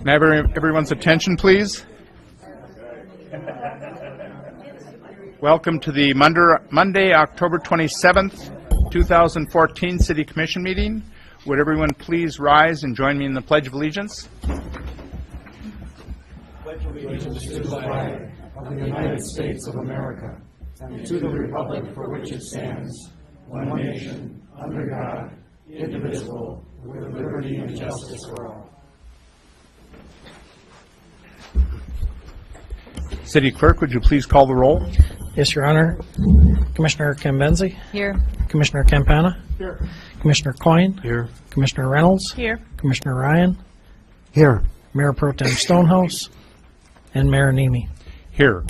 May I have everyone's attention, please? Welcome to the Monday, October 27th, 2014 City Commission meeting. Would everyone please rise and join me in the Pledge of Allegiance? Pledge allegiance to the flag of the United States of America and to the republic for which it stands, one nation, under God, indivisible, with liberty and justice for all. City Clerk, would you please call the roll? Yes, Your Honor. Commissioner Cambenzi? Here. Commissioner Campana? Here. Commissioner Coyne? Here. Commissioner Reynolds? Here. Commissioner Ryan? Here. Mayor Pro Tem Stonehouse? And Mayor Nemi. Here.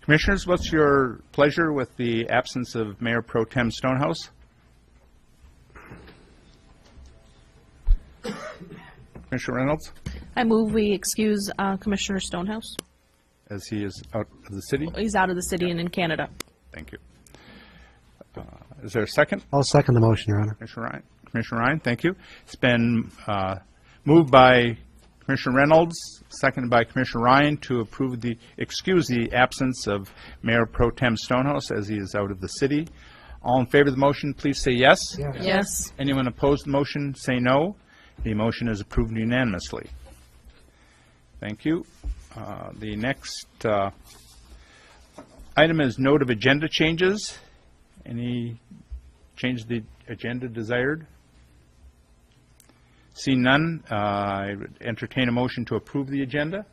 Commissioners, what's your pleasure with the absence of Mayor Pro Tem Stonehouse? Commissioner Reynolds, I move we excuse Commissioner Stonehouse. as he is out of the city. He's out of the city and in Canada. Thank you. Is there a second? I'll second the motion, Your Honor. Commissioner Ryan, thank you. It's been moved by Commissioner Reynolds, seconded by Commissioner Ryan to excuse the absence of Mayor Pro Tem Stonehouse as he is out of the city. All in favor of the motion, please say yes. Yes. Anyone opposed to the motion, say no. The motion is approved unanimously. Thank you. The next item is note of agenda changes. Any change to the agenda desired? See none. I would entertain a motion to approve the agenda.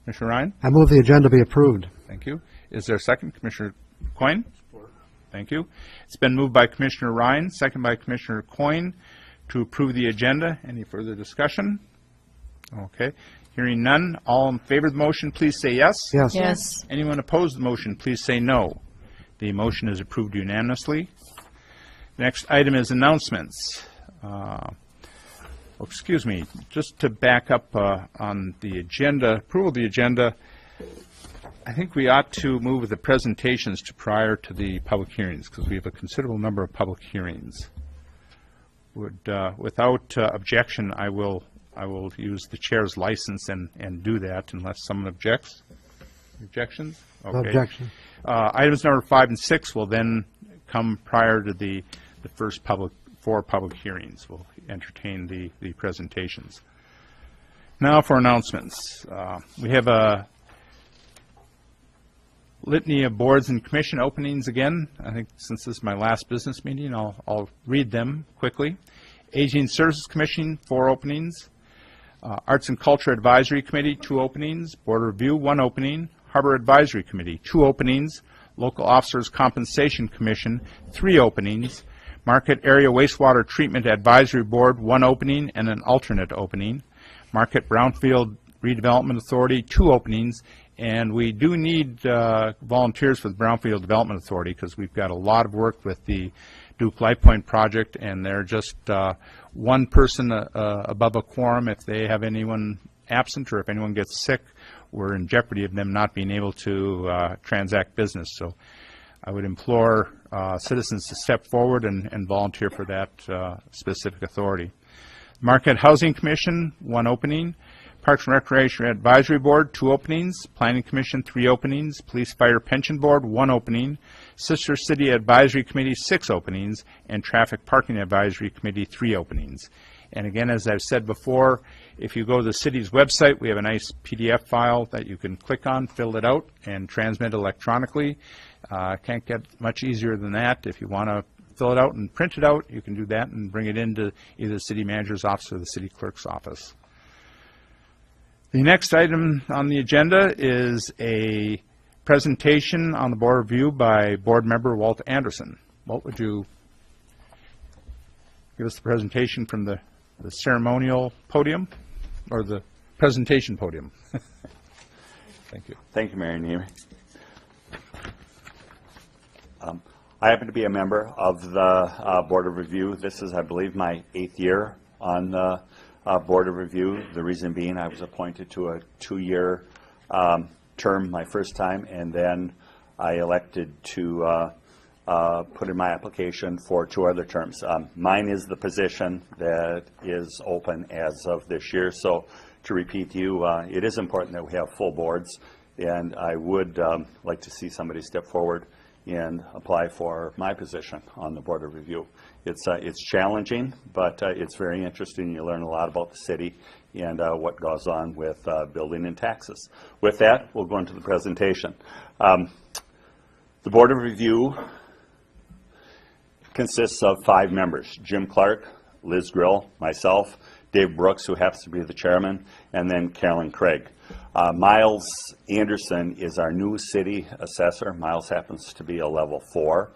Commissioner Ryan? I move the agenda be approved. Thank you. Is there a second? Commissioner Coyne? Support. Thank you. It's been moved by Commissioner Ryan, second by Commissioner Coyne to approve the agenda. Any further discussion? Okay. Hearing none. All in favor of the motion, please say yes. Yes. Yes. Anyone opposed to the motion, please say no. The motion is approved unanimously. Next item is announcements. Excuse me, just to back up on the agenda, approval of the agenda, I think we ought to move the presentations to prior to the public hearings because we have a considerable number of public hearings. Without objection, I will use the chair's license and do that unless someone objects. Objections? Okay. No objection. Items number 5 and 6 will then come prior to the first four public hearings. We'll entertain the presentations. Now for announcements. We have a litany of boards and commission openings again. I think since this is my last business meeting, I'll read them quickly. Aging Services Commission, 4 openings. Arts and Culture Advisory Committee, 2 openings. Board of Review, 1 opening. Harbor Advisory Committee, 2 openings. Local Officers Compensation Commission, 3 openings. Marquette Area Wastewater Treatment Advisory Board, 1 opening and an alternate opening. Marquette Brownfield Redevelopment Authority, 2 openings. And we do need volunteers for the Brownfield Development Authority because we've got a lot of work with the Duke Life Point project, and they're just one person above a quorum. If they have anyone absent or if anyone gets sick, we're in jeopardy of them not being able to transact business. So I would implore citizens to step forward and volunteer for that specific authority. Marquette Housing Commission, 1 opening. Parks and Recreation Advisory Board, 2 openings. Planning Commission, 3 openings. Police Fire Pension Board, 1 opening. Sister City Advisory Committee, 6 openings. And Traffic Parking Advisory Committee, 3 openings. And again, as I've said before, if you go to the city's website, we have a nice PDF file that you can click on, fill it out, and transmit electronically. Can't get much easier than that. If you want to fill it out and print it out, you can do that and bring it into either the city manager's office or the city clerk's office. The next item on the agenda is a presentation on the board review by board member Walt Anderson. Walt, would you give us the presentation from the ceremonial podium or the presentation podium? Thank you. Thank you, Mayor Nemi. I happen to be a member of the Board of Review. This is, I believe, my 8th year on the Board of Review. The reason being I was appointed to a 2-year term my first time, and then I elected to put in my application for 2 other terms. Mine is the position that is open as of this year, so to repeat to you, it is important that we have full boards, and I would like to see somebody step forward and apply for my position on the Board of Review. It's challenging, but it's very interesting. You learn a lot about the city and what goes on with building and taxes. With that, we'll go into the presentation. The Board of Review consists of 5 members: Jim Clark, Liz Grill, myself, Dave Brooks, who happens to be the chairman, and then Carolyn Craig. Miles Anderson is our new city assessor. Miles happens to be a level 4.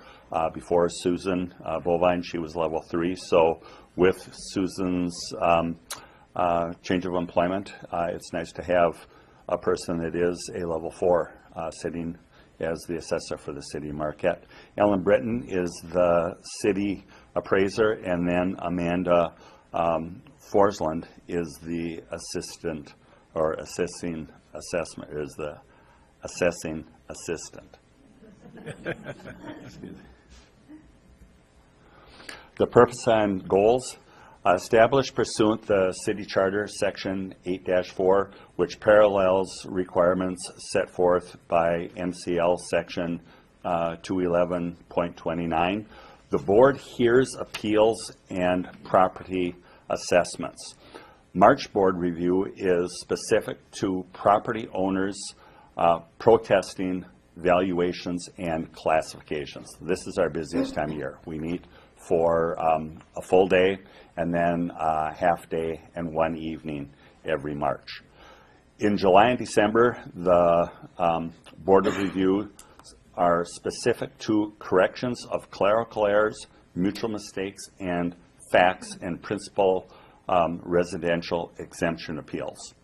Before Susan Bovine, she was level 3. So with Susan's change of employment, it's nice to have a person that is a level 4 sitting as the assessor for the city of Marquette. Ellen Britton is the city appraiser, and then Amanda Forsland is the assistant, or assessing assessment, is the assessing assistant. Excuse me. The purpose and goals established pursuant to City Charter Section 8-4, which parallels requirements set forth by MCL Section 211.29. The board hears appeals and property assessments. March board review is specific to property owners protesting valuations and classifications. This is our busiest time of year. We meet for a full day and then a half day and one evening every March. In July and December, the Board of Review are specific to corrections of clerical errors, mutual mistakes, and facts and principal residential exemption appeals.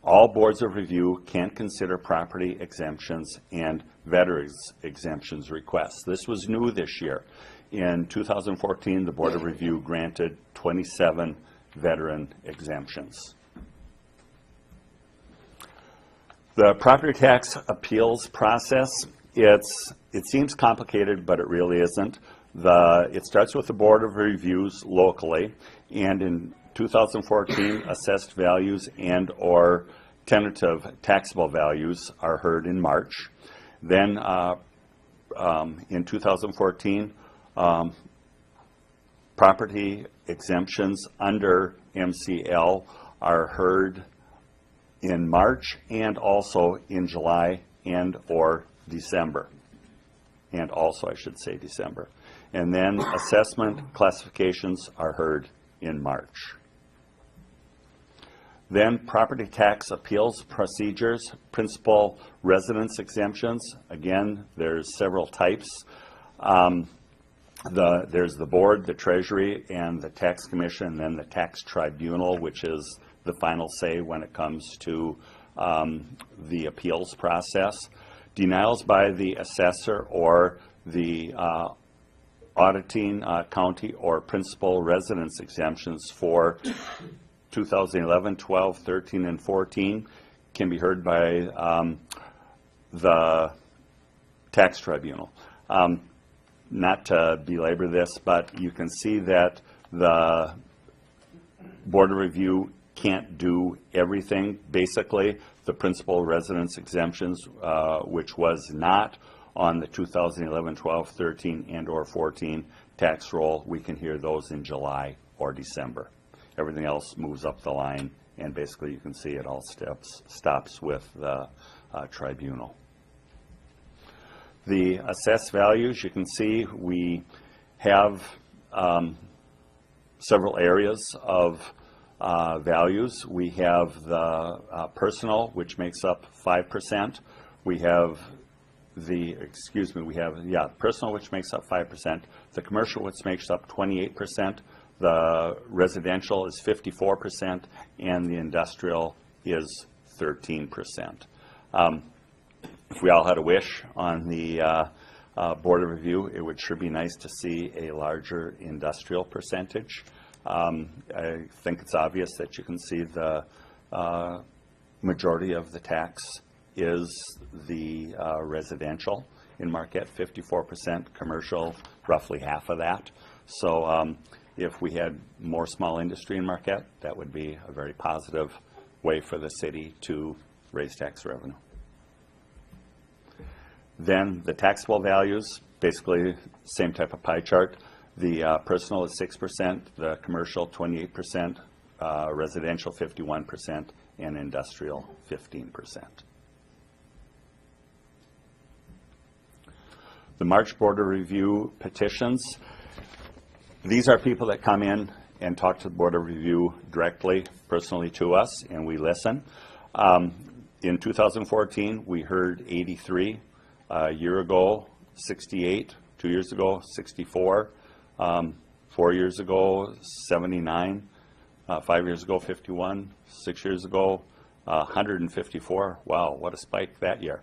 All boards of review can consider property exemptions and veterans exemptions requests. This was new this year. In 2014, the Board of Review granted 27 veteran exemptions. The property tax appeals process, it seems complicated, but it really isn't. It starts with the Board of Reviews locally, and in 2014, assessed values and or tentative taxable values are heard in March. Then in 2014, property exemptions under MCL are heard in March and also in July and or December. And also, I should say, December. And then assessment classifications are heard in March. Then property tax appeals procedures, principal residence exemptions. Again, there's several types. There's the board, the treasury, and the tax commission, and then the tax tribunal, which is the final say when it comes to the appeals process. Denials by the assessor or the auditing county or principal residence exemptions for 2011, 12, 13, and 14 can be heard by the tax tribunal. Not to belabor this, but you can see that the Board of Review can't do everything. Basically, the principal residence exemptions, which was not on the 2011, 12, 13, and or 14 tax roll, we can hear those in July or December. Everything else moves up the line, and basically you can see it all stops with the tribunal. The assessed values, you can see we have several areas of values. We have the personal, which makes up 5%. We have personal, which makes up 5%. The commercial, which makes up 28%. The residential is 54%, and the industrial is 13%. If we all had a wish on the Board of Review, it would sure be nice to see a larger industrial percentage. I think it's obvious that you can see the majority of the tax is the residential in Marquette, 54%, commercial, roughly half of that. So if we had more small industry in Marquette, that would be a very positive way for the city to raise tax revenue. Then the taxable values, basically same type of pie chart. The personal is 6%, the commercial 28%, residential 51%, and industrial 15%. The March Board of Review petitions, these are people that come in and talk to the Board of Review directly, personally to us, and we listen. In 2014, we heard 83. A year ago, 68. 2 years ago, 64. 4 years ago, 79. 5 years ago, 51. 6 years ago, 154. Wow, what a spike that year.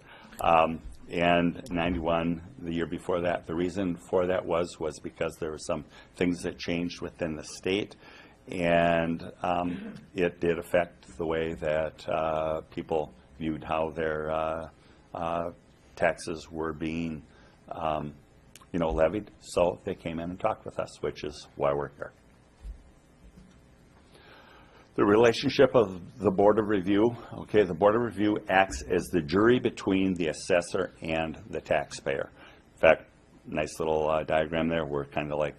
And 91 the year before that. The reason for that was because there were some things that changed within the state, and it did affect the way that people viewed how their taxes were being levied. So they came in and talked with us, which is why we're here. The relationship of the Board of Review. Okay, the Board of Review acts as the jury between the assessor and the taxpayer. In fact, nice little diagram there. We're kind of like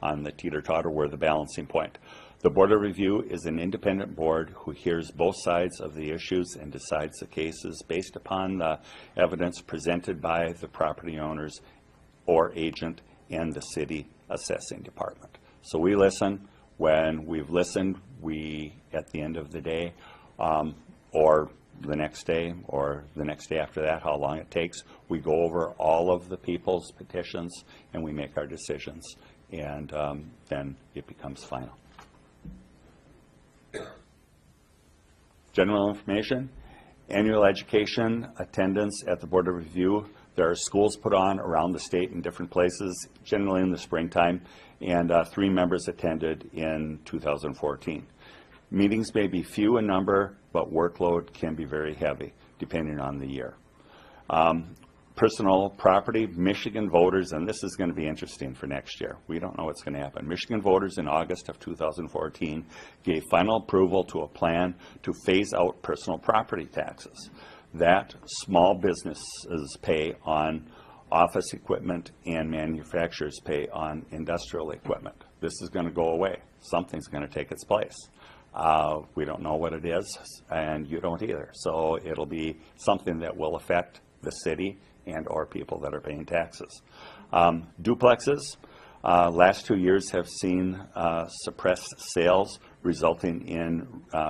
on the teeter-totter, we're the balancing point. The Board of Review is an independent board who hears both sides of the issues and decides the cases based upon the evidence presented by the property owners or agent and the city assessing department. So we listen. When we've listened, we, at the end of the day, or the next day, or the next day after that, how long it takes, we go over all of the people's petitions and we make our decisions, and then it becomes final. General information, annual education, attendance at the Board of Review. There are schools put on around the state in different places, generally in the springtime, and 3 members attended in 2014. Meetings may be few in number, but workload can be very heavy, depending on the year. Personal property, Michigan voters, and this is going to be interesting for next year. We don't know what's going to happen. Michigan voters in August of 2014 gave final approval to a plan to phase out personal property taxes that small businesses pay on office equipment and manufacturers pay on industrial equipment. This is going to go away. Something's going to take its place. We don't know what it is, and you don't either. So it'll be something that will affect the city and or people that are paying taxes. Duplexes, last 2 years have seen suppressed sales resulting in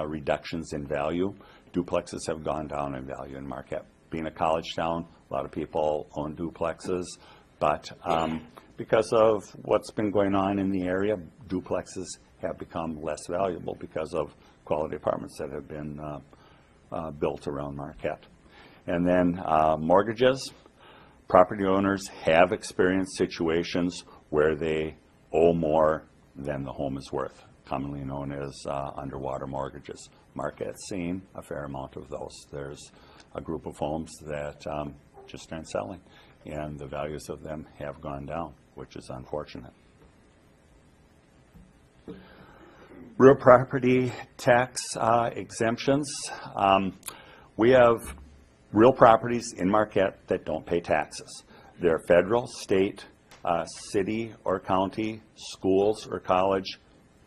reductions in value. Duplexes have gone down in value in Marquette. Being a college town, a lot of people own duplexes, but because of what's been going on in the area, duplexes have become less valuable because of quality apartments that have been built around Marquette. And then mortgages. Property owners have experienced situations where they owe more than the home is worth, commonly known as underwater mortgages. Marquette's seen a fair amount of those. There's a group of homes that just aren't selling, and the values of them have gone down, which is unfortunate. Real property tax exemptions. We have real properties in Marquette that don't pay taxes. They're federal, state, city or county, schools or college,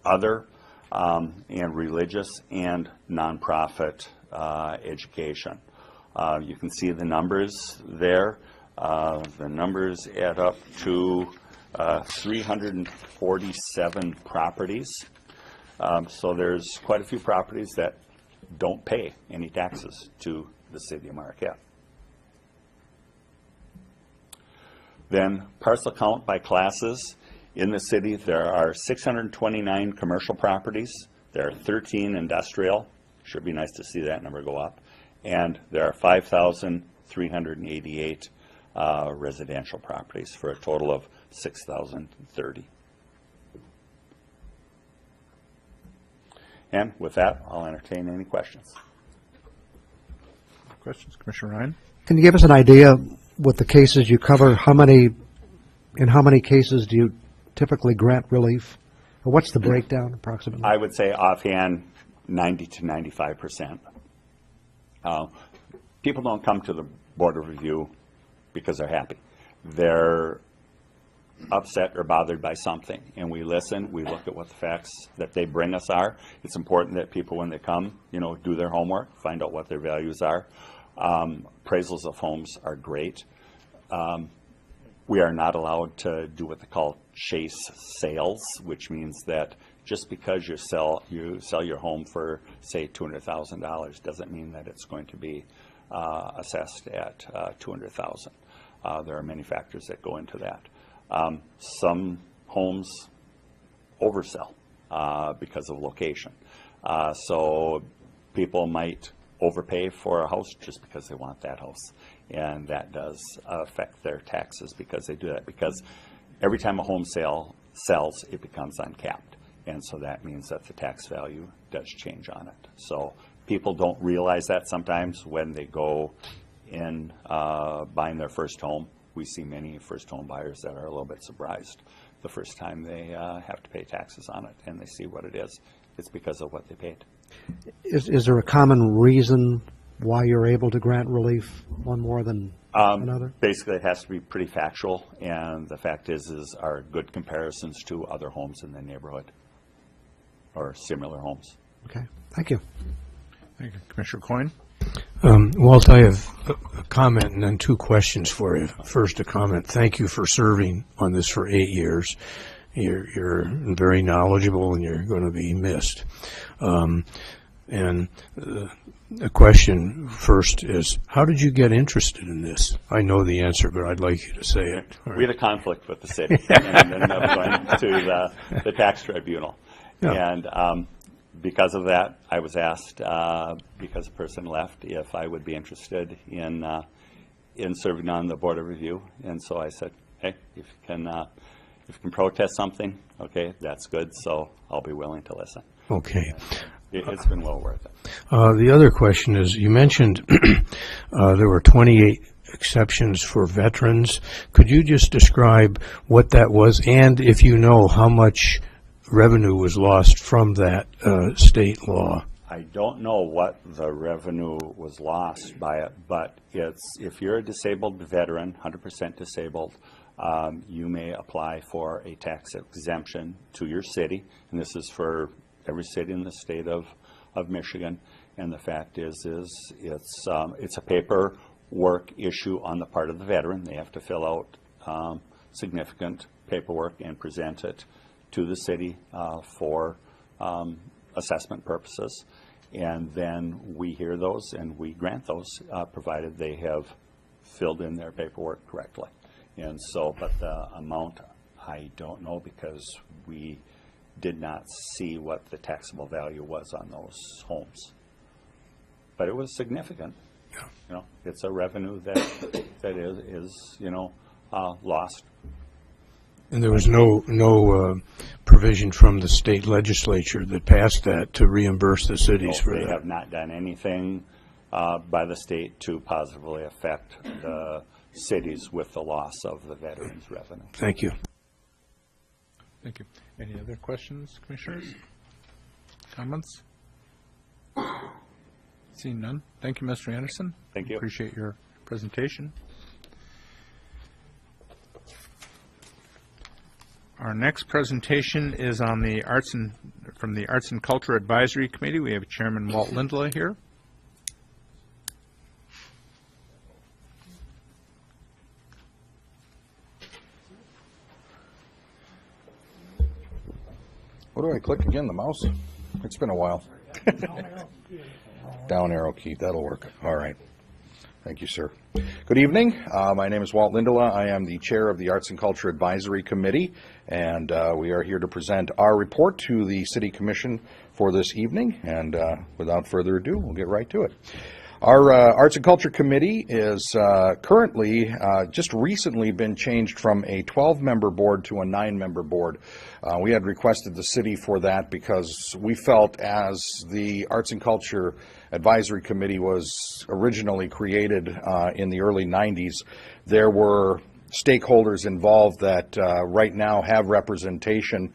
other, and religious and nonprofit education. You can see the numbers there. The numbers add up to 347 properties. So there's quite a few properties that don't pay any taxes to the city of Marquette. Then parcel count by classes. In the city, there are 629 commercial properties. There are 13 industrial. Should be nice to see that number go up. And there are 5,388 residential properties for a total of 6,030. And with that, I'll entertain any questions. Questions, Commissioner Ryan? Can you give us an idea with the cases you cover, in how many cases do you typically grant relief? Or what's the breakdown approximately? I would say offhand, 90 to 95%. People don't come to the Board of Review because they're happy. They're upset or bothered by something, and we listen, we look at what the facts that they bring us are. It's important that people, when they come, do their homework, find out what their values are. Appraisals of homes are great. We are not allowed to do what they call chase sales, which means that just because you sell your home for, say, $200,000 doesn't mean that it's going to be assessed at $200,000. There are many factors that go into that. Some homes oversell because of location. So people might overpay for a house just because they want that house. And that does affect their taxes because they do that. Because every time a home sale sells, it becomes uncapped. And so that means that the tax value does change on it. So people don't realize that sometimes when they go in buying their first home. We see many first home buyers that are a little bit surprised the first time they have to pay taxes on it and they see what it is. It's because of what they paid. Is there a common reason why you're able to grant relief, one more than another? Basically, it has to be pretty factual, and the fact is are good comparisons to other homes in the neighborhood or similar homes. Okay, thank you. Thank you. Commissioner Coyne? Walt, I have a comment and then two questions for you. First, a comment. Thank you for serving on this for 8 years. You're very knowledgeable and you're going to be missed. And the question first is, how did you get interested in this? I know the answer, but I'd like you to say it. We had a conflict with the city and ended up going to the tax tribunal. Yeah. And because of that, I was asked, because a person left, if I would be interested in serving on the Board of Review. And so I said, hey, if you can protest something, okay, that's good. So I'll be willing to listen. Okay. It's been well worth it. The other question is, you mentioned there were 28 exceptions for veterans. Could you just describe what that was, and if you know how much revenue was lost from that state law? I don't know what the revenue was lost by it, but if you're a disabled veteran, 100% disabled, you may apply for a tax exemption to your city, and this is for every city in the state of Michigan. And the fact is it's a paperwork issue on the part of the veteran. They have to fill out significant paperwork and present it to the city for assessment purposes. And then we hear those and we grant those, provided they have filled in their paperwork correctly. And so, but the amount, I don't know, because we did not see what the taxable value was on those homes. But it was significant. Yeah. It's a revenue that is lost. And there was no provision from the state legislature that passed that to reimburse the cities for that. They have not done anything by the state to positively affect the cities with the loss of the veterans' revenue. Thank you. Thank you. Any other questions, commissioners? Comments? Seeing none. Thank you, Mr. Anderson. Thank you. Appreciate your presentation. Our next presentation is on the from the Arts and Culture Advisory Committee. We have Chairman Walt Lindela here. What do I click again? The mouse? It's been a while. Down arrow key. That'll work. All right. Thank you, sir. Good evening. My name is Walt Lindela. I am the chair of the Arts and Culture Advisory Committee, and we are here to present our report to the City Commission for this evening. And without further ado, we'll get right to it. Our Arts and Culture Committee is currently just recently been changed from a 12-member board to a 9-member board. We had requested the city for that because we felt, as the Arts and Culture Advisory Committee was originally created in the early 90s, there were stakeholders involved that right now have representation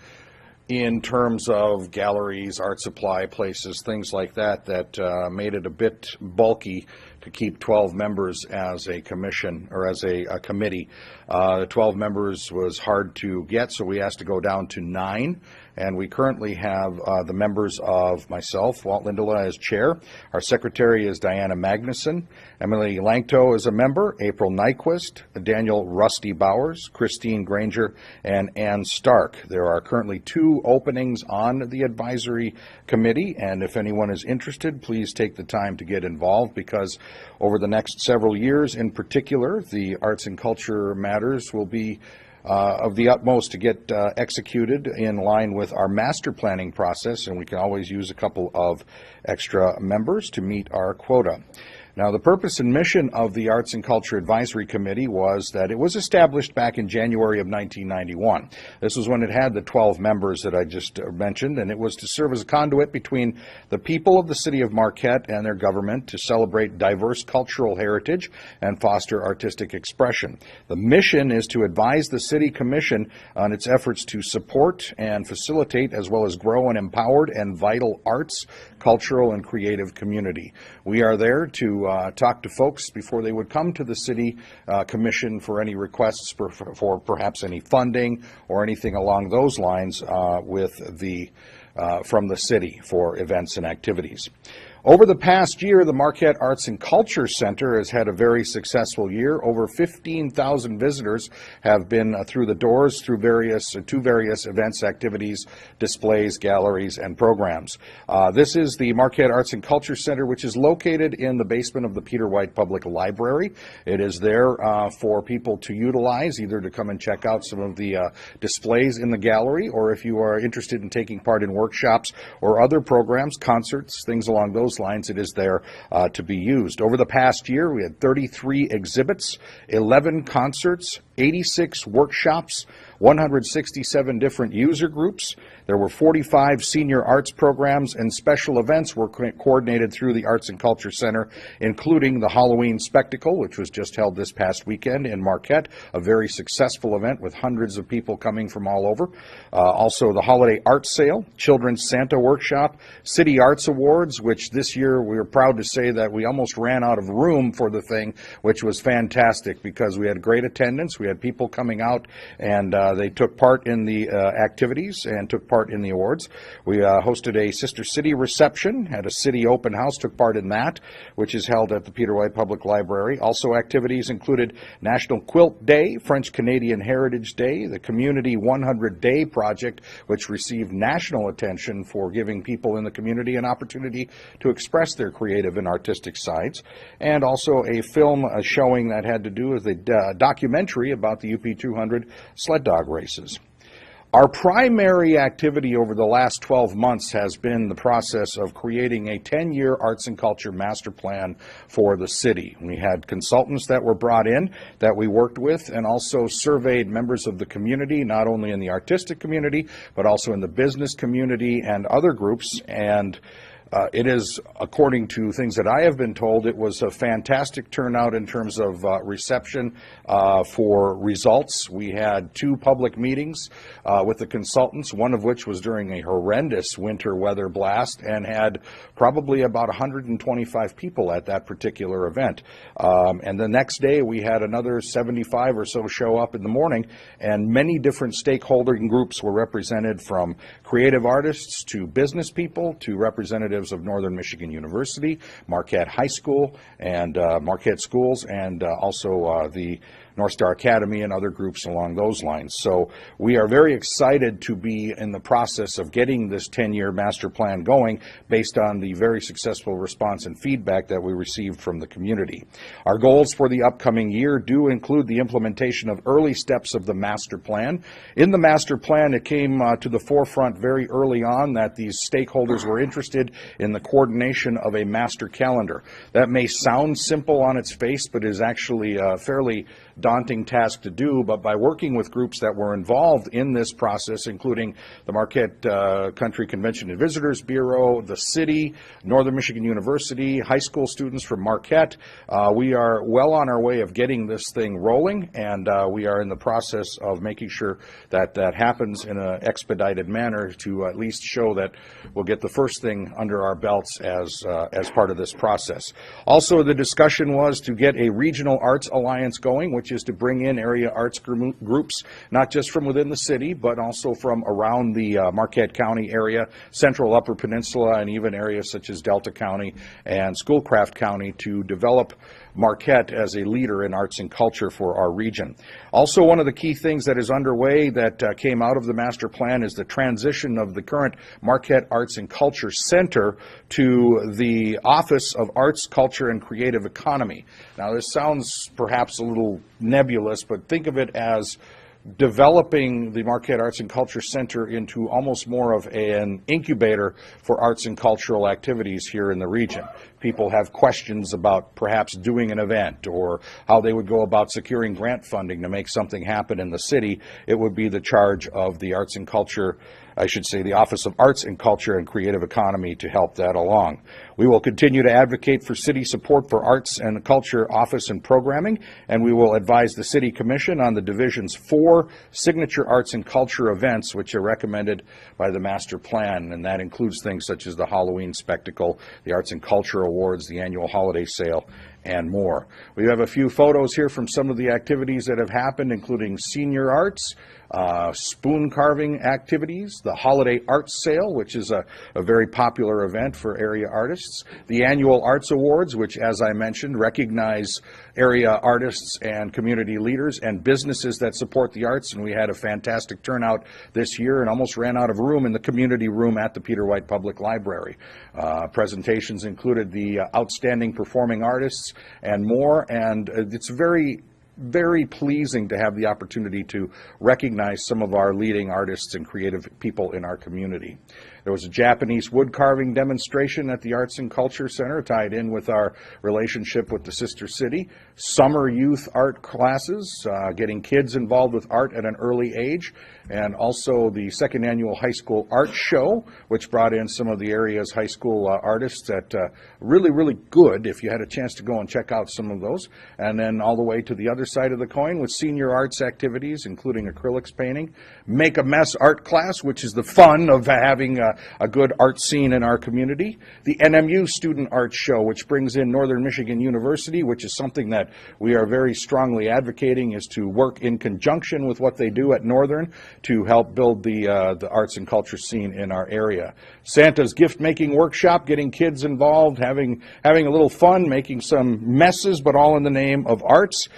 in terms of galleries, art supply places, things like that, that made it a bit bulky to keep 12 members as a commission or as a committee. 12 members was hard to get, so we asked to go down to 9. And we currently have the members of myself, Walt Lindola, as chair. Our secretary is Diana Magnuson. Emily Langto is a member. April Nyquist, Daniel Rusty Bowers, Christine Granger, and Ann Stark. There are currently 2 openings on the advisory committee, and if anyone is interested, please take the time to get involved, because over the next several years in particular, the arts and culture matters will be of the utmost to get executed in line with our master planning process, and we can always use a couple of extra members to meet our quota. Now, the purpose and mission of the Arts and Culture Advisory Committee was that it was established back in January of 1991. This was when it had the 12 members that I just mentioned, and it was to serve as a conduit between the people of the city of Marquette and their government to celebrate diverse cultural heritage and foster artistic expression. The mission is to advise the City Commission on its efforts to support and facilitate, as well as grow an empowered and vital arts, cultural, and creative community. We are there to talk to folks before they would come to the City Commission for any requests for perhaps any funding or anything along those lines from the city for events and activities. Over the past year, the Marquette Arts and Culture Center has had a very successful year. Over 15,000 visitors have been through the doors through various events, activities, displays, galleries, and programs. This is the Marquette Arts and Culture Center, which is located in the basement of the Peter White Public Library. It is there for people to utilize, either to come and check out some of the displays in the gallery, or if you are interested in taking part in workshops or other programs, concerts, things along those lines, it is there to be used. Over the past year, we had 33 exhibits, 11 concerts, 86 workshops, 167 different user groups. There were 45 senior arts programs, and special events were coordinated through the Arts and Culture Center, including the Halloween Spectacle, which was just held this past weekend in Marquette, a very successful event with hundreds of people coming from all over. Also the Holiday Art Sale, Children's Santa Workshop, City Arts Awards, which this year we were proud to say that we almost ran out of room for the thing, which was fantastic because we had great attendance. We had people coming out, and they took part in the activities and took part in the awards. We hosted a Sister City reception, had a city open house, took part in that, which is held at the Peter White Public Library. Also, activities included National Quilt Day, French Canadian Heritage Day, the Community 100 Day Project, which received national attention for giving people in the community an opportunity to express their creative and artistic sides, and also a film showing that had to do with a documentary about the UP 200 sled dog races. Our primary activity over the last 12 months has been the process of creating a 10-year arts and culture master plan for the city. We had consultants that were brought in that we worked with, and also surveyed members of the community, not only in the artistic community, but also in the business community and other groups. And it is, according to things that I have been told, it was a fantastic turnout in terms of reception for results. We had 2 public meetings with the consultants, one of which was during a horrendous winter weather blast, and had probably about 125 people at that particular event. And the next day we had another 75 or so show up in the morning, and many different stakeholder groups were represented, from creative artists to business people to representatives of Northern Michigan University, Marquette High School, and Marquette Schools, and also the North Star Academy and other groups along those lines. So we are very excited to be in the process of getting this 10-year master plan going based on the very successful response and feedback that we received from the community. Our goals for the upcoming year do include the implementation of early steps of the master plan. In the master plan, it came to the forefront very early on that these stakeholders were interested in the coordination of a master calendar. That may sound simple on its face, but is actually fairly daunting task to do, but by working with groups that were involved in this process, including the Marquette Country Convention and Visitors Bureau, the city, Northern Michigan University, high school students from Marquette, we are well on our way of getting this thing rolling, and we are in the process of making sure that that happens in an expedited manner to at least show that we'll get the first thing under our belts as part of this process. Also, the discussion was to get a regional arts alliance going, which is to bring in area arts groups, not just from within the city, but also from around the Marquette County area, Central Upper Peninsula, and even areas such as Delta County and Schoolcraft County to develop Marquette as a leader in arts and culture for our region. Also, one of the key things that is underway that came out of the master plan is the transition of the current Marquette Arts and Culture Center to the Office of Arts, Culture, and Creative Economy. Now, this sounds perhaps a little nebulous, but think of it as developing the Marquette Arts and Culture Center into almost more of an incubator for arts and cultural activities here in the region. People have questions about perhaps doing an event or how they would go about securing grant funding to make something happen in the city. It would be the charge of the Arts and Culture, I should say the Office of Arts and Culture and Creative Economy to help that along. We will continue to advocate for city support for arts and culture office and programming, and we will advise the City Commission on the Division's 4 signature arts and culture events which are recommended by the master plan, and that includes things such as the Halloween spectacle, the Arts and Culture Awards, the annual holiday sale, and more. We have a few photos here from some of the activities that have happened, including senior arts, spoon carving activities, the holiday arts sale, which is a very popular event for area artists, the annual arts awards, which, as I mentioned, recognize area artists and community leaders and businesses that support the arts, and we had a fantastic turnout this year and almost ran out of room in the community room at the Peter White Public Library. Presentations included the outstanding performing artists and more, and it's very pleasing to have the opportunity to recognize some of our leading artists and creative people in our community. There was a Japanese wood carving demonstration at the Arts and Culture Center tied in with our relationship with the sister city. Summer youth art classes, getting kids involved with art at an early age, and also the 2nd annual high school art show, which brought in some of the area's high school artists that really good, if you had a chance to go and check out some of those. And then all the way to the other side of the coin with senior arts activities, including acrylics painting, Make a Mess art class, which is the fun of having a good art scene in our community, the NMU Student Art Show, which brings in Northern Michigan University, which is something that we are very strongly advocating, is to work in conjunction with what they do at Northern to help build the arts and culture scene in our area. Santa's gift making workshop, getting kids involved, having a little fun, making some messes, but all in the name of arts.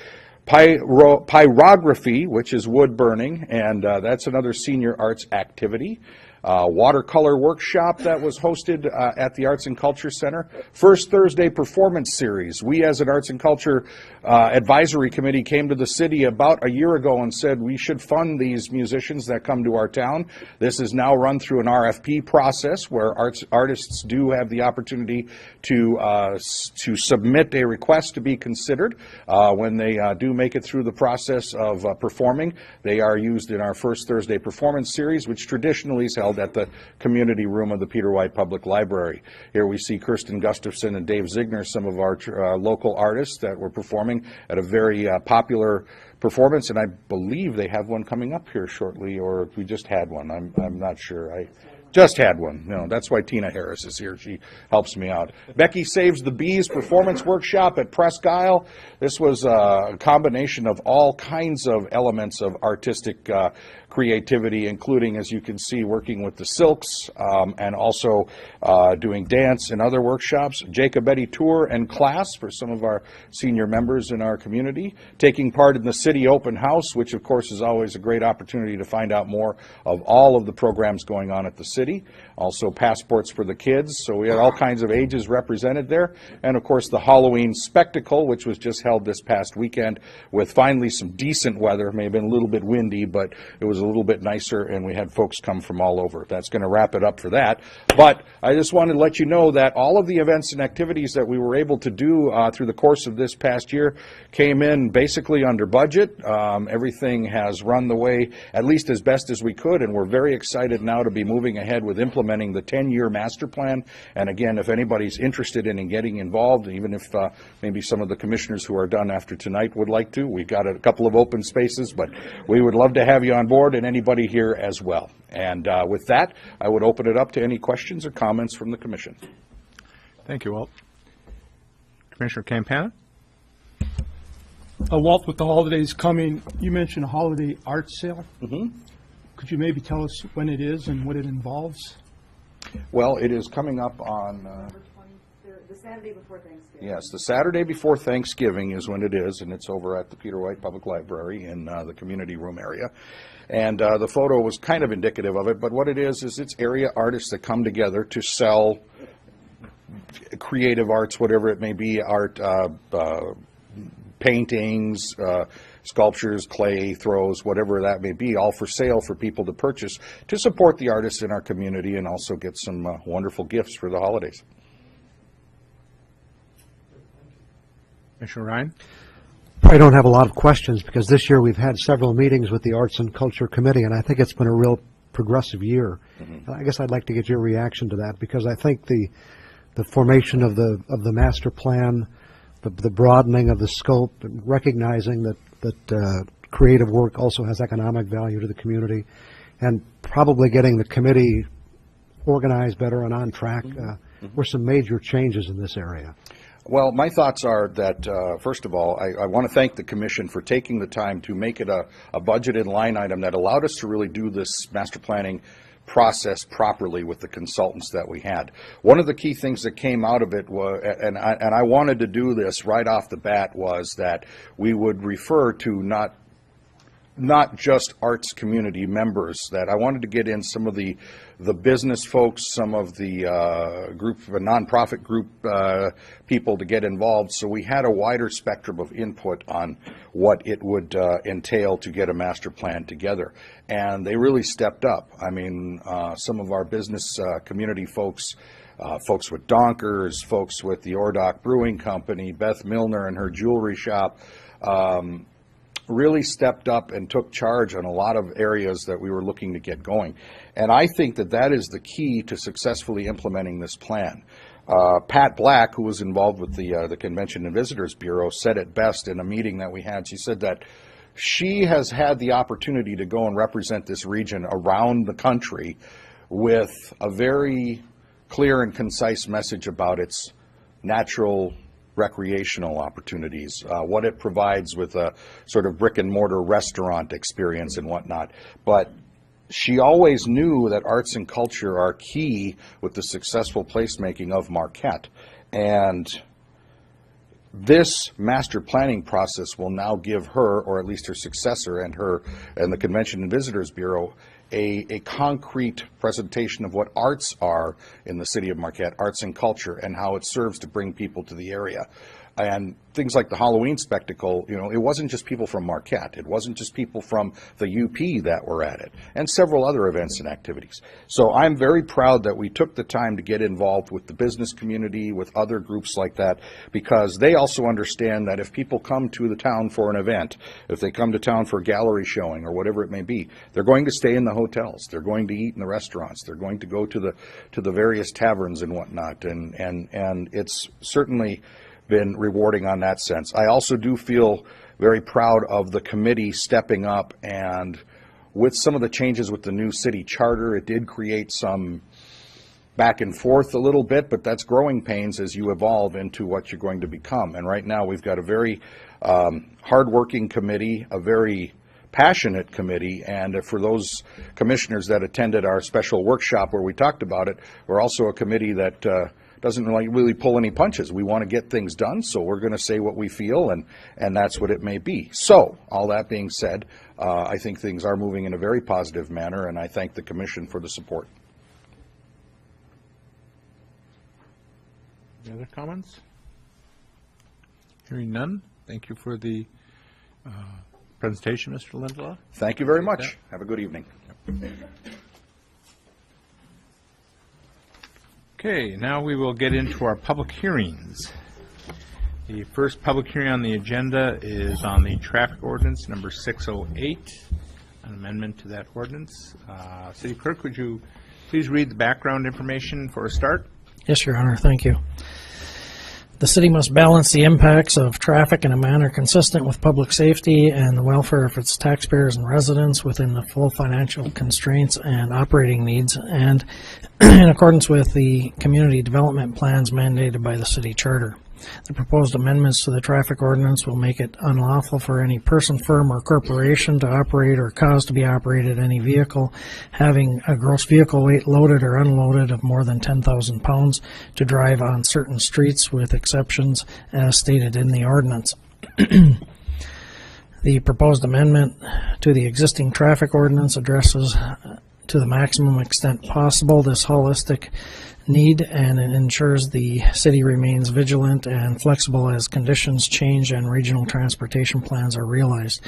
Pyrography, which is wood burning, and that's another senior arts activity. Watercolor workshop that was hosted at the Arts and Culture Center. First Thursday performance series. We as an Arts and Culture Advisory Committee came to the city about a year ago and said we should fund these musicians that come to our town. This is now run through an RFP process where artists do have the opportunity to submit a request to be considered. When they do make it through the process of performing, they are used in our First Thursday performance series, which traditionally is held at the community room of the Peter White Public Library. Here we see Kirsten Gustafson and Dave Ziegner, some of our local artists that were performing at a very popular performance, and I believe they have one coming up here shortly, or we just had one. I'm not sure. I just had one. No, that's why Tina Harris is here. She helps me out. Becky Saves the Bees performance workshop at Presque Isle. This was a combination of all kinds of elements of artistic creativity, including, as you can see, working with the Silks and also doing dance and other workshops. Jacobetti tour and class for some of our senior members in our community. Taking part in the City Open House, which of course is always a great opportunity to find out more of all of the programs going on at the city. Also passports for the kids, so we had all kinds of ages represented there. And of course the Halloween spectacle, which was just held this past weekend with finally some decent weather. May have been a little bit windy, but it was a little bit nicer, and we had folks come from all over. That's going to wrap it up for that. But I just wanted to let you know that all of the events and activities that we were able to do through the course of this past year came in basically under budget. Everything has run the way, at least as best as we could, and we're very excited now to be moving ahead with implementing the 10-year master plan. And again, if anybody's interested in getting involved, even if maybe some of the commissioners who are done after tonight would like to, we've got a couple of open spaces, but we would love to have you on board, and anybody here as well. And with that, I would open it up to any questions or comments from the commission. Thank you, Walt. Commissioner Campana? Walt, with the holidays coming, you mentioned a holiday art sale. Mm-hmm. Could you maybe tell us when it is and what it involves? Well, it is coming up on... The Saturday before Thanksgiving. Yes, the Saturday before Thanksgiving is when it is, and it's over at the Peter White Public Library in the community room area. And the photo was kind of indicative of it, but what it is it's area artists that come together to sell creative arts, whatever it may be, art, paintings, sculptures, clay, throws, whatever that may be, all for sale for people to purchase to support the artists in our community and also get some wonderful gifts for the holidays. Commissioner Ryan? I don't have a lot of questions because this year we've had several meetings with the Arts and Culture Committee, and I think it's been a real progressive year. Mm-hmm. I guess I'd like to get your reaction to that because I think the formation of the master plan, the broadening of the scope, and recognizing that creative work also has economic value to the community, and probably getting the committee organized better and on track were some major changes in this area. Well, my thoughts are that, first of all, I want to thank the Commission for taking the time to make it a budgeted line item that allowed us to really do this master planning process properly with the consultants that we had. One of the key things that came out of it was, and I wanted to do this right off the bat, was that we would refer to not just arts community members, that I wanted to get in some of the business folks, some of the nonprofit group people to get involved. So we had a wider spectrum of input on what it would entail to get a master plan together. And they really stepped up. I mean, some of our business community folks, folks with Donkers, folks with the Ordock Brewing Company, Beth Milner and her jewelry shop, really stepped up and took charge on a lot of areas that we were looking to get going. And I think that that is the key to successfully implementing this plan. Pat Black, who was involved with the Convention and Visitors Bureau, said it best in a meeting that we had. She said that she has had the opportunity to go and represent this region around the country with a very clear and concise message about its natural recreational opportunities, what it provides with a sort of brick and mortar restaurant experience and whatnot. But she always knew that arts and culture are key with the successful placemaking of Marquette. And this master planning process will now give her, or at least her successor and the Convention and Visitors Bureau, a concrete presentation of what arts are in the city of Marquette, arts and culture, and how it serves to bring people to the area. And things like the Halloween spectacle, you know, it wasn't just people from Marquette. It wasn't just people from the UP that were at it, and several other events and activities. So I'm very proud that we took the time to get involved with the business community, with other groups like that, because they also understand that if people come to the town for an event, if they come to town for a gallery showing or whatever it may be, they're going to stay in the hotels, they're going to eat in the restaurants, they're going to go to the various taverns and whatnot, and it's certainly been rewarding on that sense. I also do feel very proud of the committee stepping up, and with some of the changes with the new city charter, it did create some back and forth a little bit, but that's growing pains as you evolve into what you're going to become. And right now we've got a very hardworking committee, a very passionate committee, and for those commissioners that attended our special workshop where we talked about it, we're also a committee that doesn't really pull any punches. We want to get things done, so we're going to say what we feel, and that's what it may be. So, all that being said, I think things are moving in a very positive manner, and I thank the Commission for the support. Any other comments? Hearing none, thank you for the presentation, Mr. Lindelof. Thank you very much. Have a good evening. Okay, now we will get into our public hearings. The first public hearing on the agenda is on the traffic ordinance number 608, an amendment to that ordinance. City Clerk, would you please read the background information for a start? Yes, Your Honor, thank you. The city must balance the impacts of traffic in a manner consistent with public safety and the welfare of its taxpayers and residents within the full financial constraints and operating needs, and in accordance with the community development plans mandated by the city charter. The proposed amendments to the traffic ordinance will make it unlawful for any person, firm, or corporation to operate or cause to be operated any vehicle having a gross vehicle weight loaded or unloaded of more than 10,000 pounds to drive on certain streets, with exceptions as stated in the ordinance. The proposed amendment to the existing traffic ordinance addresses to the maximum extent possible this holistic need, and it ensures the city remains vigilant and flexible as conditions change and regional transportation plans are realized.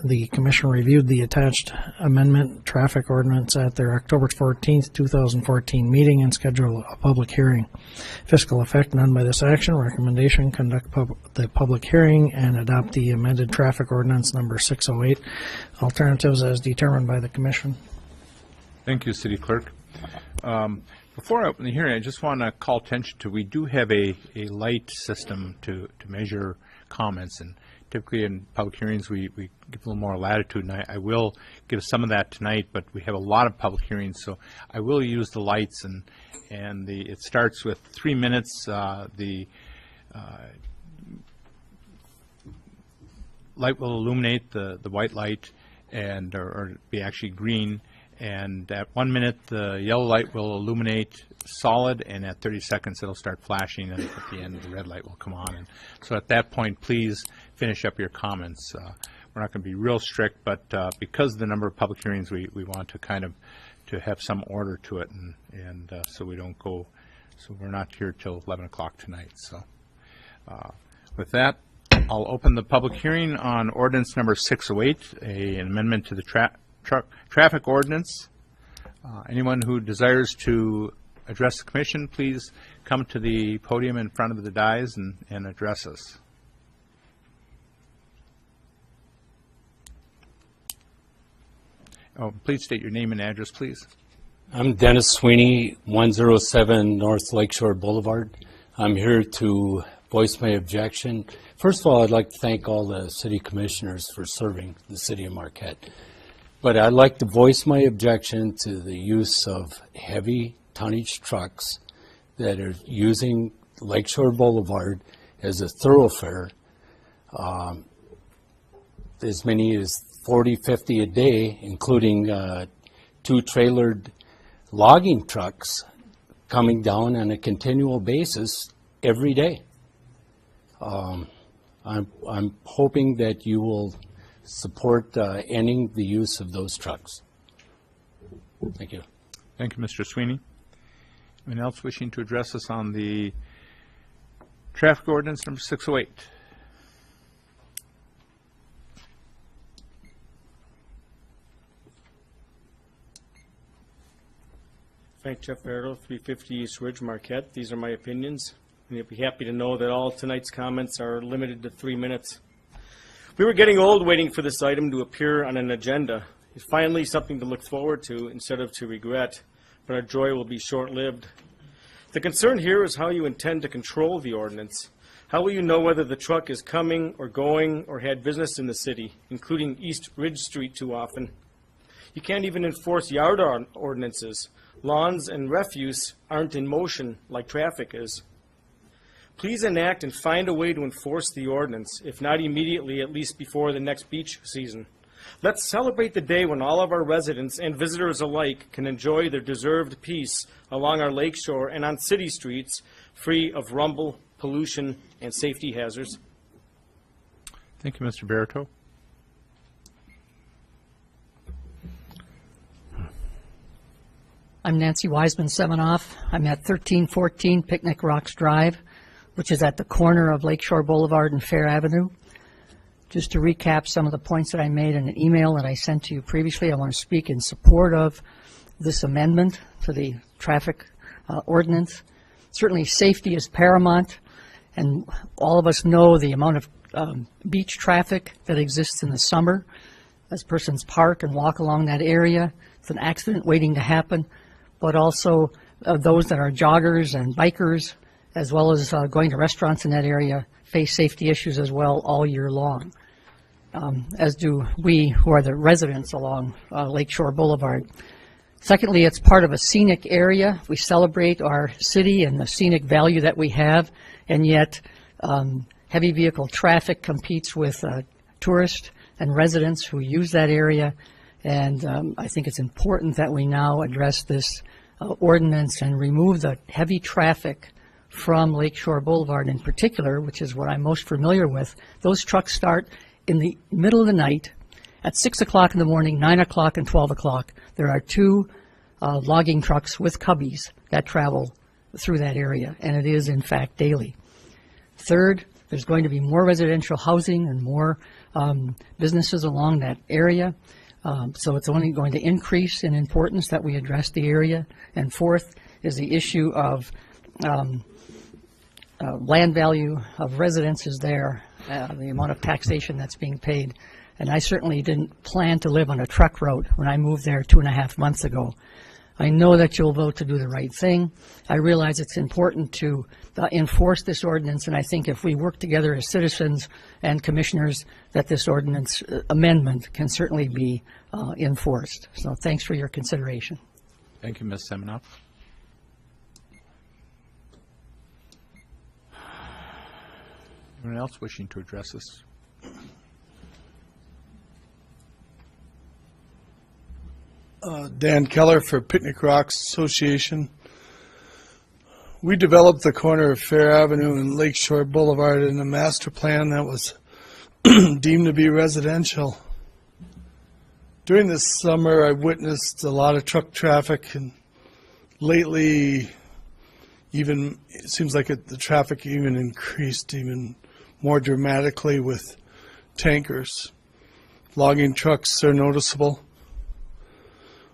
The Commission reviewed the attached amendment traffic ordinance at their October 14th, 2014 meeting and scheduled a public hearing. Fiscal effect: none by this action. Recommendation: conduct the public hearing and adopt the amended traffic ordinance number 608. Alternatives as determined by the Commission. Thank you, City Clerk. Before I open the hearing, I just want to call attention to, we do have a light system to measure comments, and typically in public hearings we give a little more latitude, and I will give some of that tonight, but we have a lot of public hearings, so I will use the lights, and it starts with 3 minutes. The light will illuminate, the white light, and or be actually green. And at 1 minute, the yellow light will illuminate solid, and at 30 seconds, it'll start flashing, and at the end, the red light will come on. And so at that point, please finish up your comments. We're not going to be real strict, but because of the number of public hearings, we want to kind of to have some order to it, and so we don't go, so we're not here till 11 o'clock tonight. So with that, I'll open the public hearing on ordinance number 608, an amendment to the traffic ordinance. Anyone who desires to address the commission, please come to the podium in front of the dais and address us. Oh, please state your name and address, please. I'm Dennis Sweeney, 107 North Lakeshore Boulevard. I'm here to voice my objection. First of all, I'd like to thank all the city commissioners for serving the city of Marquette. But I'd like to voice my objection to the use of heavy tonnage trucks that are using Lakeshore Boulevard as a thoroughfare, as many as 40, 50 a day, including 2 trailered logging trucks coming down on a continual basis every day. I'm hoping that you will support ending the use of those trucks. Thank you. Thank you, Mr. Sweeney. Anyone else wishing to address us on the traffic ordinance number 608? Frank Jeff Verdo, 350 East Ridge, Marquette. These are my opinions, and you'll be happy to know that all tonight's comments are limited to 3 minutes. We were getting old waiting for this item to appear on an agenda. It's finally something to look forward to instead of to regret, but our joy will be short-lived. The concern here is how you intend to control the ordinance. How will you know whether the truck is coming or going or had business in the city, including East Ridge Street too often? You can't even enforce yard ordinances. Lawns and refuse aren't in motion like traffic is. Please enact and find a way to enforce the ordinance, if not immediately, at least before the next beach season. Let's celebrate the day when all of our residents and visitors alike can enjoy their deserved peace along our lakeshore and on city streets, free of rumble, pollution, and safety hazards. Thank you, Mr. Barito. I'm Nancy Wiseman Semenoff. I'm at 1314 Picnic Rocks Drive, which is at the corner of Lakeshore Boulevard and Fair Avenue. Just to recap some of the points that I made in an email that I sent to you previously, I want to speak in support of this amendment to the traffic ordinance. Certainly safety is paramount, and all of us know the amount of beach traffic that exists in the summer as persons park and walk along that area. It's an accident waiting to happen, but also those that are joggers and bikers, as well as going to restaurants in that area, face safety issues as well all year long, as do we who are the residents along Lakeshore Boulevard. Secondly, it's part of a scenic area. We celebrate our city and the scenic value that we have, and yet heavy vehicle traffic competes with tourists and residents who use that area, and I think it's important that we now address this ordinance and remove the heavy traffic from Lakeshore Boulevard in particular, which is what I'm most familiar with. Those trucks start in the middle of the night at 6 o'clock in the morning, 9 o'clock, and 12 o'clock. There are two logging trucks with cubbies that travel through that area, and it is, in fact, daily. Third, there's going to be more residential housing and more businesses along that area, so it's only going to increase in importance that we address the area. And fourth is the issue of land value of residences there, the amount of taxation that's being paid. And I certainly didn't plan to live on a truck route when I moved there 2.5 months ago. I know that you'll vote to do the right thing. I realize it's important to enforce this ordinance, and I think if we work together as citizens and commissioners, that this ordinance amendment can certainly be enforced. So thanks for your consideration. Thank you, Ms. Seminoff. Anyone else wishing to address this? Dan Keller for Picnic Rocks Association. We developed the corner of Fair Avenue and Lakeshore Boulevard in a master plan that was deemed to be residential. During this summer, I witnessed a lot of truck traffic, and lately, even it seems like the traffic even increased even more dramatically with tankers. Logging trucks are noticeable.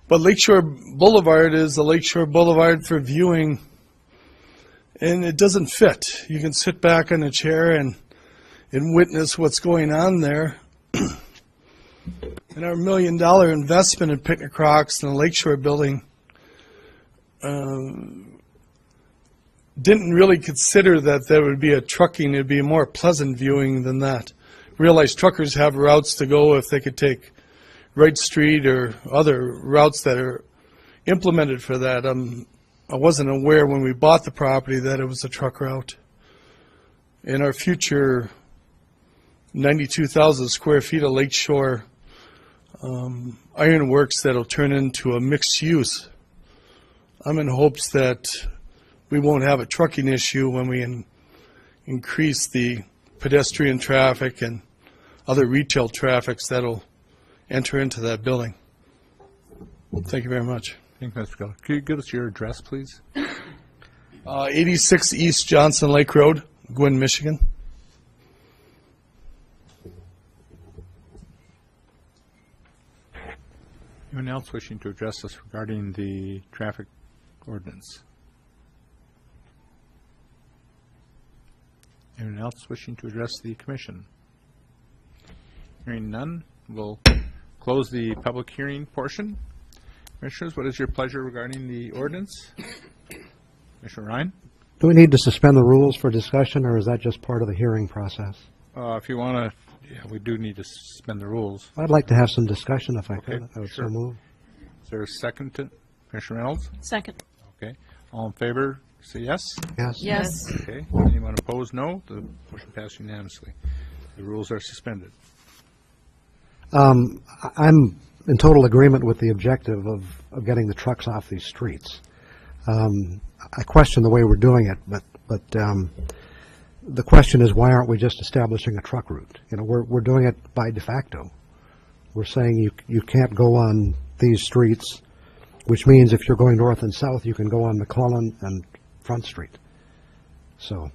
But Lakeshore Boulevard is a Lakeshore Boulevard for viewing, and it doesn't fit. You can sit back in a chair and witness what's going on there. And our $1 million investment in Picnic Rocks and the Lakeshore building didn't really consider that there would be a trucking. It would be a more pleasant viewing than that. Realize truckers have routes to go if they could take Wright Street or other routes that are implemented for that. I wasn't aware when we bought the property that it was a truck route. In our future 92,000 square feet of Lakeshore ironworks that'll turn into a mixed use, I'm in hopes that we won't have a trucking issue when we increase the pedestrian traffic and other retail traffics that'll enter into that building. Thank you very much. Thank you, Mr. Keller. Could you give us your address, please? 86 East Johnson Lake Road, Gwinn, Michigan. Anyone else wishing to address us regarding the traffic ordinance? Anyone else wishing to address the commission? Hearing none, we'll close the public hearing portion. Commissioners, what is your pleasure regarding the ordinance? Commissioner Ryan? Do we need to suspend the rules for discussion, or is that just part of the hearing process? If you want to, yeah, we do need to suspend the rules. I'd like to have some discussion if I could. I would sure. so move. Is there a second to Commissioner Reynolds? Second. Okay. All in favor, say yes. Yes. Yes. Okay. Anyone opposed, no. The motion passed unanimously. The rules are suspended. I'm in total agreement with the objective of getting the trucks off these streets. I question the way we're doing it, but the question is, why aren't we just establishing a truck route? You know, we're doing it by de facto. We're saying you can't go on these streets, which means if you're going north and south, you can go on McClellan and Front Street. So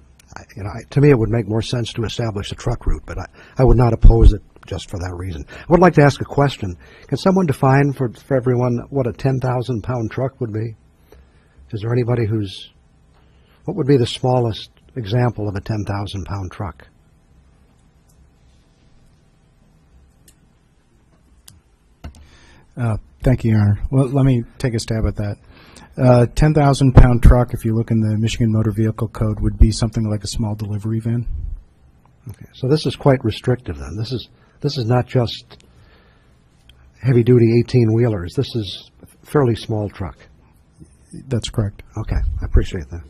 To me, it would make more sense to establish a truck route, but I would not oppose it just for that reason. I would like to ask a question. Can someone define for everyone what a 10,000-pound truck would be? Is there anybody what would be the smallest example of a 10,000-pound truck? Thank you, Your Honor. Well, let me take a stab at that. 10,000-pound truck, if you look in the Michigan Motor Vehicle Code, would be something like a small delivery van. Okay, so this is quite restrictive then. This is not just heavy-duty 18-wheelers. This is a fairly small truck. That's correct. Okay, I appreciate that.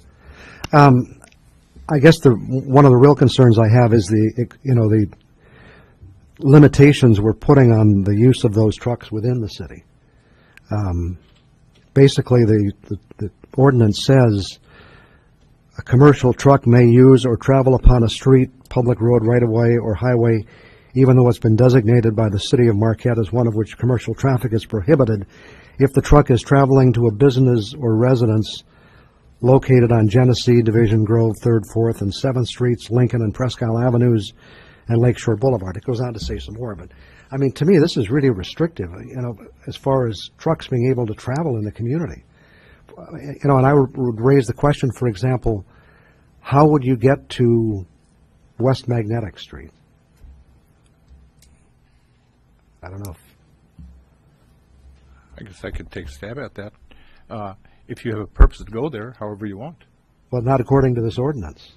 I guess one of the real concerns I have is the limitations we're putting on the use of those trucks within the city. Basically, the ordinance says a commercial truck may use or travel upon a street, public road, right-of-way, or highway, even though it's been designated by the city of Marquette as one of which commercial traffic is prohibited, if the truck is traveling to a business or residence located on Genesee, Division Grove, 3rd, 4th, and 7th Streets, Lincoln and Presque Isle Avenues, and Lakeshore Boulevard. It goes on to say some more, but I mean, to me, this is really restrictive, as far as trucks being able to travel in the community. And I would raise the question, for example, how would you get to West Magnetic Street? I don't know. I guess I could take a stab at that. If you have a purpose to go there, however you want. Well, not according to this ordinance.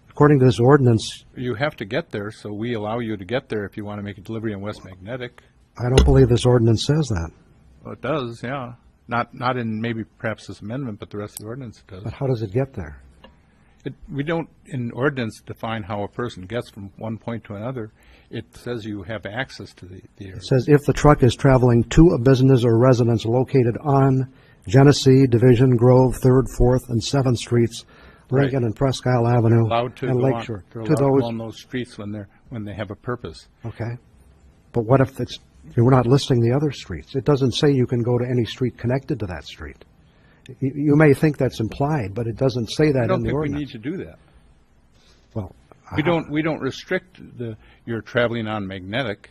According to this ordinance, you have to get there, so we allow you to get there if you want to make a delivery on West Magnetic. I don't believe this ordinance says that. Well, it does, yeah. Not in maybe perhaps this amendment, but the rest of the ordinance does. But how does it get there? We don't, in ordinance, define how a person gets from one point to another. It says you have access to the area. It says if the truck is traveling to a business or residence located on Genesee, Division Grove, 3rd, 4th, and 7th Streets, Lincoln and Presque Isle Avenue, and Lakeshore. They're allowed to go on those streets when they have a purpose. Okay. But what if we're not listing the other streets? It doesn't say you can go to any street connected to that street. You may think that's implied, but it doesn't say that in the ordinance. I don't think we need to do that. Well, we don't restrict your traveling on Magnetic.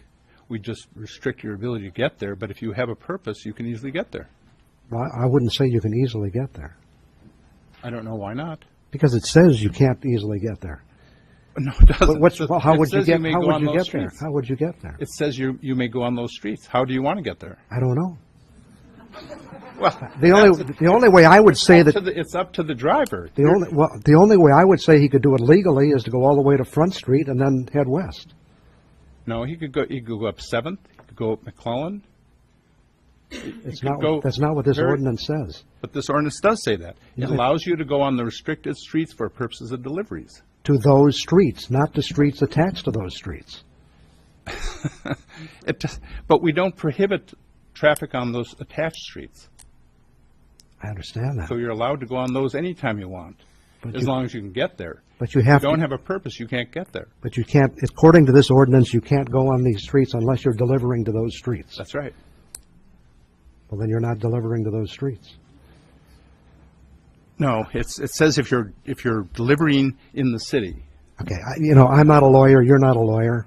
We just restrict your ability to get there. But if you have a purpose, you can easily get there. Well, I wouldn't say you can easily get there. I don't know why not. Because it says you can't easily get there. No, it doesn't. How would you get there? How would you get there? It says you may go on those streets. How do you want to get there? I don't know. Well, the only way I would say that it's up to the driver. The only way I would say he could do it legally is to go all the way to Front Street and then head west. No, he could go up 7th. He could go up McClellan. That's not what this ordinance says. But this ordinance does say that. It allows you to go on the restricted streets for purposes of deliveries. To those streets, not to streets attached to those streets. But we don't prohibit traffic on those attached streets. I understand that. So you're allowed to go on those anytime you want, as long as you can get there. But you don't have a purpose, you can't get there. But you can't, according to this ordinance, you can't go on these streets unless you're delivering to those streets. That's right. Well, then you're not delivering to those streets. No, it says if you're delivering in the city. Okay, I'm not a lawyer. You're not a lawyer.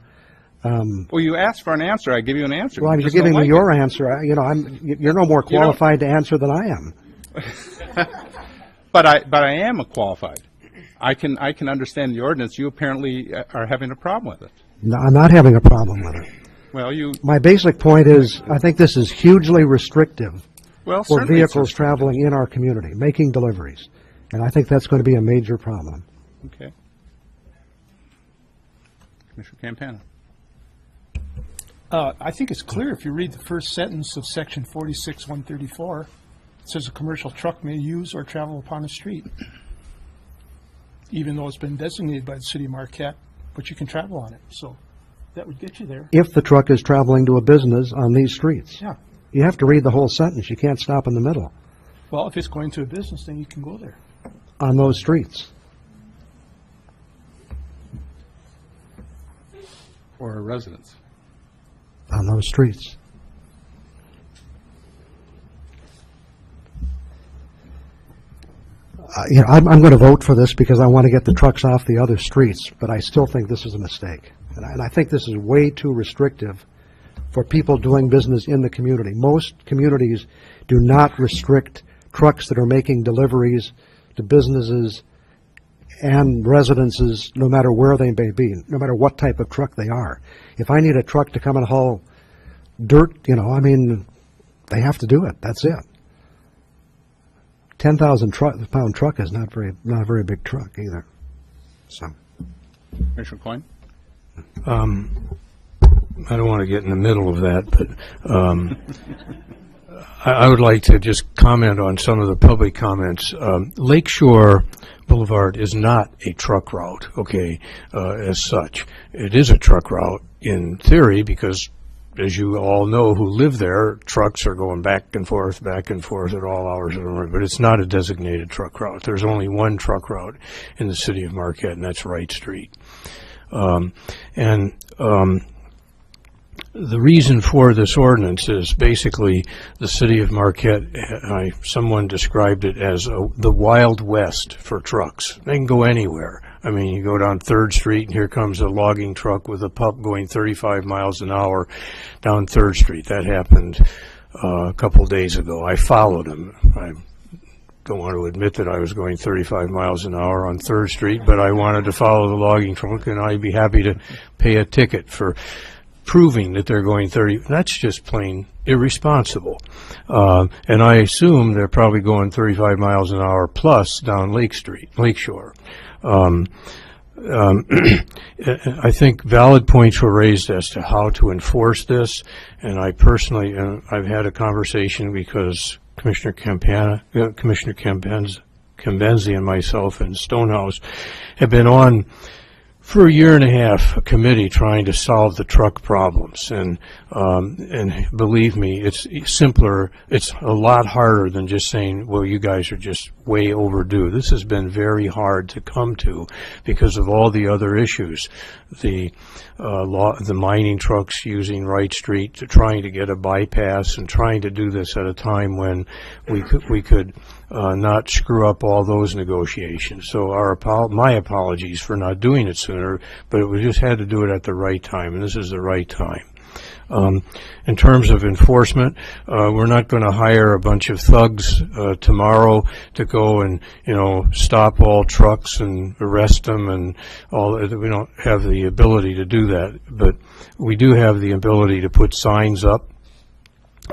Well, you asked for an answer. I give you an answer. Well, you're giving me your answer. You're no more qualified to answer than I am. But I am qualified. I can understand the ordinance. You apparently are having a problem with it. No, I'm not having a problem with it. Well, my basic point is I think this is hugely restrictive for vehicles traveling in our community, making deliveries. And I think that's going to be a major problem. Okay. Commissioner Campana. I think it's clear if you read the first sentence of Section 46-134. It says a commercial truck may use or travel upon a street, even though it's been designated by the city of Marquette, but you can travel on it. So that would get you there. If the truck is traveling to a business on these streets. Yeah. You have to read the whole sentence. You can't stop in the middle. Well, if it's going to a business, then you can go there. On those streets. Or a residence. On those streets. you know, I'm going to vote for this because I want to get the trucks off the other streets, but I still think this is a mistake. And I think this is way too restrictive for people doing business in the community. Most communities do not restrict trucks that are making deliveries to businesses and residences, no matter where they may be, no matter what type of truck they are. If I need a truck to come and haul dirt, you know, I mean, they have to do it. That's it. 10,000-pound truck is not a very big truck either. So, Commissioner Coyne? I don't want to get in the middle of that, but I would like to just comment on some of the public comments. Lakeshore Boulevard is not a truck route, okay, as such. It is a truck route in theory because, as you all know who live there, trucks are going back and forth at all hours of the morning, but it's not a designated truck route. There's only one truck route in the city of Marquette, and that's Wright Street. The reason for this ordinance is basically the city of Marquette, someone described it as the Wild West for trucks. They can go anywhere. I mean, you go down 3rd Street and here comes a logging truck with a pup going 35 miles an hour down 3rd Street. That happened a couple days ago. I followed him. I don't want to admit that I was going 35 miles an hour on 3rd Street, but I wanted to follow the logging truck, and I'd be happy to pay a ticket for proving that they're going 30. That's just plain irresponsible. And I assume they're probably going 35 miles an hour plus down Lakeshore. I think valid points were raised as to how to enforce this, and I personally, I've had a conversation because Commissioner Cambenzi and myself and Stonehouse have been on for a year and a half a committee trying to solve the truck problems, and believe me, it's simpler. It's a lot harder than just saying, well, you guys are just way overdue. This has been very hard to come to because of all the other issues. The mining trucks using Wright Street, trying to get a bypass and trying to do this at a time when we could not screw up all those negotiations. So my apologies for not doing it sooner, but we just had to do it at the right time, and this is the right time. In terms of enforcement, we're not going to hire a bunch of thugs tomorrow to go and, stop all trucks and arrest them and all. We don't have the ability to do that, but we do have the ability to put signs up,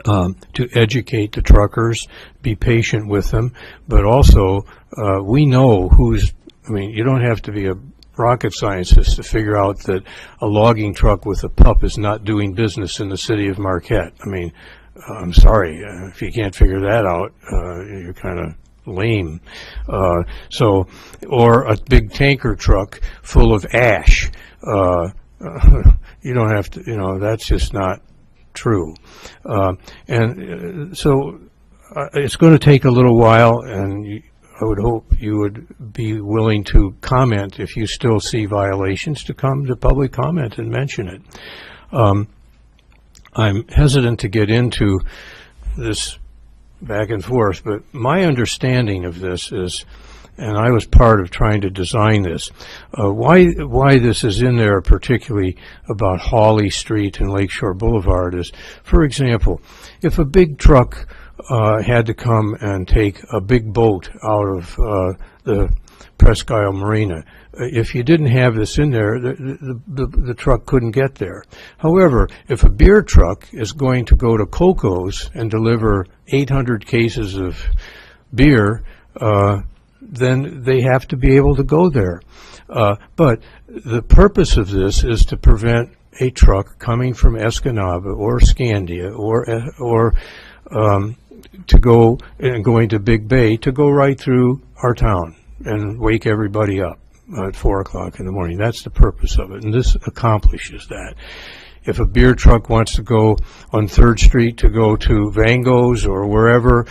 to educate the truckers, be patient with them, but also we know you don't have to be a rocket scientist to figure out that a logging truck with a pup is not doing business in the city of Marquette. I mean, I'm sorry, if you can't figure that out, you're kind of lame. Or a big tanker truck full of ash. You don't have to, that's just not true. So it's going to take a little while, and I would hope you would be willing to comment if you still see violations, to come to public comment and mention it. I'm hesitant to get into this back and forth, but my understanding of this is, and I was part of trying to design this, why this is in there, particularly about Hawley Street and Lakeshore Boulevard, is, for example, if a big truck had to come and take a big boat out of the Presque Isle Marina, if you didn't have this in there, the truck couldn't get there. However, if a beer truck is going to go to Coco's and deliver 800 cases of beer, then they have to be able to go there. But the purpose of this is to prevent a truck coming from Escanaba or Scandia or going to Big Bay to go right through our town and wake everybody up at 4 o'clock in the morning. That's the purpose of it, and this accomplishes that. If a beer truck wants to go on 3rd Street to go to Vango's or wherever,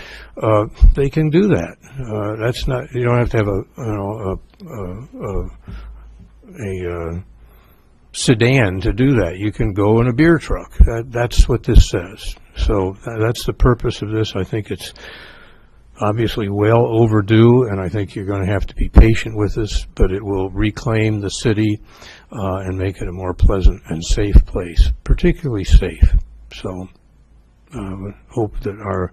they can do that. That's not, you don't have to have a sedan to do that. You can go in a beer truck. That's what this says. So that's the purpose of this. I think it's obviously well overdue, and I think you're going to have to be patient with us, but it will reclaim the city and make it a more pleasant and safe place, particularly safe. So hope that our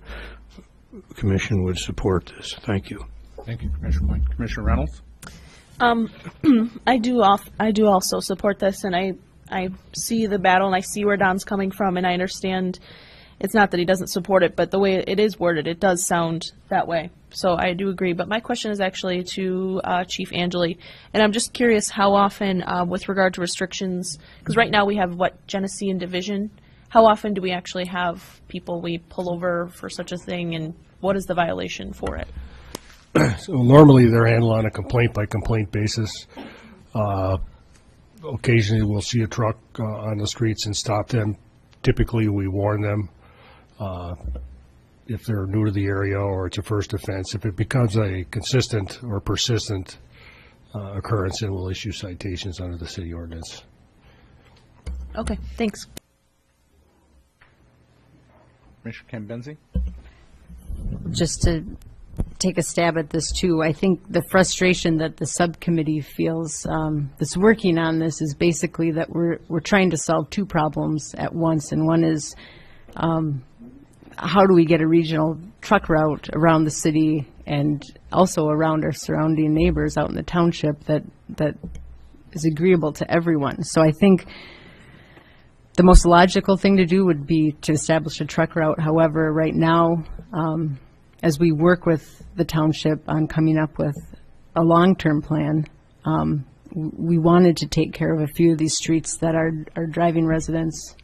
commission would support this. Thank you. Thank you, Commissioner White. Commissioner Reynolds? I do also support this, and I see the battle, and I see where Don's coming from, and I understand it's not that he doesn't support it, but the way it is worded, it does sound that way. So I do agree. But my question is actually to Chief Angeli, and I'm just curious how often, with regard to restrictions, because right now we have, Genesee and Division, how often do we actually have people we pull over for such a thing, and what is the violation for it? So normally they're handled on a complaint-by-complaint basis. Occasionally we'll see a truck on the streets and stop them. Typically we warn them if they're new to the area or it's a first offense. If it becomes a consistent or persistent occurrence, then we'll issue citations under the city ordinance. Okay, thanks. Commissioner Cambenzi? Just to take a stab at this too, I think the frustration that the subcommittee feels that's working on this is basically that we're trying to solve two problems at once, and one is how do we get a regional truck route around the city and also around our surrounding neighbors out in the township that is agreeable to everyone. So I think the most logical thing to do would be to establish a truck route. However, right now, as we work with the township on coming up with a long-term plan, we wanted to take care of a few of these streets that are driving residents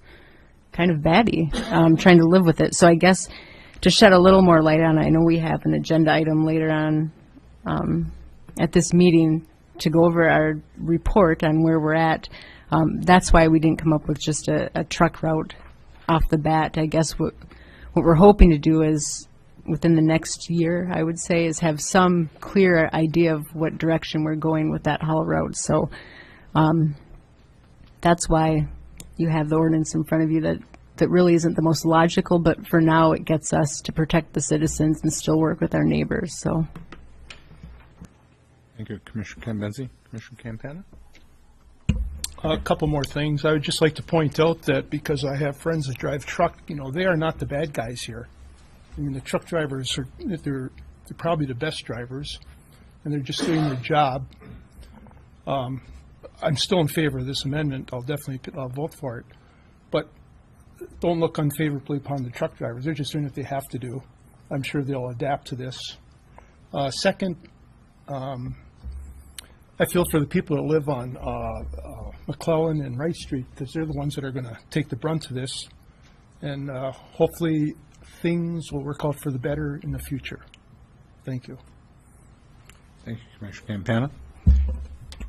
kind of batty, trying to live with it. So I guess to shed a little more light on it, I know we have an agenda item later on at this meeting to go over our report on where we're at. That's why we didn't come up with just a truck route off the bat. I guess what we're hoping to do is within the next year, I would say, is have some clear idea of what direction we're going with that haul route. So that's why you have the ordinance in front of you that really isn't the most logical, but for now it gets us to protect the citizens and still work with our neighbors. So. Thank you, Commissioner Cambenzi. Commissioner Campana? A couple more things. I would just like to point out that because I have friends that drive truck, they are not the bad guys here. I mean, the truck drivers they're probably the best drivers, and they're just doing their job. I'm still in favor of this amendment. I'll definitely vote for it, but don't look unfavorably upon the truck drivers. They're just doing what they have to do. I'm sure they'll adapt to this. Second, I feel for the people that live on McClellan and Wright Street, because they're the ones that are going to take the brunt of this, and hopefully things will work out for the better in the future. Thank you. Thank you, Commissioner Campana.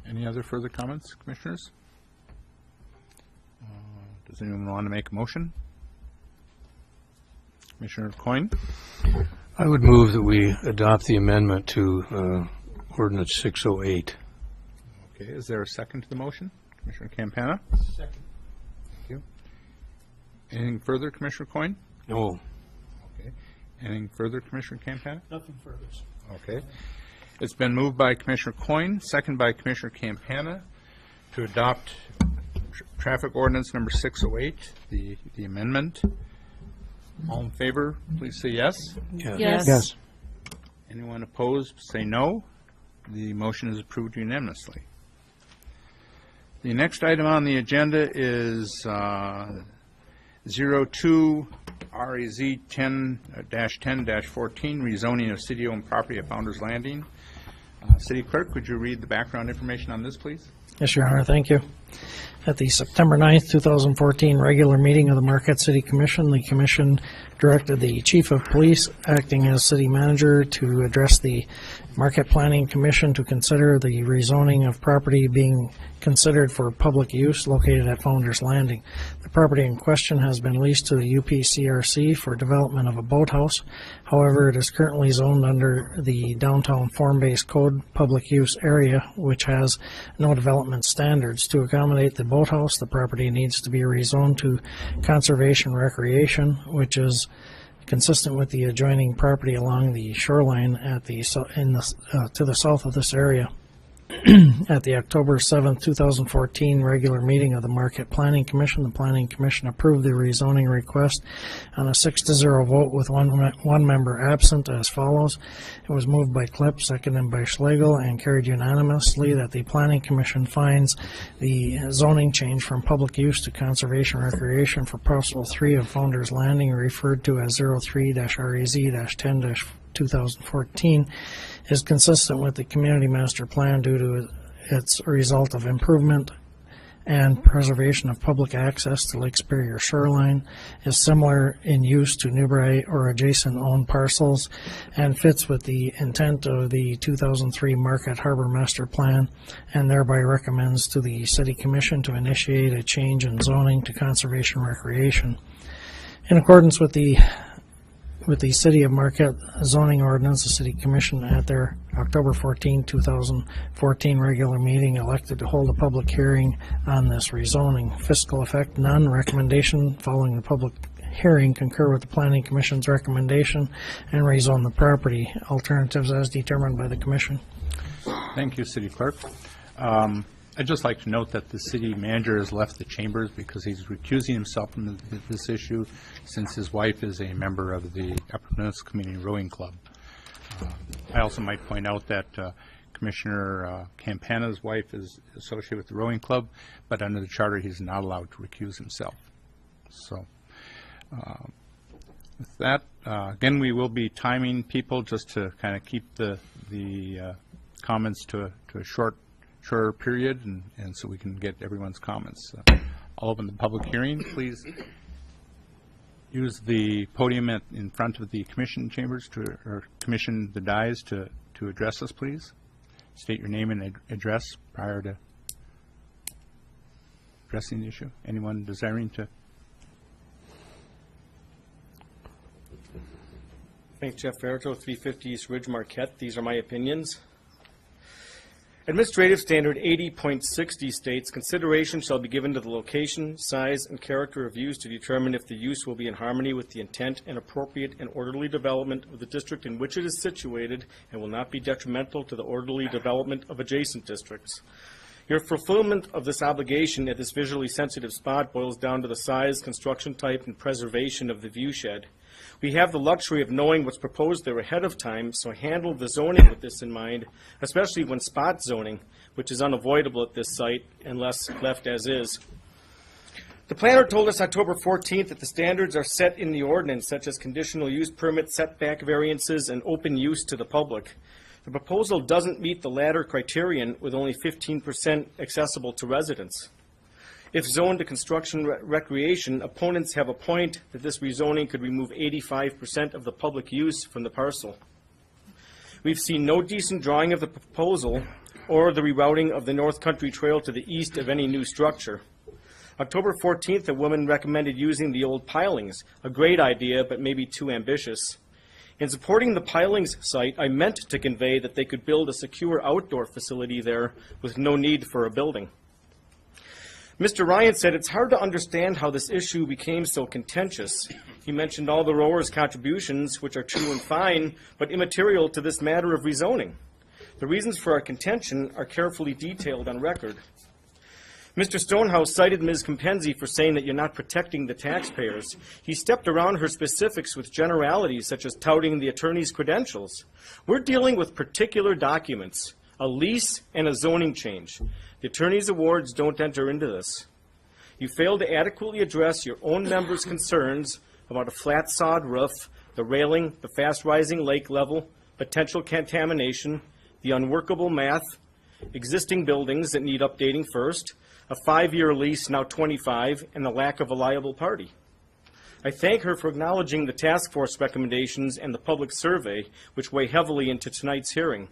Any other further comments, commissioners? Does anyone want to make a motion? Commissioner Coyne? I would move that we adopt the amendment to Ordinance 608. Okay, is there a second to the motion? Commissioner Campana? Second. Thank you. Anything further, Commissioner Coyne? No. Okay. Anything further, Commissioner Campana? Nothing further. Okay. It's been moved by Commissioner Coyne, second by Commissioner Campana, to adopt traffic ordinance number 608, the amendment. All in favor, please say yes. Yes. Anyone opposed, say no. The motion is approved unanimously. The next item on the agenda is 02 RAZ 10-10-14, rezoning of city-owned property at Founders Landing. City Clerk, would you read the background information on this, please? Yes, Your Honor, thank you. At the September 9th, 2014 regular meeting of the Marquette City Commission, the Commission directed the Chief of Police, acting as City Manager, to address the Marquette Planning Commission to consider the rezoning of property being considered for public use located at Founders Landing. The property in question has been leased to the UPCRC for development of a boathouse. However, it is currently zoned under the Downtown Form-Based Code public use area, which has no development standards. To accommodate the boathouse, the property needs to be rezoned to Conservation Recreation, which is consistent with the adjoining property along the shoreline at the to the south of this area. At the October 7, 2014 regular meeting of the Marquette Planning Commission, the Planning Commission approved the rezoning request on a 6-0 vote with one member absent as follows. It was moved by Klipp, seconded by Schlegel, and carried unanimously that the Planning Commission finds the zoning change from public use to conservation recreation for parcel 3 of Founders Landing, referred to as 03-RAZ-10-2014, is consistent with the community master plan due to its result of improvement and preservation of public access to Lake Superior shoreline, is similar in use to Newbury or adjacent owned parcels, and fits with the intent of the 2003 Marquette Harbor Master Plan, and thereby recommends to the City Commission to initiate a change in zoning to conservation recreation. In accordance with the City of Marquette zoning ordinance, the City Commission at their October 14, 2014 regular meeting elected to hold a public hearing on this rezoning. Fiscal effect, none. Recommendation following the public hearing, concur with the Planning Commission's recommendation and rezone the property. Alternatives as determined by the Commission. Thank you, City Clerk. I'd just like to note that the city manager has left the chambers because he's recusing himself from this issue since his wife is a member of the Upper Peninsula Community Rowing Club. I also might point out that Commissioner Campana's wife is associated with the rowing club, but under the charter he's not allowed to recuse himself. So with that, again, we will be timing people just to kind of keep the comments to a shorter period, and so we can get everyone's comments. I'll open the public hearing. Please use the podium in front of the commission chambers or commission the dais to address us, please. State your name and address prior to addressing the issue. Anyone desiring to? Thanks, Jeff Ferrito, 350 East Ridge, Marquette. These are my opinions. Administrative Standard 80.60 states, consideration shall be given to the location, size, and character of use to determine if the use will be in harmony with the intent and appropriate and orderly development of the district in which it is situated and will not be detrimental to the orderly development of adjacent districts. Your fulfillment of this obligation at this visually sensitive spot boils down to the size, construction type, and preservation of the view shed. We have the luxury of knowing what's proposed there ahead of time, so handle the zoning with this in mind, especially when spot zoning, which is unavoidable at this site unless left as is. The planner told us October 14th that the standards are set in the ordinance, such as conditional use permit, setback variances, and open use to the public. The proposal doesn't meet the latter criterion, with only 15% accessible to residents. If zoned to construction recreation, opponents have a point that this rezoning could remove 85% of the public use from the parcel. We've seen no decent drawing of the proposal or the rerouting of the North Country Trail to the east of any new structure. October 14th, a woman recommended using the old pilings, a great idea, but maybe too ambitious. In supporting the pilings site, I meant to convey that they could build a secure outdoor facility there with no need for a building. Mr. Ryan said it's hard to understand how this issue became so contentious. He mentioned all the rowers' contributions, which are true and fine, but immaterial to this matter of rezoning. The reasons for our contention are carefully detailed on record. Mr. Stonehouse cited Ms. Compenzi for saying that you're not protecting the taxpayers. He stepped around her specifics with generalities, such as touting the attorney's credentials. We're dealing with particular documents, a lease and a zoning change. The attorney's awards don't enter into this. You failed to adequately address your own members' concerns about a flat sod roof, the railing, the fast-rising lake level, potential contamination, the unworkable math, existing buildings that need updating first, a 5-year lease, now 25, and the lack of a liable party. I thank her for acknowledging the task force recommendations and the public survey, which weigh heavily into tonight's hearing.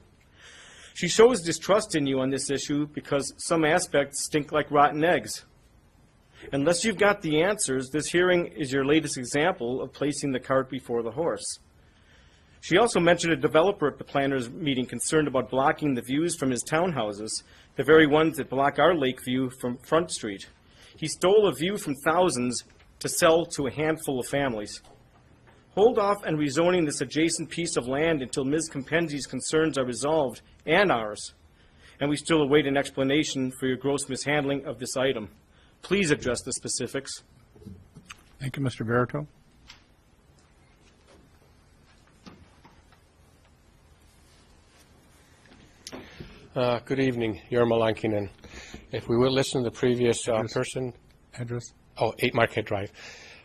She shows distrust in you on this issue because some aspects stink like rotten eggs. Unless you've got the answers, this hearing is your latest example of placing the cart before the horse. She also mentioned a developer at the planners' meeting concerned about blocking the views from his townhouses, the very ones that block our lake view from Front Street. He stole a view from thousands to sell to a handful of families. Hold off on rezoning this adjacent piece of land until Ms. Compenzi's concerns are resolved, and ours. And we still await an explanation for your gross mishandling of this item. Please address the specifics. Thank you, Mr. Verito. Good evening, Jorma Lankinen. If we would listen to the previous person. Address? Oh, 8 Marquette Drive.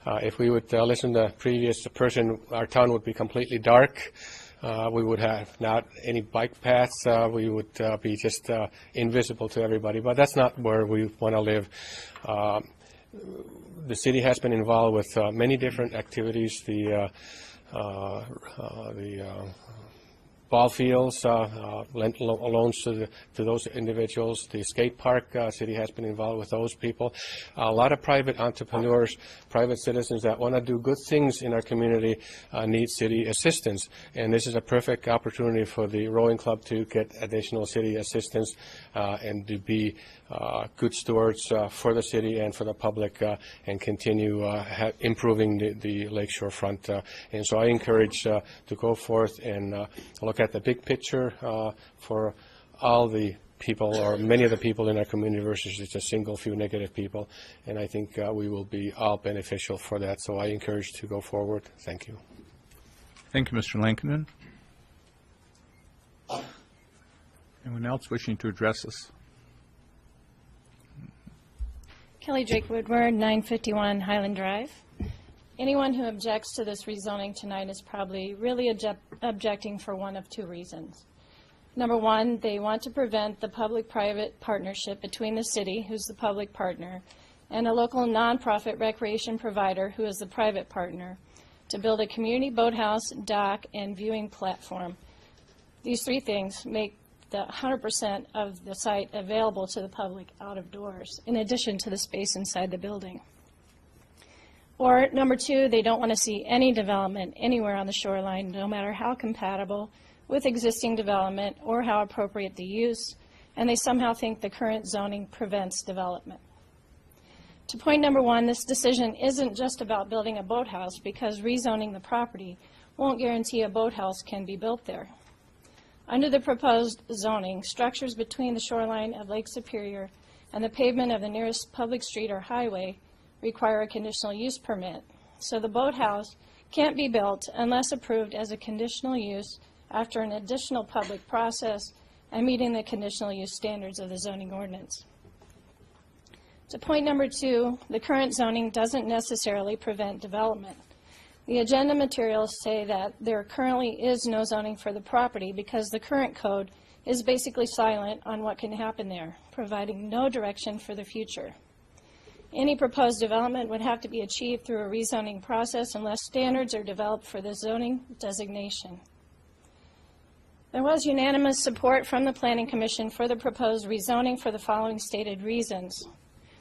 If we would listen to the previous person, our town would be completely dark. We would have not any bike paths. We would be just invisible to everybody. But that's not where we want to live. The city has been involved with many different activities. The ball fields, lent loans to those individuals. The skate park, city has been involved with those people. A lot of private entrepreneurs, private citizens that want to do good things in our community need city assistance. And this is a perfect opportunity for the rowing club to get additional city assistance and to be good stewards for the city and for the public and continue improving the lakeshore front. And so I encourage to go forth and look at the big picture for all the people or many of the people in our community versus just a single few negative people. And I think we will be all beneficial for that. So I encourage to go forward. Thank you. Thank you, Mr. Lankinen. Anyone else wishing to address us? Kelly Drake Woodward, 951 Highland Drive. Anyone who objects to this rezoning tonight is probably really objecting for one of two reasons. Number one, they want to prevent the public-private partnership between the city, who's the public partner, and a local nonprofit recreation provider, who is the private partner, to build a community boathouse, dock, and viewing platform. These three things make the 100% of the site available to the public out of doors, in addition to the space inside the building. Or number two, they don't want to see any development anywhere on the shoreline, no matter how compatible with existing development or how appropriate the use, and they somehow think the current zoning prevents development. To point number one, this decision isn't just about building a boathouse, because rezoning the property won't guarantee a boathouse can be built there. Under the proposed zoning, structures between the shoreline of Lake Superior and the pavement of the nearest public street or highway require a conditional use permit. So the boathouse can't be built unless approved as a conditional use after an additional public process and meeting the conditional use standards of the zoning ordinance. To point number two, the current zoning doesn't necessarily prevent development. The agenda materials say that there currently is no zoning for the property because the current code is basically silent on what can happen there, providing no direction for the future. Any proposed development would have to be achieved through a rezoning process unless standards are developed for the zoning designation. There was unanimous support from the Planning Commission for the proposed rezoning for the following stated reasons.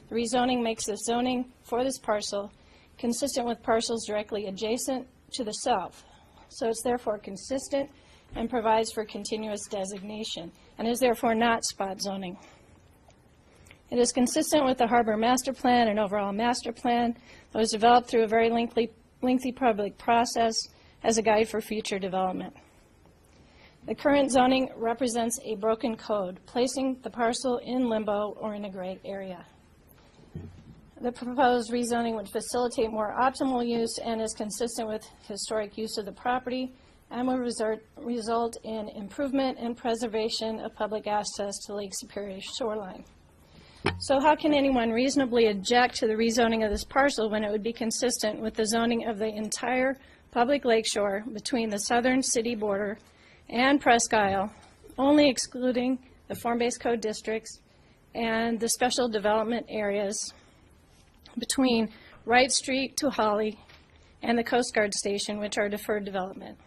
The rezoning makes the zoning for this parcel consistent with parcels directly adjacent to the south. So it's therefore consistent and provides for continuous designation and is therefore not spot zoning. It is consistent with the Harbor Master Plan and overall master plan that was developed through a very lengthy public process as a guide for future development. The current zoning represents a broken code, placing the parcel in limbo or in a gray area. The proposed rezoning would facilitate more optimal use and is consistent with historic use of the property and will result in improvement and preservation of public access to Lake Superior shoreline. So how can anyone reasonably object to the rezoning of this parcel when it would be consistent with the zoning of the entire public lakeshore between the southern city border and Presque Isle, only excluding the form-based code districts and the special development areas between Wright Street to Holly and the Coast Guard Station, which are deferred development.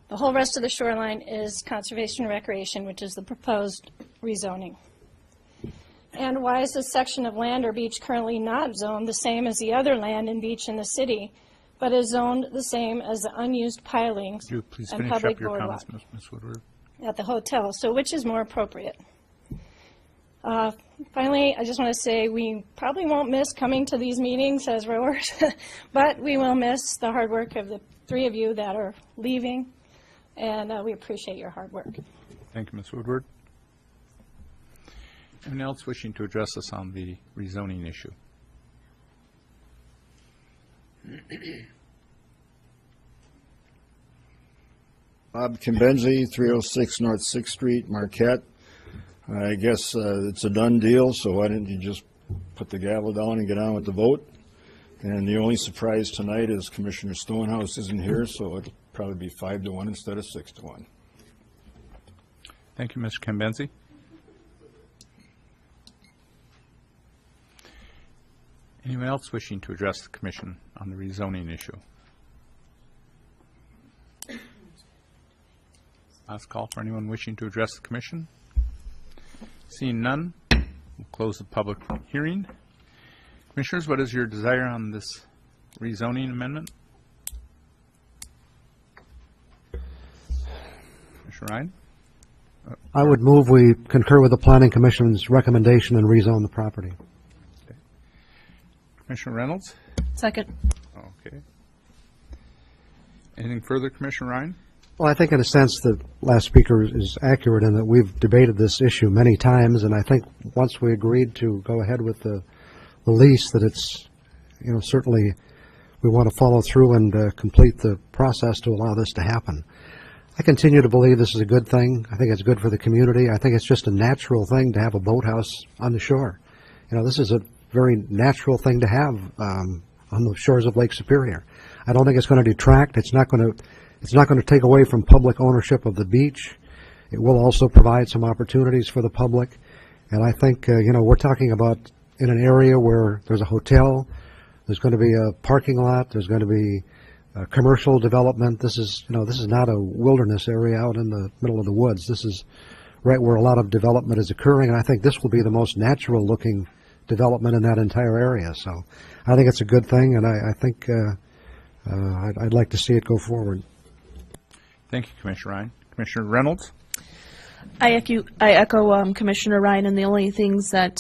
The whole rest of the shoreline is conservation and recreation, which is the proposed rezoning. And why is this section of land or beach currently not zoned the same as the other land and beach in the city, but is zoned the same as the unused pilings and public boardwalk Ms. Woodward? at the hotel? So which is more appropriate? Finally, I just want to say we probably won't miss coming to these meetings as rowers, but we will miss the hard work of the three of you that are leaving, and we appreciate your hard work. Thank you, Ms. Woodward. Anyone else wishing to address us on the rezoning issue? Bob Kimbenzi, 306 North 6th Street, Marquette. I guess it's a done deal, so why didn't you just put the gavel down and get on with the vote? And the only surprise tonight is Commissioner Stonehouse isn't here, so it'll probably be 5-1 instead of 6-1. Thank you, Mr. Kimbenzi. Anyone else wishing to address the Commission on the rezoning issue? Last call for anyone wishing to address the Commission. Seeing none, we'll close the public hearing. Commissioners, what is your desire on this rezoning amendment? Commissioner Ryan? I would move we concur with the Planning Commission's recommendation and rezone the property. Okay. Commissioner Reynolds? Second. Okay. Anything further, Commissioner Ryan? Well, I think in a sense the last speaker is accurate in that we've debated this issue many times, and I think once we agreed to go ahead with the lease, that it's, you know, certainly we want to follow through and complete the process to allow this to happen. I continue to believe this is a good thing. I think it's good for the community. I think it's just a natural thing to have a boathouse on the shore. You know, this is a very natural thing to have on the shores of Lake Superior. I don't think it's going to detract. It's not going to take away from public ownership of the beach. It will also provide some opportunities for the public. And I think, you know, we're talking about in an area where there's a hotel, there's going to be a parking lot, there's going to be commercial development. This is, you know, this is not a wilderness area out in the middle of the woods. This is right where a lot of development is occurring, and I think this will be the most natural looking development in that entire area. So I think it's a good thing, and I think I'd like to see it go forward. Thank you, Commissioner Ryan. Commissioner Reynolds? I echo Commissioner Ryan, and the only things that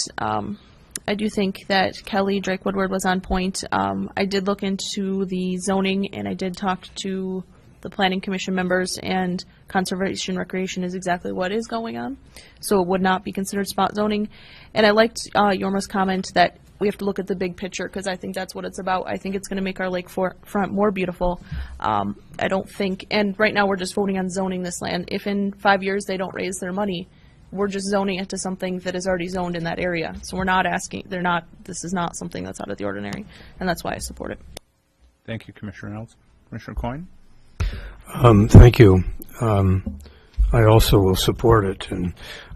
I do think that Kelly Drake Woodward was on point. I did look into the zoning, and I did talk to the Planning Commission members, and Conservation Recreation is exactly what is going on. So it would not be considered spot zoning. And I liked Yorma's comment that we have to look at the big picture, because I think that's what it's about. I think it's going to make our lakefront more beautiful. I don't think, and right now we're just voting on zoning this land. If in 5 years they don't raise their money, we're just zoning it to something that is already zoned in that area. So we're not asking, this is not something that's out of the ordinary, and that's why I support it. Thank you, Commissioner Reynolds. Commissioner Coyne? Thank you. I also will support it, and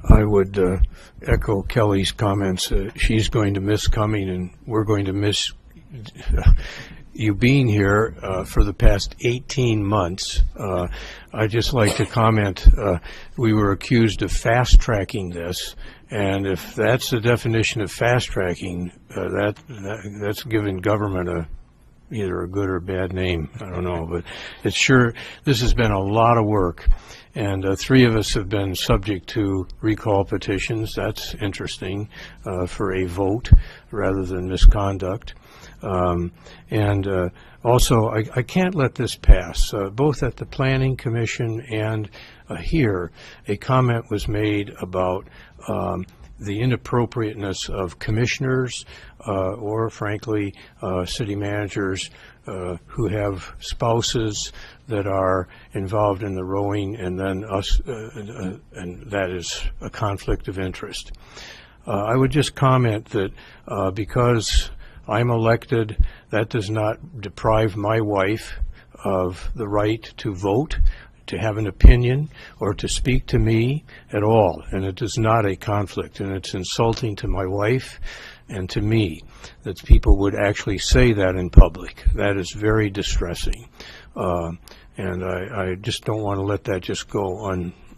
I would echo Kelly's comments. She's going to miss coming, and we're going to miss you being here for the past 18 months. I'd just like to comment, we were accused of fast-tracking this, and if that's the definition of fast-tracking, that's giving government either a good or bad name. I don't know, but it's sure, this has been a lot of work, and 3 of us have been subject to recall petitions. That's interesting for a vote rather than misconduct. Also, I can't let this pass. Both at the Planning Commission and here, a comment was made about the inappropriateness of commissioners or, frankly, city managers who have spouses that are involved in the rowing, and then us, and that is a conflict of interest. I would just comment that because I'm elected, that does not deprive my wife of the right to vote, to have an opinion, or to speak to me at all. And it is not a conflict, and it's insulting to my wife and to me that people would actually say that in public. That is very distressing. And I just don't want to let that just go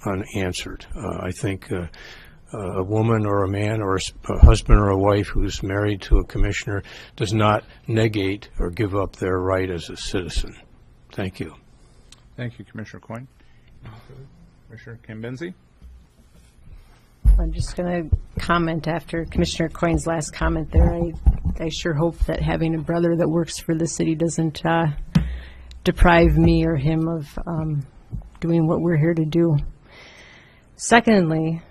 unanswered. I think a woman or a man or a husband or a wife who's married to a commissioner does not negate or give up their right as a citizen. Thank you. Thank you, Commissioner Coyne. Commissioner Kimbenzi? I'm just going to comment after Commissioner Coyne's last comment there. I sure hope that having a brother that works for the city doesn't deprive me or him of doing what we're here to do. Secondly,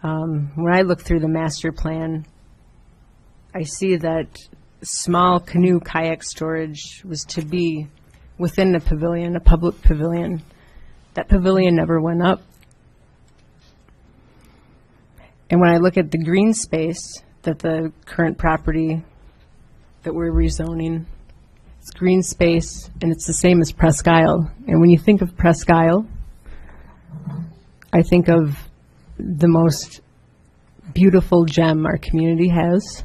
when I look through the master plan, I see that small canoe kayak storage was to be within the pavilion, a public pavilion. That pavilion never went up. And when I look at the green space that the current property that we're rezoning, it's green space and it's the same as Presque Isle. And when you think of Presque Isle, I think of the most beautiful gem our community has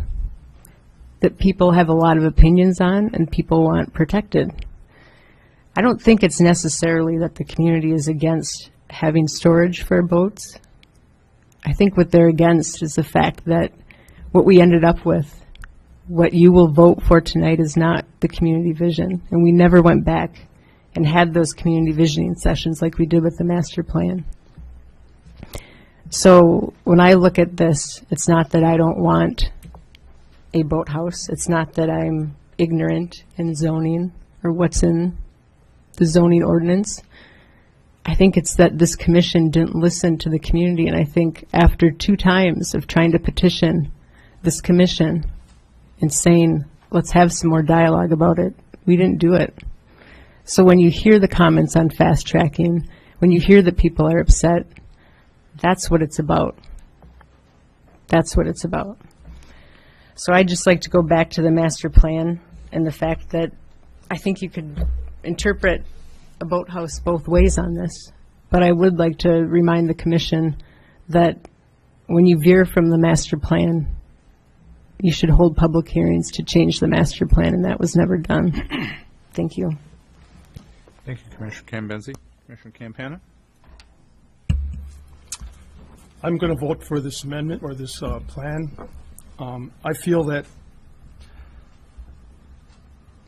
that people have a lot of opinions on and people want protected. I don't think it's necessarily that the community is against having storage for boats. I think what they're against is the fact that what we ended up with, what you will vote for tonight, is not the community vision. And we never went back and had those community visioning sessions like we did with the master plan. So when I look at this, it's not that I don't want a boathouse. It's not that I'm ignorant in zoning or what's in the zoning ordinance. I think it's that this commission didn't listen to the community, and I think after 2 times of trying to petition this commission and saying, let's have some more dialogue about it, we didn't do it. So when you hear the comments on fast tracking, when you hear that people are upset, that's what it's about. That's what it's about. So I'd just like to go back to the master plan and the fact that I think you could interpret a boathouse both ways on this, but I would like to remind the commission that when you veer from the master plan, you should hold public hearings to change the master plan, and that was never done. Thank you. Thank you, Commissioner Cambenzi. Commissioner Campana? I'm going to vote for this amendment or this plan. I feel that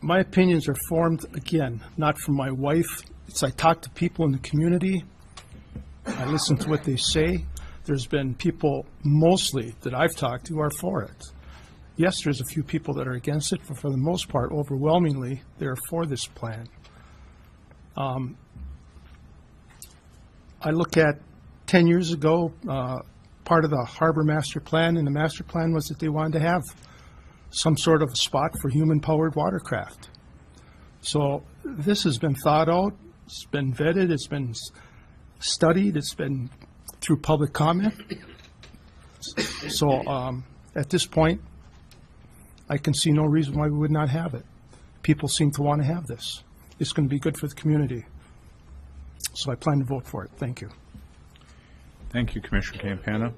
my opinions are formed, again, not from my wife. I talk to people in the community. I listen to what they say. There's been people mostly that I've talked to are for it. Yes, there's a few people that are against it, but for the most part, overwhelmingly, they're for this plan. I look at 10 years ago, part of the harbor master plan, and the master plan was that they wanted to have some sort of a spot for human-powered watercraft. So this has been thought out, it's been vetted, it's been studied, it's been through public comment. So at this point, I can see no reason why we would not have it. People seem to want to have this. It's going to be good for the community. So I plan to vote for it. Thank you. Thank you, Commissioner Campana.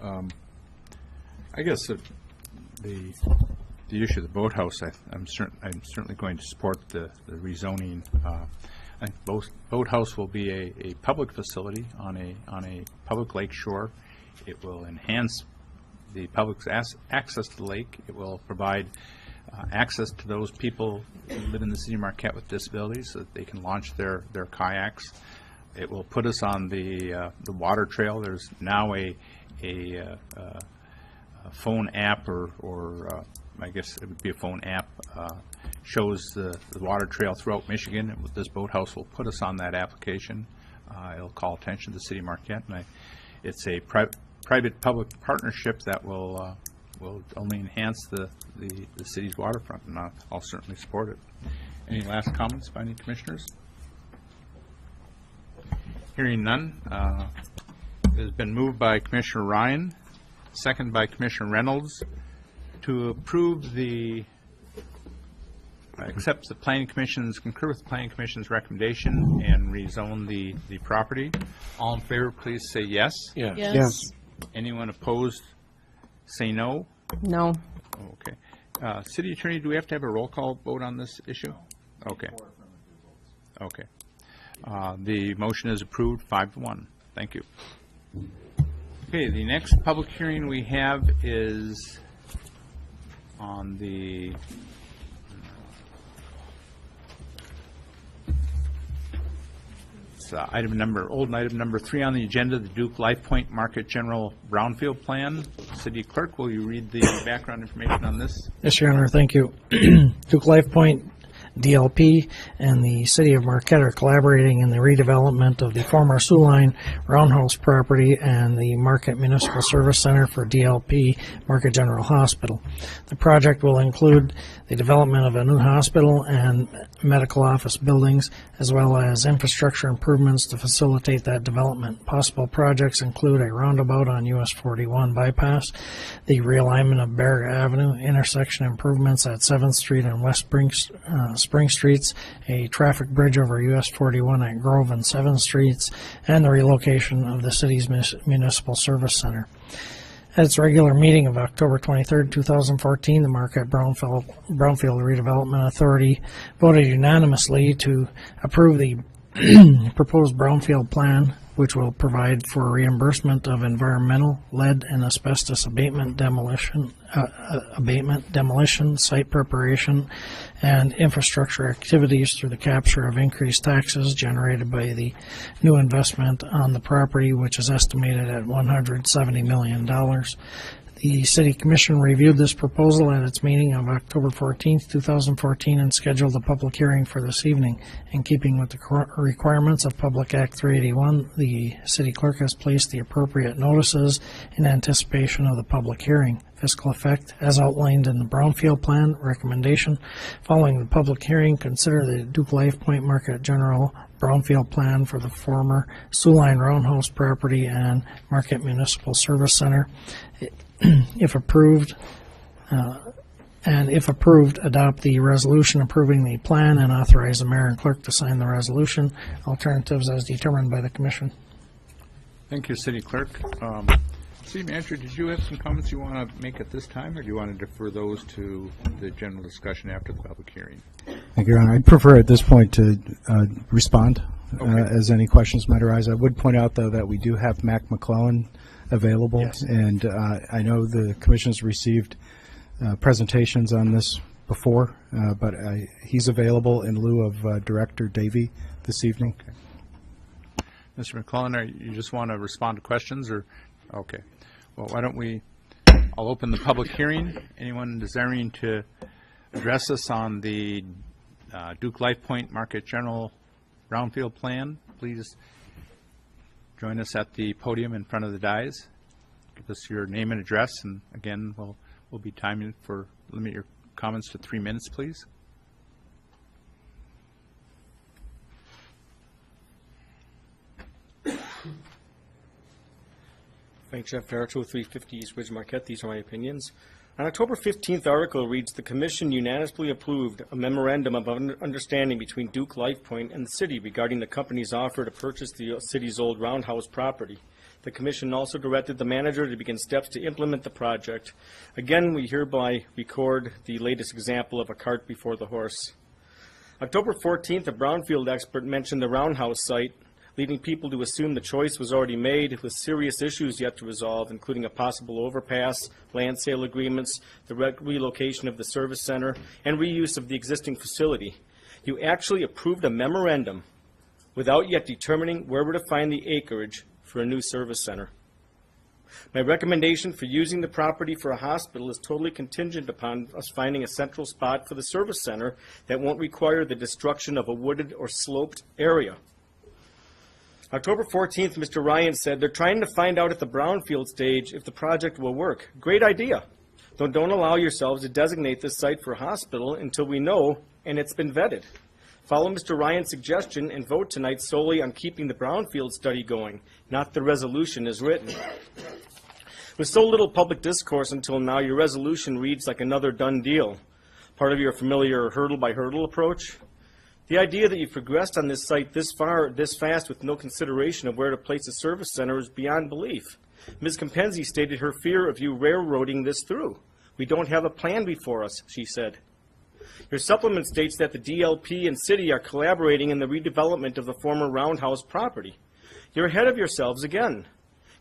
I guess the issue of the boathouse, I'm certainly going to support the rezoning. I think boathouse will be a public facility on a public lake shore. It will enhance the public's access to the lake. It will provide access to those people who live in the city of Marquette with disabilities so that they can launch their kayaks. It will put us on the water trail. There's now a phone app, or I guess it would be a phone app, shows the water trail throughout Michigan. And this boathouse will put us on that application. It'll call attention to the city of Marquette, and it's a private-public partnership that will only enhance the city's waterfront, and I'll certainly support it. Any last comments by any commissioners? Hearing none, it has been moved by Commissioner Ryan, second by Commissioner Reynolds, to approve accept the Planning Commission's, concur with the Planning Commission's recommendation and rezone the property. All in favor, please say yes. Yes. Yes. Anyone opposed, say no. No. Okay. City Attorney, do we have to have a roll call vote on this issue? Okay. Okay. The motion is approved 5-1. Thank you. Okay, the next public hearing we have is on the old item number 3 on the agenda, the Duke Life Point Market General Brownfield Plan. City Clerk, will you read the background information on this? Yes, Your Honor, thank you. Duke Life Point, DLP, and the City of Marquette are collaborating in the redevelopment of the former Sioux Line Roundhouse property and the Marquette Municipal Service Center for DLP Marquette General Hospital. The project will include the development of a new hospital and medical office buildings, as well as infrastructure improvements to facilitate that development. Possible projects include a roundabout on US 41 bypass, the realignment of Barrett Avenue, intersection improvements at 7th Street and West Spring Streets, a traffic bridge over US 41 at Grove and 7th Streets, and the relocation of the city's municipal service center. At its regular meeting of October 23, 2014, the Marquette Brownfield Redevelopment Authority voted unanimously to approve the proposed Brownfield plan, which will provide for reimbursement of environmental, lead, and asbestos abatement, demolition, site preparation, and infrastructure activities through the capture of increased taxes generated by the new investment on the property, which is estimated at $170 million. The City Commission reviewed this proposal at its meeting of October 14, 2014, and scheduled a public hearing for this evening. In keeping with the requirements of Public Act 381, the City Clerk has placed the appropriate notices in anticipation of the public hearing. Fiscal effect, as outlined in the Brownfield Plan recommendation. Following the public hearing, consider the Duke Life Point Market General Brownfield Plan for the former Sioux Line Roundhouse property and Marquette Municipal Service Center. If approved, adopt the resolution approving the plan and authorize the mayor and clerk to sign the resolution. Alternatives as determined by the commission. Thank you, City Clerk. City Manager, did you have some comments you want to make at this time, or do you want to defer those to the general discussion after the public hearing? Thank you, Your Honor. I'd prefer at this point to respond as any questions might arise. I would point out, though, that we do have Mac McClellan available, yes. And I know the Commission's received presentations on this before, but he's available in lieu of Director Davey this evening. Okay. Mr. McClellan, you just want to respond to questions, or? Okay. Well, why don't I'll open the public hearing. Anyone desiring to address us on the Duke Life Point Market General Brownfield Plan, please join us at the podium in front of the dais. Give us your name and address, and again, we'll be timing for limit your comments to 3 minutes, please. Frank Jeff Farrell, 350 East Ridge, Marquette. These are my opinions. On October 15th article reads, the Commission unanimously approved a memorandum of understanding between Duke Life Point and the city regarding the company's offer to purchase the city's old roundhouse property. The Commission also directed the manager to begin steps to implement the project. Again, we hereby record the latest example of a cart before the horse. October 14th, a brownfield expert mentioned the roundhouse site, leading people to assume the choice was already made, with serious issues yet to resolve, including a possible overpass, land sale agreements, the relocation of the service center, and reuse of the existing facility. You actually approved a memorandum without yet determining where we're to find the acreage for a new service center. My recommendation for using the property for a hospital is totally contingent upon us finding a central spot for the service center that won't require the destruction of a wooded or sloped area. October 14th, Mr. Ryan said, they're trying to find out at the brownfield stage if the project will work. Great idea. Don't allow yourselves to designate this site for a hospital until we know and it's been vetted. Follow Mr. Ryan's suggestion and vote tonight solely on keeping the brownfield study going, not the resolution as written. With so little public discourse until now, your resolution reads like another done deal, part of your familiar hurdle-by-hurdle approach. The idea that you've progressed on this site this far, this fast, with no consideration of where to place a service center is beyond belief. Ms. Compenzi stated her fear of you railroading this through. We don't have a plan before us, she said. Your supplement states that the DLP and city are collaborating in the redevelopment of the former roundhouse property. You're ahead of yourselves again.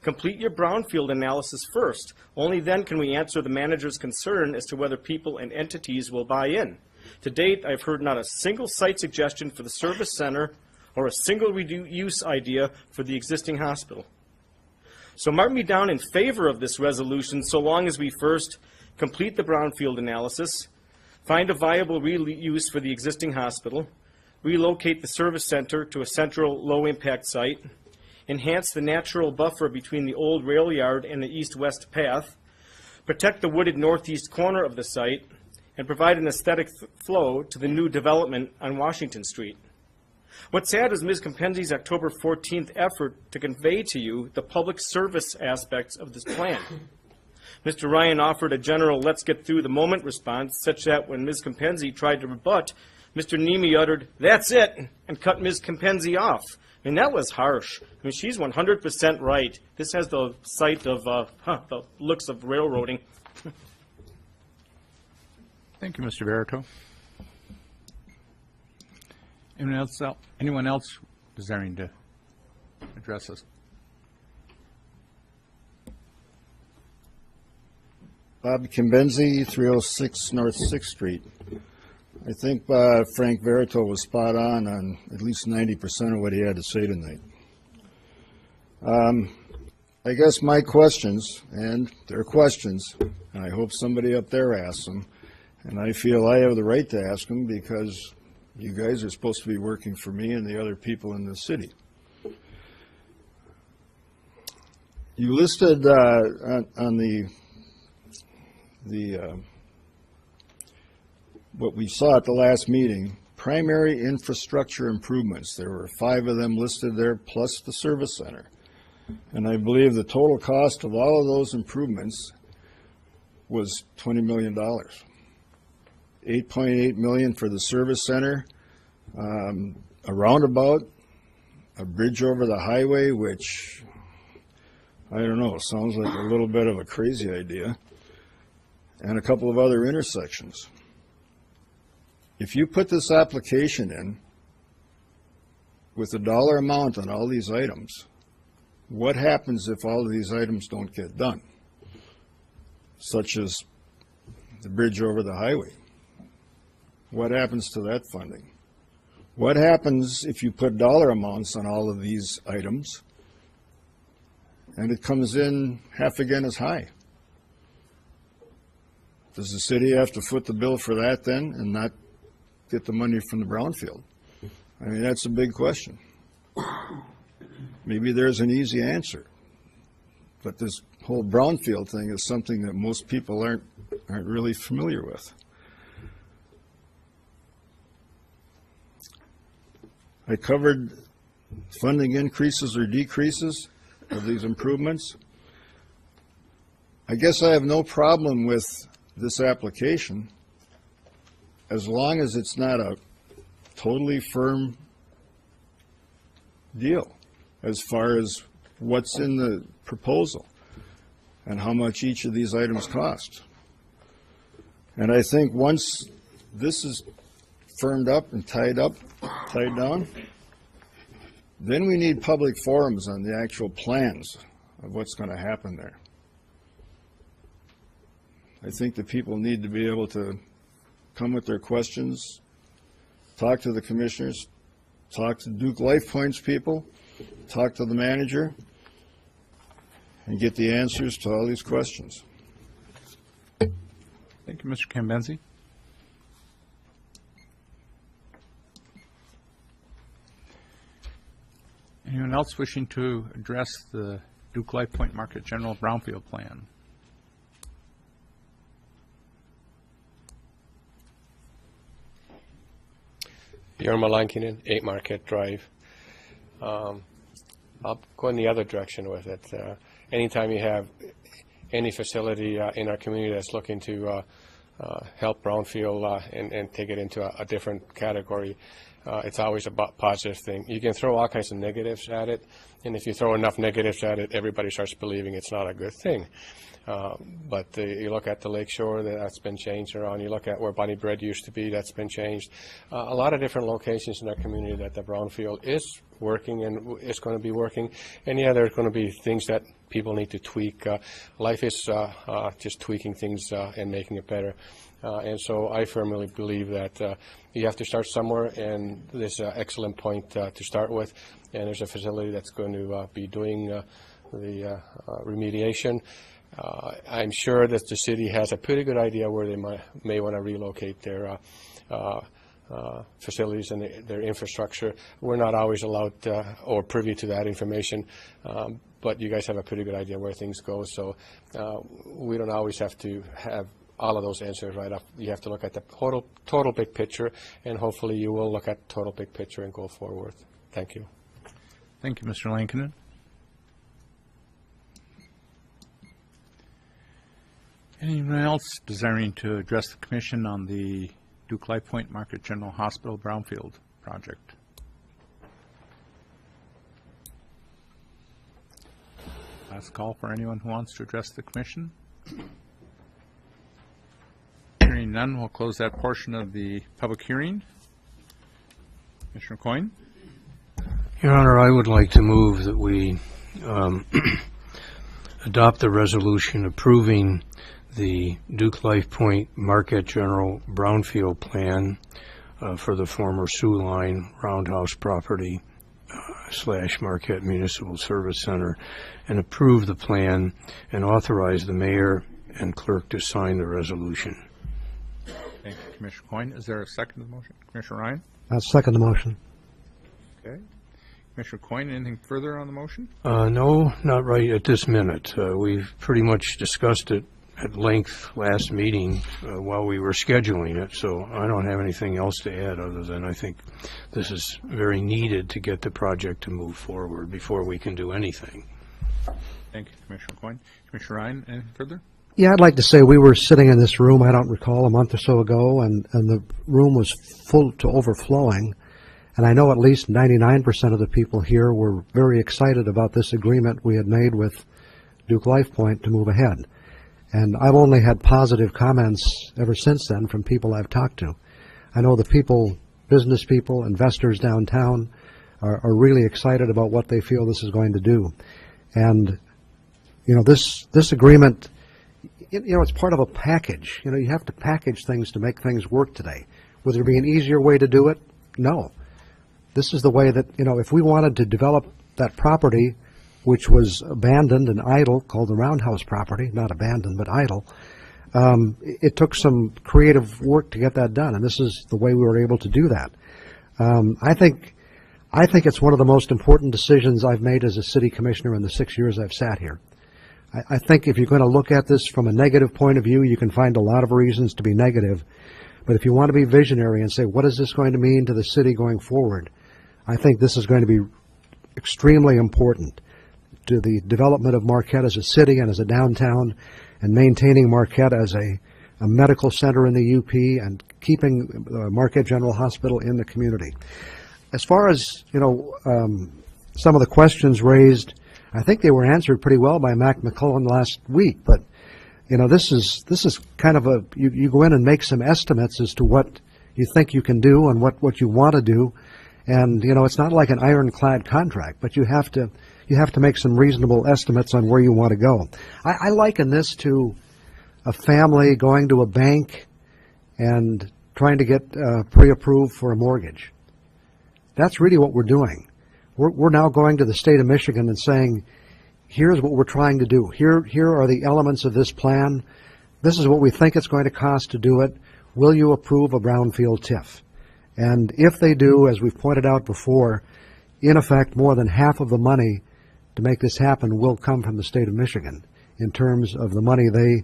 Complete your brownfield analysis first. Only then can we answer the manager's concern as to whether people and entities will buy in. To date, I've heard not a single site suggestion for the service center or a single use idea for the existing hospital. So mark me down in favor of this resolution so long as we first complete the brownfield analysis, find a viable reuse for the existing hospital, relocate the service center to a central low-impact site, enhance the natural buffer between the old rail yard and the east-west path, protect the wooded northeast corner of the site, and provide an aesthetic flow to the new development on Washington Street. What's sad is Ms. Compenzi's October 14th effort to convey to you the public service aspects of this plan. Mr. Ryan offered a general let's get through the moment response such that when Ms. Compenzi tried to rebut, Mr. Nemi uttered, "That's it," and cut Ms. Compenzi off. I mean, that was harsh. I mean, she's 100% right. This has the sight of, the looks of railroading. Thank you, Mr. Verito. Anyone else desiring to address us? Bob Kimbenzi, 306 North 6th Street. I think Frank Verito was spot on at least 90% of what he had to say tonight. I guess my questions, and they're questions, and I hope somebody up there asks them, and I feel I have the right to ask them because you guys are supposed to be working for me and the other people in the city. You listed on the what we saw at the last meeting, primary infrastructure improvements. There were 5 of them listed there, plus the service center. And I believe the total cost of all of those improvements was $20 million. $8.8 million for the service center, a roundabout, a bridge over the highway, which, I don't know, sounds like a little bit of a crazy idea, and a couple of other intersections. If you put this application in with a dollar amount on all these items, what happens if all of these items don't get done? Such as the bridge over the highway. What happens to that funding? What happens if you put dollar amounts on all of these items and it comes in half again as high? Does the city have to foot the bill for that then and not get the money from the brownfield? I mean, that's a big question. Maybe there's an easy answer, but this whole brownfield thing is something that most people aren't really familiar with. I covered funding increases or decreases of these improvements. I guess I have no problem with this application as long as it's not a totally firm deal as far as what's in the proposal and how much each of these items cost. And I think once this is firmed up and tied down, then we need public forums on the actual plans of what's going to happen there. I think the people need to be able to come with their questions, talk to the commissioners, talk to Duke Life Points people, talk to the manager, and get the answers to all these questions. Thank you, Mr. Cambenzi. Anyone else wishing to address the Duke Life Point Market General Brownfield Plan? Jorma Lankinen, 8 Marquette Drive. I'll go in the other direction with it. Anytime you have any facility in our community that's looking to help brownfield and take it into a different category, it's always a positive thing. You can throw all kinds of negatives at it, and if you throw enough negatives at it, everybody starts believing it's not a good thing. But you look at the lakeshore, that's been changed around. You look at where Bunny Bread used to be, that's been changed. A lot of different locations in our community that the brownfield is working and is going to be working. And yeah, there's going to be things that people need to tweak. Life is just tweaking things and making it better. And so I firmly believe that you have to start somewhere, and this is an excellent point to start with. And there's a facility that's going to be doing the remediation. I'm sure that the city has a pretty good idea where they may want to relocate their facilities and their infrastructure. We're not always allowed or privy to that information, but you guys have a pretty good idea where things go. So we don't always have to have all of those answers right up. You have to look at the total big picture, and hopefully you will look at total big picture and go forward. Thank you. Thank you, Mr. Lankinen. Anyone else desiring to address the Commission on the Duke Life Point Market General Hospital Brownfield project? Last call for anyone who wants to address the Commission. Hearing none, we'll close that portion of the public hearing. Commissioner Coyne? Your Honor, I would like to move that we adopt the resolution approving the Duke Life Point Marquette General Brownfield Plan for the former Sioux Line Roundhouse property / Marquette Municipal Service Center, and approve the plan and authorize the mayor and clerk to sign the resolution. Thank you, Commissioner Coyne. Is there a second to the motion? Commissioner Ryan? I'll second the motion. Okay. Commissioner Coyne, anything further on the motion? No, not right at this minute. We've pretty much discussed it at length last meeting while we were scheduling it, so I don't have anything else to add other than I think this is very needed to get the project to move forward before we can do anything. Thank you, Commissioner Coyne. Commissioner Ryan, anything further? Yeah, I'd like to say we were sitting in this room, I don't recall, a month or so ago, and the room was full to overflowing. And I know at least 99% of the people here were very excited about this agreement we had made with Duke Life Point to move ahead. And I've only had positive comments ever since then from people I've talked to. I know the people, business people, investors downtown are really excited about what they feel this is going to do. And, you know, this agreement, you know, it's part of a package. You know, you have to package things to make things work today. Would there be an easier way to do it? No. This is the way that, you know, if we wanted to develop that property, which was abandoned and idle, called the Roundhouse property, not abandoned, but idle, it took some creative work to get that done, and this is the way we were able to do that. I think it's one of the most important decisions I've made as a city commissioner in the 6 years I've sat here. I think if you're going to look at this from a negative point of view, you can find a lot of reasons to be negative, but if you want to be visionary and say, what is this going to mean to the city going forward, I think this is going to be extremely important to the development of Marquette as a city and as a downtown, and maintaining Marquette as a medical center in the UP, and keeping Marquette General Hospital in the community. As far as, you know, some of the questions raised, I think they were answered pretty well by Mac McClellan last week, but, you know, this is kind of a, you go in and make some estimates as to what you think you can do and what you want to do, and, you know, it's not like an ironclad contract, but you have to make some reasonable estimates on where you want to go. I liken this to a family going to a bank and trying to get pre-approved for a mortgage. That's really what we're doing. We're now going to the state of Michigan and saying, here's what we're trying to do. Here are the elements of this plan. This is what we think it's going to cost to do it. Will you approve a brownfield TIF? And if they do, as we've pointed out before, in effect, more than half of the money to make this happen will come from the state of Michigan in terms of the money they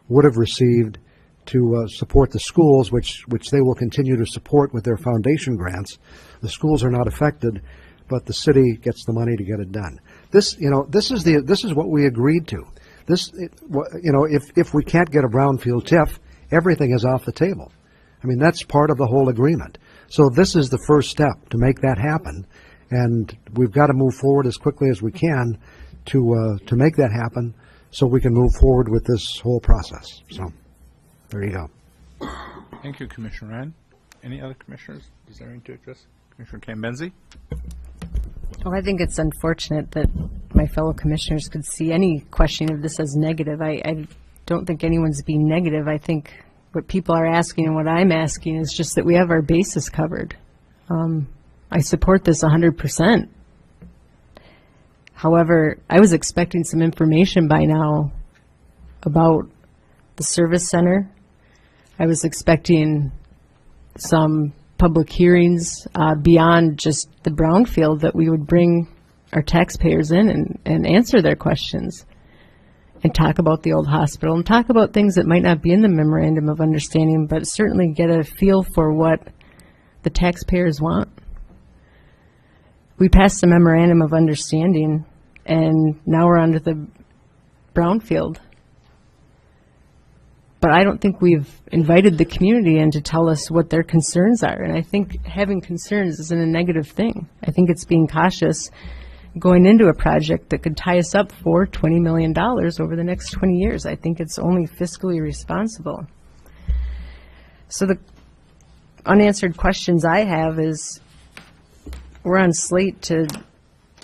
would have received to support the schools, which they will continue to support with their foundation grants. The schools are not affected, but the city gets the money to get it done. This, you know, this is what we agreed to. You know, if we can't get a brownfield TIF, everything is off the table. I mean, that's part of the whole agreement. So this is the first step to make that happen, and we've got to move forward as quickly as we can to make that happen, so we can move forward with this whole process. So there you go. Thank you, Commissioner Ryan. Any other commissioners desiring to address? Commissioner Cambenzi? Well, I think it's unfortunate that my fellow commissioners could see any questioning of this as negative. I don't think anyone's being negative. I think what people are asking and what I'm asking is just that we have our bases covered. I support this 100%. However, I was expecting some information by now about the service center. I was expecting some public hearings beyond just the brownfield, that we would bring our taxpayers in and answer their questions and talk about the old hospital and talk about things that might not be in the memorandum of understanding, but certainly get a feel for what the taxpayers want. We passed the memorandum of understanding, and now we're on to the brownfield. But I don't think we've invited the community in to tell us what their concerns are. And I think having concerns isn't a negative thing. I think it's being cautious going into a project that could tie us up for $20 million over the next 20 years. I think it's only fiscally responsible. So the unanswered questions I have is, we're on slate to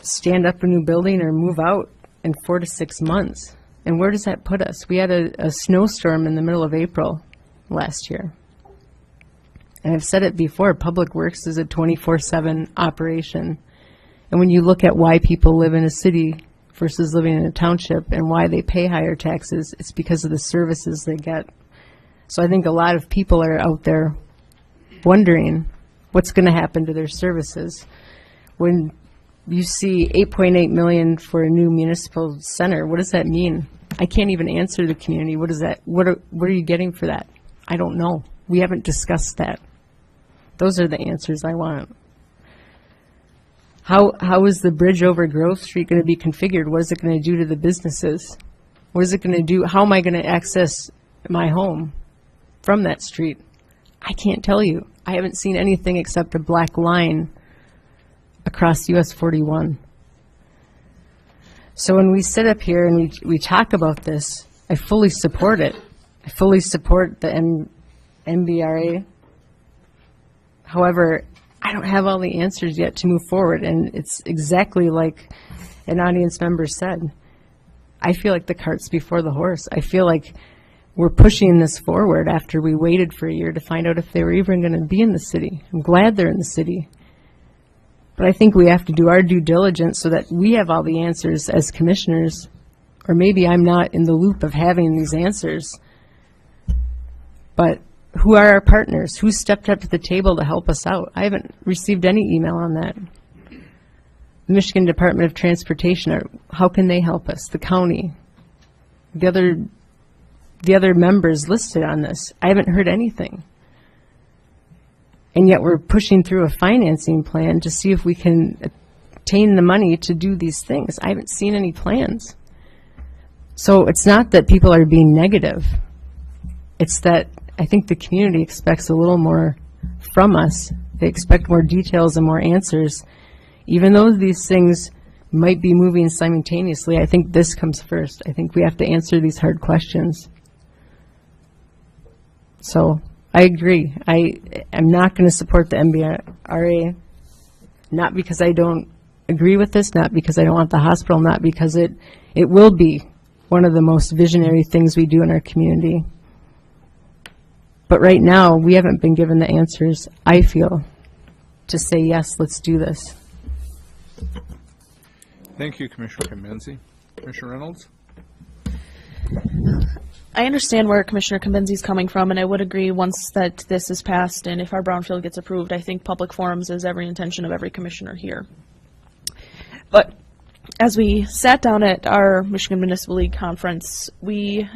stand up a new building or move out in 4 to 6 months. And where does that put us? We had a snowstorm in the middle of April last year. And I've said it before, Public Works is a 24/7 operation. And when you look at why people live in a city versus living in a township and why they pay higher taxes, it's because of the services they get. So I think a lot of people are out there wondering what's going to happen to their services. When you see $8.8 million for a new municipal center, what does that mean? I can't even answer the community. What is that? What are you getting for that? I don't know. We haven't discussed that. Those are the answers I want. How is the bridge over Grove Street going to be configured? What is it going to do to the businesses? What is it going to do? How am I going to access my home from that street? I can't tell you. I haven't seen anything except a black line across US 41. So when we sit up here and we talk about this, I fully support it. I fully support the MBRA. However, I don't have all the answers yet to move forward, and it's exactly like an audience member said. I feel like the cart's before the horse. I feel like we're pushing this forward after we waited for a year to find out if they were even going to be in the city. I'm glad they're in the city. But I think we have to do our due diligence so that we have all the answers as commissioners, or maybe I'm not in the loop of having these answers. But who are our partners? Who stepped up to the table to help us out? I haven't received any email on that. The Michigan Department of Transportation, how can they help us? The county, the other members listed on this. I haven't heard anything. And yet we're pushing through a financing plan to see if we can attain the money to do these things. I haven't seen any plans. So it's not that people are being negative. It's that I think the community expects a little more from us. They expect more details and more answers. Even though these things might be moving simultaneously, I think this comes first. I think we have to answer these hard questions. So I agree. I'm not going to support the MBRA, not because I don't agree with this, not because I don't want the hospital, not because it will be one of the most visionary things we do in our community. But right now, we haven't been given the answers, I feel, to say, yes, let's do this. Thank you, Commissioner Kamenzi. Commissioner Reynolds? I understand where Commissioner Kamenzi is coming from, and I would agree once that this is passed and if our brownfield gets approved, I think public forums is every intention of every commissioner here. But as we sat down at our Michigan Municipal League conference, the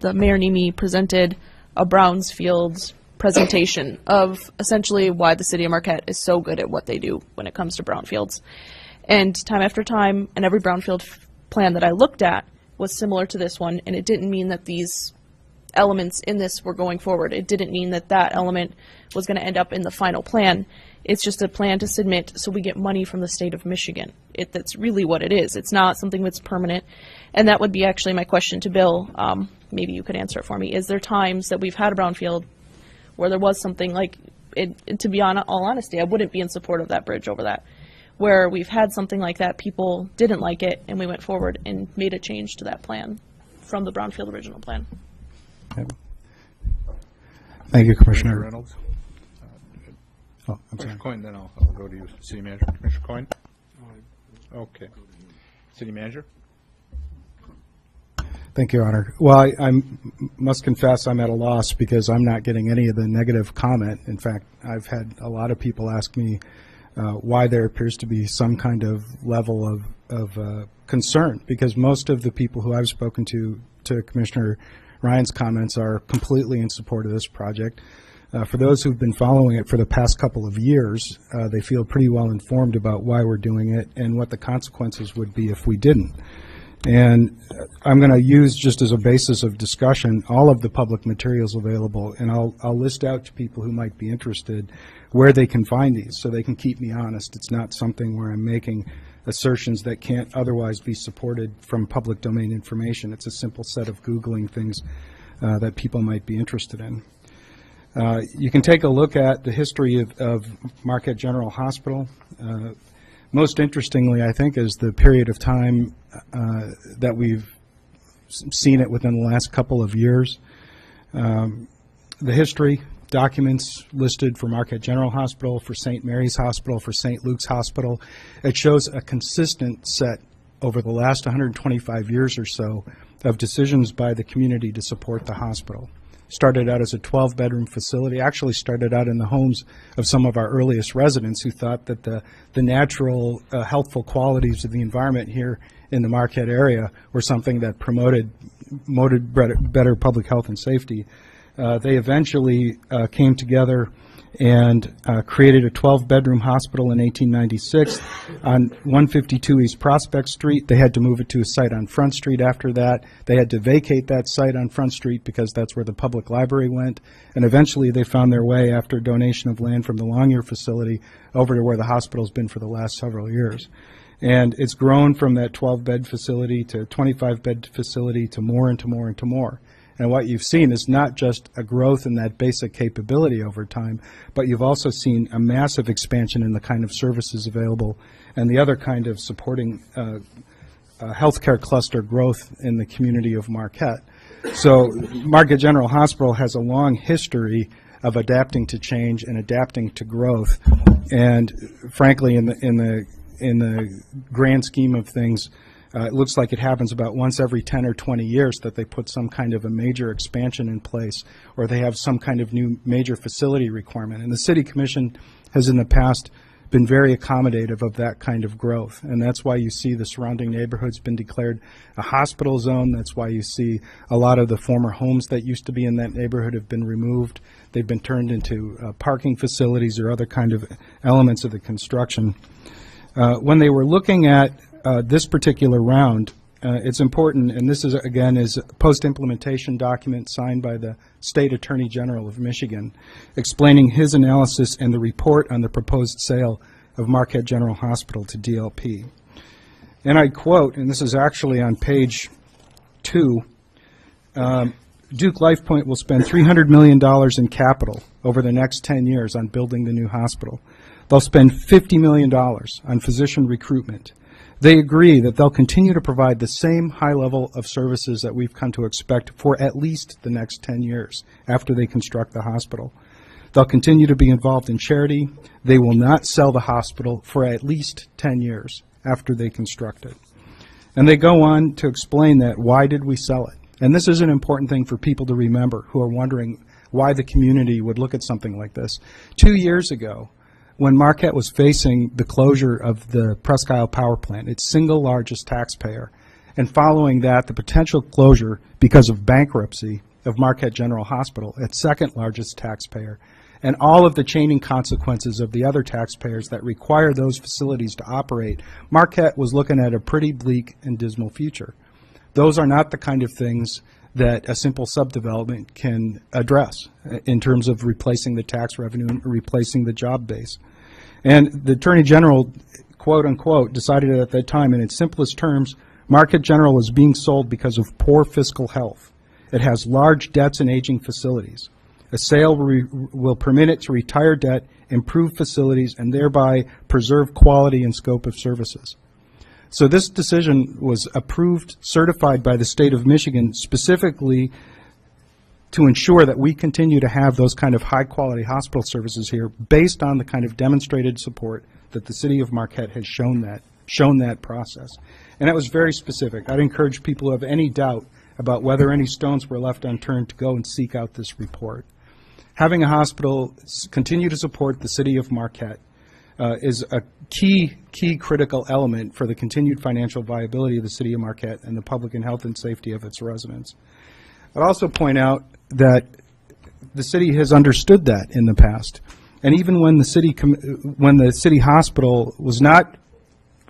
Mayor Nemi presented a brownfield presentation of essentially why the city of Marquette is so good at what they do when it comes to brownfields. And time after time, and every brownfield plan that I looked at was similar to this one, and it didn't mean that these elements in this were going forward. It didn't mean that that element was going to end up in the final plan. It's just a plan to submit so we get money from the state of Michigan. That's really what it is. It's not something that's permanent. And that would be actually my question to Bill. Maybe you could answer it for me. Is there times that we've had a brownfield where there was something like, to be all honesty, I wouldn't be in support of that bridge over that, where we've had something like that, people didn't like it, and we went forward and made a change to that plan from the Brownfield original plan. Thank you, Commissioner Reynolds. Oh, I'm Commissioner sorry. Coyne, then I'll go to you, City Manager. Commissioner Coyne? Okay. City Manager? Thank you, Your Honor. Well, I must confess I'm at a loss because I'm not getting any of the negative comment. In fact, I've had a lot of people ask me why there appears to be some kind of level of concern, because most of the people who I've spoken to Commissioner Ryan's comments are completely in support of this project. For those who've been following it for the past couple of years, they feel pretty well informed about why we're doing it and what the consequences would be if we didn't. And I'm going to use, just as a basis of discussion, all of the public materials available, and I'll list out to people who might be interested where they can find these so they can keep me honest. It's not something where I'm making assertions that can't otherwise be supported from public domain information. It's a simple set of Googling things that people might be interested in. You can take a look at the history of Marquette General Hospital. Most interestingly, I think, is the period of time that we've seen it within the last couple of years. The history documents listed for Marquette General Hospital, for St. Mary's Hospital, for St. Luke's Hospital. It shows a consistent set over the last 125 years or so of decisions by the community to support the hospital. Started out as a 12-bedroom facility, actually started out in the homes of some of our earliest residents who thought that the natural healthful qualities of the environment here in the Marquette area were something that promoted better public health and safety. They eventually came together and created a 12-bedroom hospital in 1896 on 152 East Prospect Street. They had to move it to a site on Front Street after that. They had to vacate that site on Front Street because that's where the public library went. And eventually they found their way, after a donation of land from the Longyear facility, over to where the hospital's been for the last several years. And it's grown from that 12-bed facility to 25-bed facility to more and to more and to more. And what you've seen is not just a growth in that basic capability over time, but you've also seen a massive expansion in the kind of services available and the other kind of supporting healthcare cluster growth in the community of Marquette. So Marquette General Hospital has a long history of adapting to change and adapting to growth. And frankly, in the grand scheme of things, it looks like it happens about once every 10 or 20 years that they put some kind of a major expansion in place, or they have some kind of new major facility requirement. And the City Commission has in the past been very accommodative of that kind of growth. And that's why you see the surrounding neighborhood's been declared a hospital zone. That's why you see a lot of the former homes that used to be in that neighborhood have been removed. They've been turned into parking facilities or other kind of elements of the construction. When they were looking at this particular round, it's important, and this is, again, is a post-implementation document signed by the State Attorney General of Michigan, explaining his analysis and the report on the proposed sale of Marquette General Hospital to DLP. And I quote, and this is actually on page 2, Duke LifePoint will spend $300 million in capital over the next 10 years on building the new hospital. They'll spend $50 million on physician recruitment. They agree that they'll continue to provide the same high level of services that we've come to expect for at least the next 10 years after they construct the hospital. They'll continue to be involved in charity. They will not sell the hospital for at least 10 years after they construct it. And they go on to explain that why did we sell it? And this is an important thing for people to remember who are wondering why the community would look at something like this. 2 years ago, when Marquette was facing the closure of the Presque Isle Power Plant, its single largest taxpayer, and following that, the potential closure because of bankruptcy of Marquette General Hospital, its second largest taxpayer, and all of the chaining consequences of the other taxpayers that require those facilities to operate, Marquette was looking at a pretty bleak and dismal future. Those are not the kind of things that a simple subdevelopment can address in terms of replacing the tax revenue and replacing the job base. And the Attorney General, quote unquote, decided at that time, in its simplest terms, Marquette General was being sold because of poor fiscal health. It has large debts and aging facilities. A sale will permit it to retire debt, improve facilities, and thereby preserve quality and scope of services. So this decision was approved, certified by the state of Michigan specifically to ensure that we continue to have those kind of high-quality hospital services here based on the kind of demonstrated support that the city of Marquette has shown that process. And that was very specific. I'd encourage people who have any doubt about whether any stones were left unturned to go and seek out this report. Having a hospital continue to support the city of Marquette is a key critical element for the continued financial viability of the city of Marquette and the public and health and safety of its residents. I'd also point out that the city has understood that in the past. And even when the city hospital was not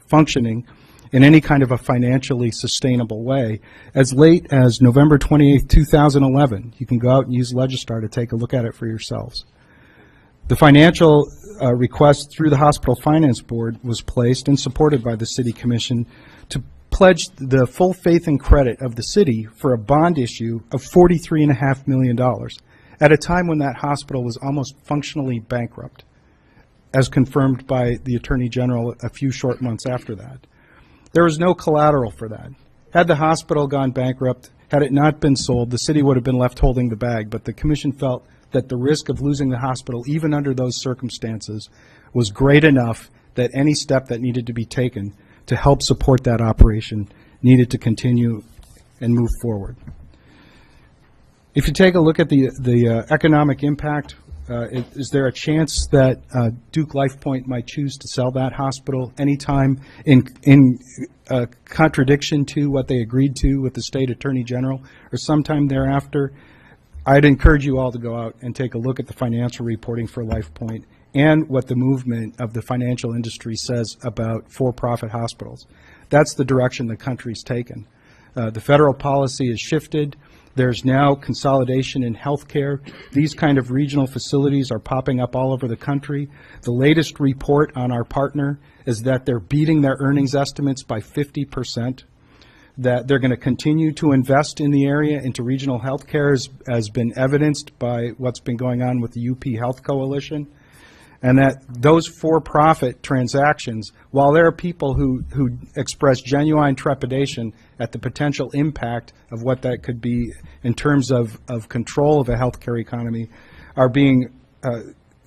functioning in any kind of a financially sustainable way, as late as November 28, 2011, you can go out and use Legistar to take a look at it for yourselves. The financial request through the Hospital Finance Board was placed and supported by the City Commission to pledge the full faith and credit of the city for a bond issue of $43.5 million at a time when that hospital was almost functionally bankrupt, as confirmed by the Attorney General a few short months after that. There was no collateral for that. Had the hospital gone bankrupt, had it not been sold, the city would have been left holding the bag, but the Commission felt that the risk of losing the hospital, even under those circumstances, was great enough that any step that needed to be taken to help support that operation needed to continue and move forward. If you take a look at the economic impact, is there a chance that Duke LifePoint might choose to sell that hospital anytime in contradiction to what they agreed to with the state attorney general or sometime thereafter? I'd encourage you all to go out and take a look at the financial reporting for LifePoint and what the movement of the financial industry says about for-profit hospitals. That's the direction the country's taken. The federal policy has shifted. There's now consolidation in healthcare. These kind of regional facilities are popping up all over the country. The latest report on our partner is that they're beating their earnings estimates by 50%, that they're going to continue to invest in the area into regional healthcare, has been evidenced by what's been going on with the UP Health Coalition, and that those for-profit transactions, while there are people who express genuine trepidation at the potential impact of what that could be in terms of control of a healthcare economy, are being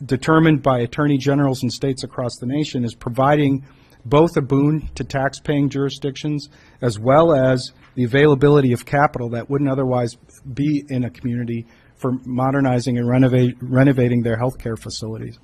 determined by attorney generals in states across the nation as providing both a boon to tax-paying jurisdictions as well as the availability of capital that wouldn't otherwise be in a community for modernizing and renovating their healthcare facilities.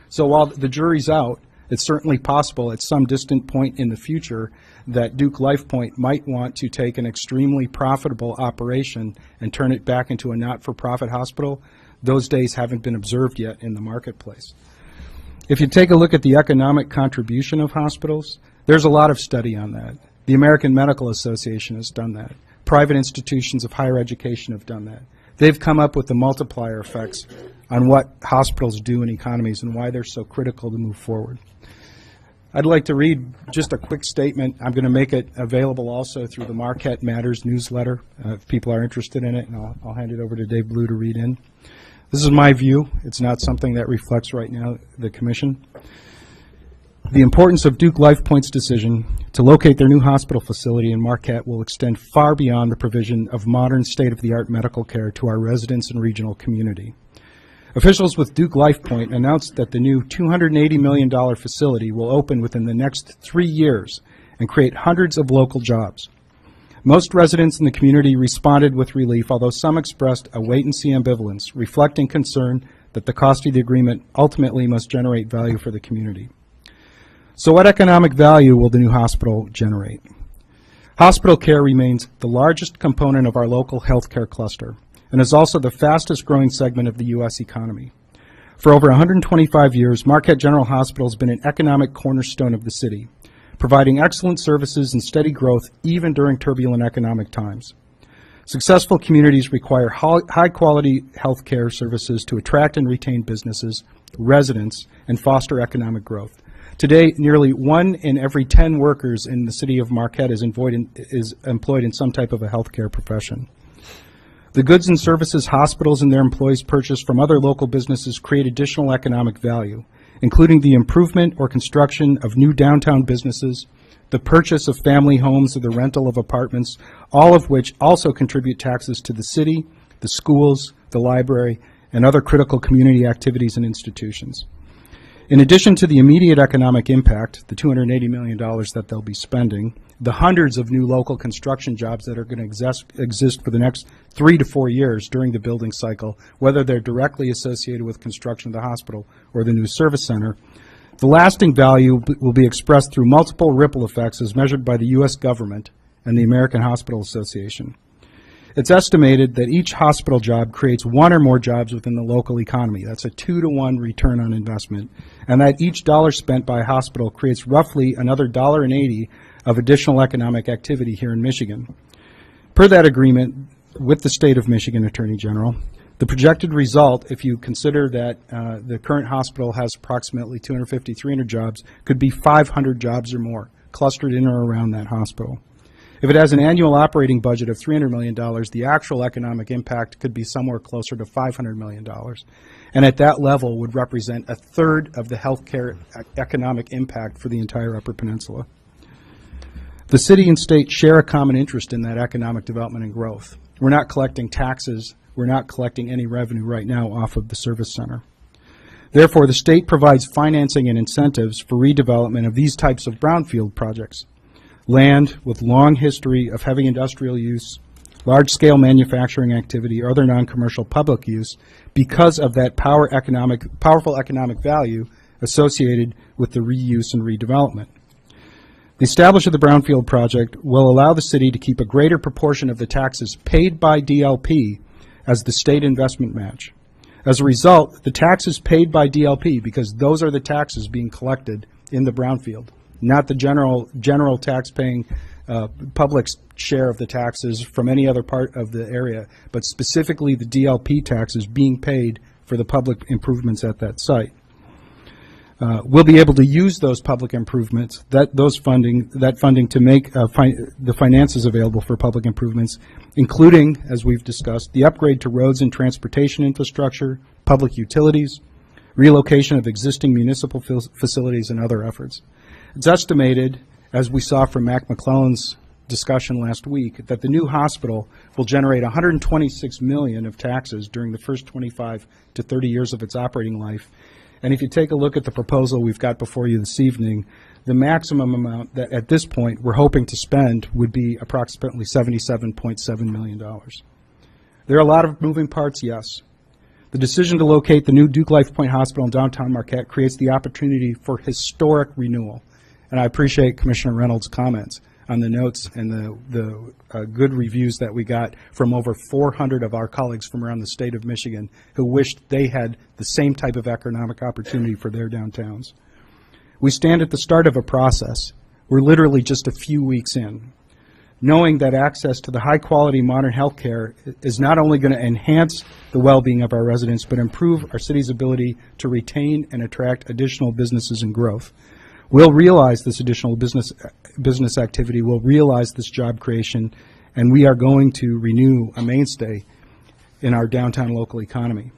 So while the jury's out, it's certainly possible at some distant point in the future that Duke LifePoint might want to take an extremely profitable operation and turn it back into a not-for-profit hospital. Those days haven't been observed yet in the marketplace. If you take a look at the economic contribution of hospitals, there's a lot of study on that. The American Medical Association has done that. Private institutions of higher education have done that. They've come up with the multiplier effects on what hospitals do in economies and why they're so critical to move forward. I'd like to read just a quick statement. I'm going to make it available also through the Marquette Matters newsletter if people are interested in it, and I'll hand it over to Dave Blue to read in. This is my view. It's not something that reflects right now the Commission. The importance of Duke LifePoint's decision to locate their new hospital facility in Marquette will extend far beyond the provision of modern state-of-the-art medical care to our residents and regional community. Officials with Duke LifePoint announced that the new $280 million facility will open within the next 3 years and create hundreds of local jobs. Most residents in the community responded with relief, although some expressed a wait-and-see ambivalence, reflecting concern that the cost of the agreement ultimately must generate value for the community. So what economic value will the new hospital generate? Hospital care remains the largest component of our local healthcare cluster and is also the fastest growing segment of the U.S. economy. For over 125 years, Marquette General Hospital has been an economic cornerstone of the city, providing excellent services and steady growth even during turbulent economic times. Successful communities require high-quality health care services to attract and retain businesses, residents, and foster economic growth. Today, nearly 1 in every 10 workers in the city of Marquette is employed in some type of a healthcare profession. The goods and services hospitals and their employees purchase from other local businesses create additional economic value, including the improvement or construction of new downtown businesses, the purchase of family homes or the rental of apartments, all of which also contribute taxes to the city, the schools, the library, and other critical community activities and institutions. In addition to the immediate economic impact, the $280 million that they'll be spending, the hundreds of new local construction jobs that are going to exist for the next 3 to 4 years during the building cycle, whether they're directly associated with construction of the hospital or the new service center, the lasting value will be expressed through multiple ripple effects as measured by the U.S. government and the American Hospital Association. It's estimated that each hospital job creates 1 or more jobs within the local economy. That's a 2-to-1 return on investment. And that each dollar spent by a hospital creates roughly another $1.80 of additional economic activity here in Michigan. Per that agreement with the State of Michigan Attorney General, the projected result, if you consider that the current hospital has approximately 250, 300 jobs, could be 500 jobs or more clustered in or around that hospital. If it has an annual operating budget of $300 million, the actual economic impact could be somewhere closer to $500 million. And at that level would represent a third of the healthcare economic impact for the entire Upper Peninsula. The city and state share a common interest in that economic development and growth. We're not collecting taxes. We're not collecting any revenue right now off of the service center. Therefore, the state provides financing and incentives for redevelopment of these types of brownfield projects. Land with long history of heavy industrial use, large-scale manufacturing activity, or other non-commercial public use because of that powerful economic value associated with the reuse and redevelopment. The establishment of the Brownfield project will allow the city to keep a greater proportion of the taxes paid by DLP as the state investment match. As a result, the taxes paid by DLP, because those are the taxes being collected in the Brownfield, not the general tax-paying public's share of the taxes from any other part of the area, but specifically the DLP taxes being paid for the public improvements at that site. We'll be able to use those public improvements, that funding to make the finances available for public improvements, including, as we've discussed, the upgrade to roads and transportation infrastructure, public utilities, relocation of existing municipal facilities, and other efforts. It's estimated, as we saw from Mac McClellan's discussion last week, that the new hospital will generate $126 million of taxes during the first 25 to 30 years of its operating life. And if you take a look at the proposal we've got before you this evening, the maximum amount that at this point we're hoping to spend would be approximately $77.7 million. There are a lot of moving parts, yes. The decision to locate the new Duke Life Point Hospital in downtown Marquette creates the opportunity for historic renewal. And I appreciate Commissioner Reynolds' comments on the notes and the good reviews that we got from over 400 of our colleagues from around the state of Michigan who wished they had the same type of economic opportunity for their downtowns. We stand at the start of a process. We're literally just a few weeks in, knowing that access to the high-quality modern health care is not only going to enhance the well-being of our residents, but improve our city's ability to retain and attract additional businesses and growth. We'll realize this additional business activity, we'll realize this job creation, and we are going to renew a mainstay in our downtown local economy.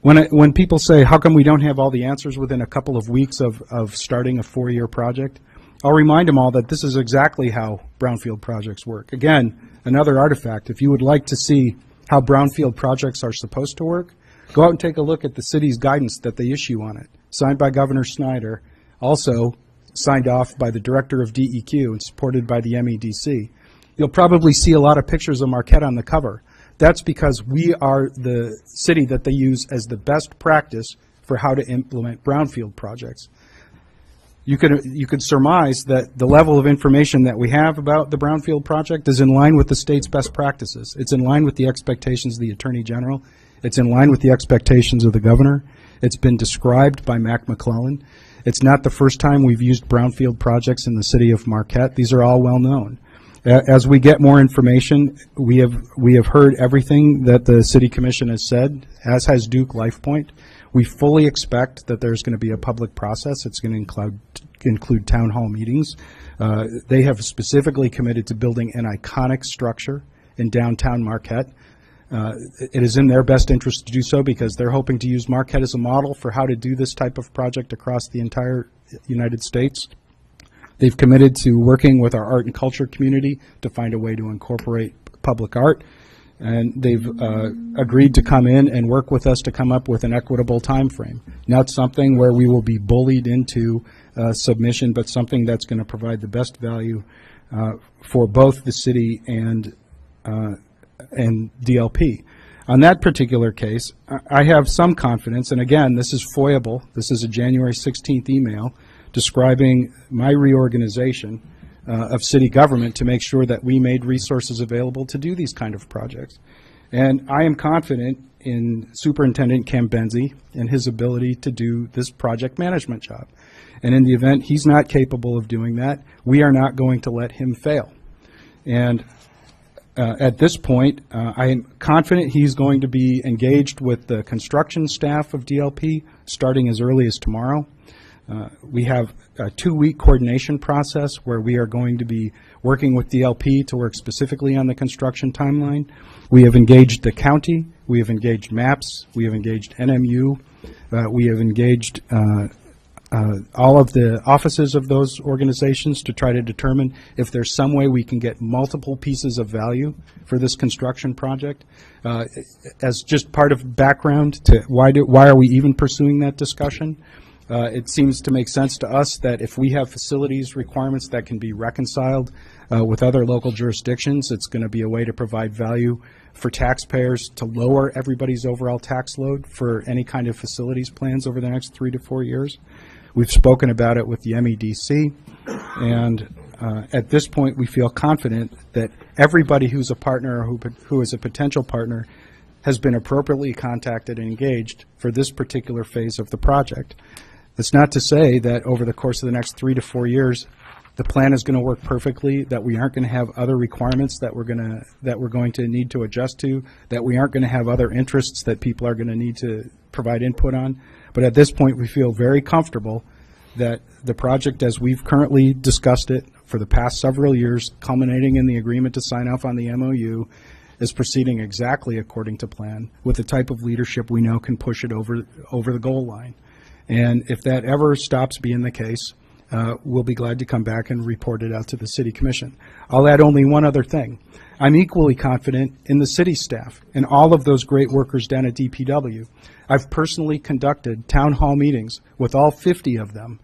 When people say, how come we don't have all the answers within a couple of weeks of starting a 4-year project, I'll remind them all that this is exactly how brownfield projects work. Again, another artifact. If you would like to see how brownfield projects are supposed to work, go out and take a look at the city's guidance that they issue on it, signed by Governor Snyder, also signed off by the Director of DEQ and supported by the MEDC. You'll probably see a lot of pictures of Marquette on the cover. That's because we are the city that they use as the best practice for how to implement brownfield projects. You could surmise that the level of information that we have about the brownfield project is in line with the state's best practices. It's in line with the expectations of the Attorney General. It's in line with the expectations of the Governor. It's been described by Mac McClellan. It's not the first time we've used brownfield projects in the city of Marquette. These are all well known. As we get more information, we have heard everything that the City Commission has said, as has Duke Life Point. We fully expect that there's going to be a public process. It's going to include town hall meetings. They have specifically committed to building an iconic structure in downtown Marquette. It is in their best interest to do so because they're hoping to use Marquette as a model for how to do this type of project across the entire United States. They've committed to working with our art and culture community to find a way to incorporate public art. And they've agreed to come in and work with us to come up with an equitable time frame. Not something where we will be bullied into submission, but something that's going to provide the best value for both the city and DLP. On that particular case, I have some confidence, and again, this is FOIable. This is a January 16th email describing my reorganization of city government to make sure that we made resources available to do these kind of projects. And I am confident in Superintendent Cambenzi and his ability to do this project management job. And in the event he's not capable of doing that, we are not going to let him fail. And at this point, I am confident he's going to be engaged with the construction staff of DLP starting as early as tomorrow. We have a 2-week coordination process where we are going to be working with DLP to work specifically on the construction timeline. We have engaged the county, we have engaged MAPS, we have engaged NMU, we have engaged all of the offices of those organizations to try to determine if there's some way we can get multiple pieces of value for this construction project. As just part of background to why are we even pursuing that discussion? It seems to make sense to us that if we have facilities requirements that can be reconciled with other local jurisdictions, it's going to be a way to provide value for taxpayers to lower everybody's overall tax load for any kind of facilities plans over the next 3 to 4 years. We've spoken about it with the MEDC, and at this point we feel confident that everybody who's a partner or who is a potential partner has been appropriately contacted and engaged for this particular phase of the project. That's not to say that over the course of the next 3 to 4 years, the plan is going to work perfectly, that we aren't going to have other requirements that we're going to need to adjust to, that we aren't going to have other interests that people are going to need to provide input on. But at this point, we feel very comfortable that the project, as we've currently discussed it for the past several years, culminating in the agreement to sign off on the MOU, is proceeding exactly according to plan with the type of leadership we know can push it over the goal line. And if that ever stops being the case, we'll be glad to come back and report it out to the City Commission. I'll add only one other thing. I'm equally confident in the city staff and all of those great workers down at DPW. I've personally conducted town hall meetings with all 50 of them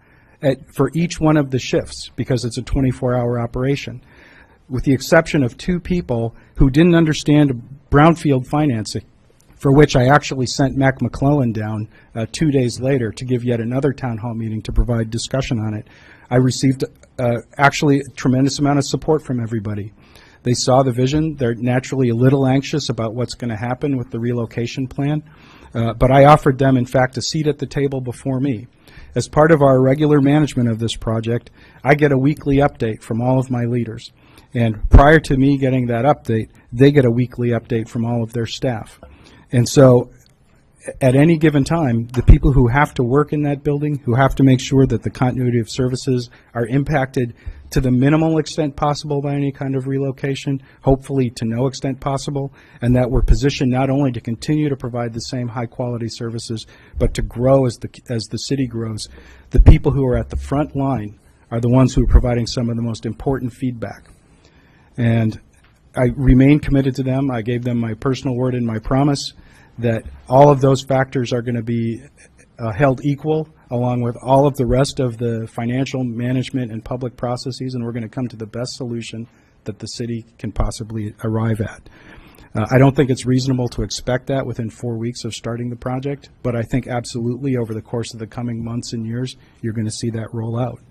for each one of the shifts because it's a 24-hour operation, with the exception of 2 people who didn't understand brownfield financing, for which I actually sent Mac McClellan down 2 days later to give yet another town hall meeting to provide discussion on it. I received actually a tremendous amount of support from everybody. They saw the vision. They're naturally a little anxious about what's going to happen with the relocation plan, but I offered them, in fact, a seat at the table before me. As part of our regular management of this project, I get a weekly update from all of my leaders. And prior to me getting that update, they get a weekly update from all of their staff. And so at any given time, the people who have to work in that building, who have to make sure that the continuity of services are impacted to the minimal extent possible by any kind of relocation, hopefully to no extent possible, and that we're positioned not only to continue to provide the same high quality services, but to grow as the city grows. The people who are at the front line are the ones who are providing some of the most important feedback. And I remain committed to them. I gave them my personal word and my promise that all of those factors are going to be held equal along with all of the rest of the financial management and public processes, and we're going to come to the best solution that the city can possibly arrive at. I don't think it's reasonable to expect that within 4 weeks of starting the project, but I think absolutely over the course of the coming months and years, you're going to see that roll out.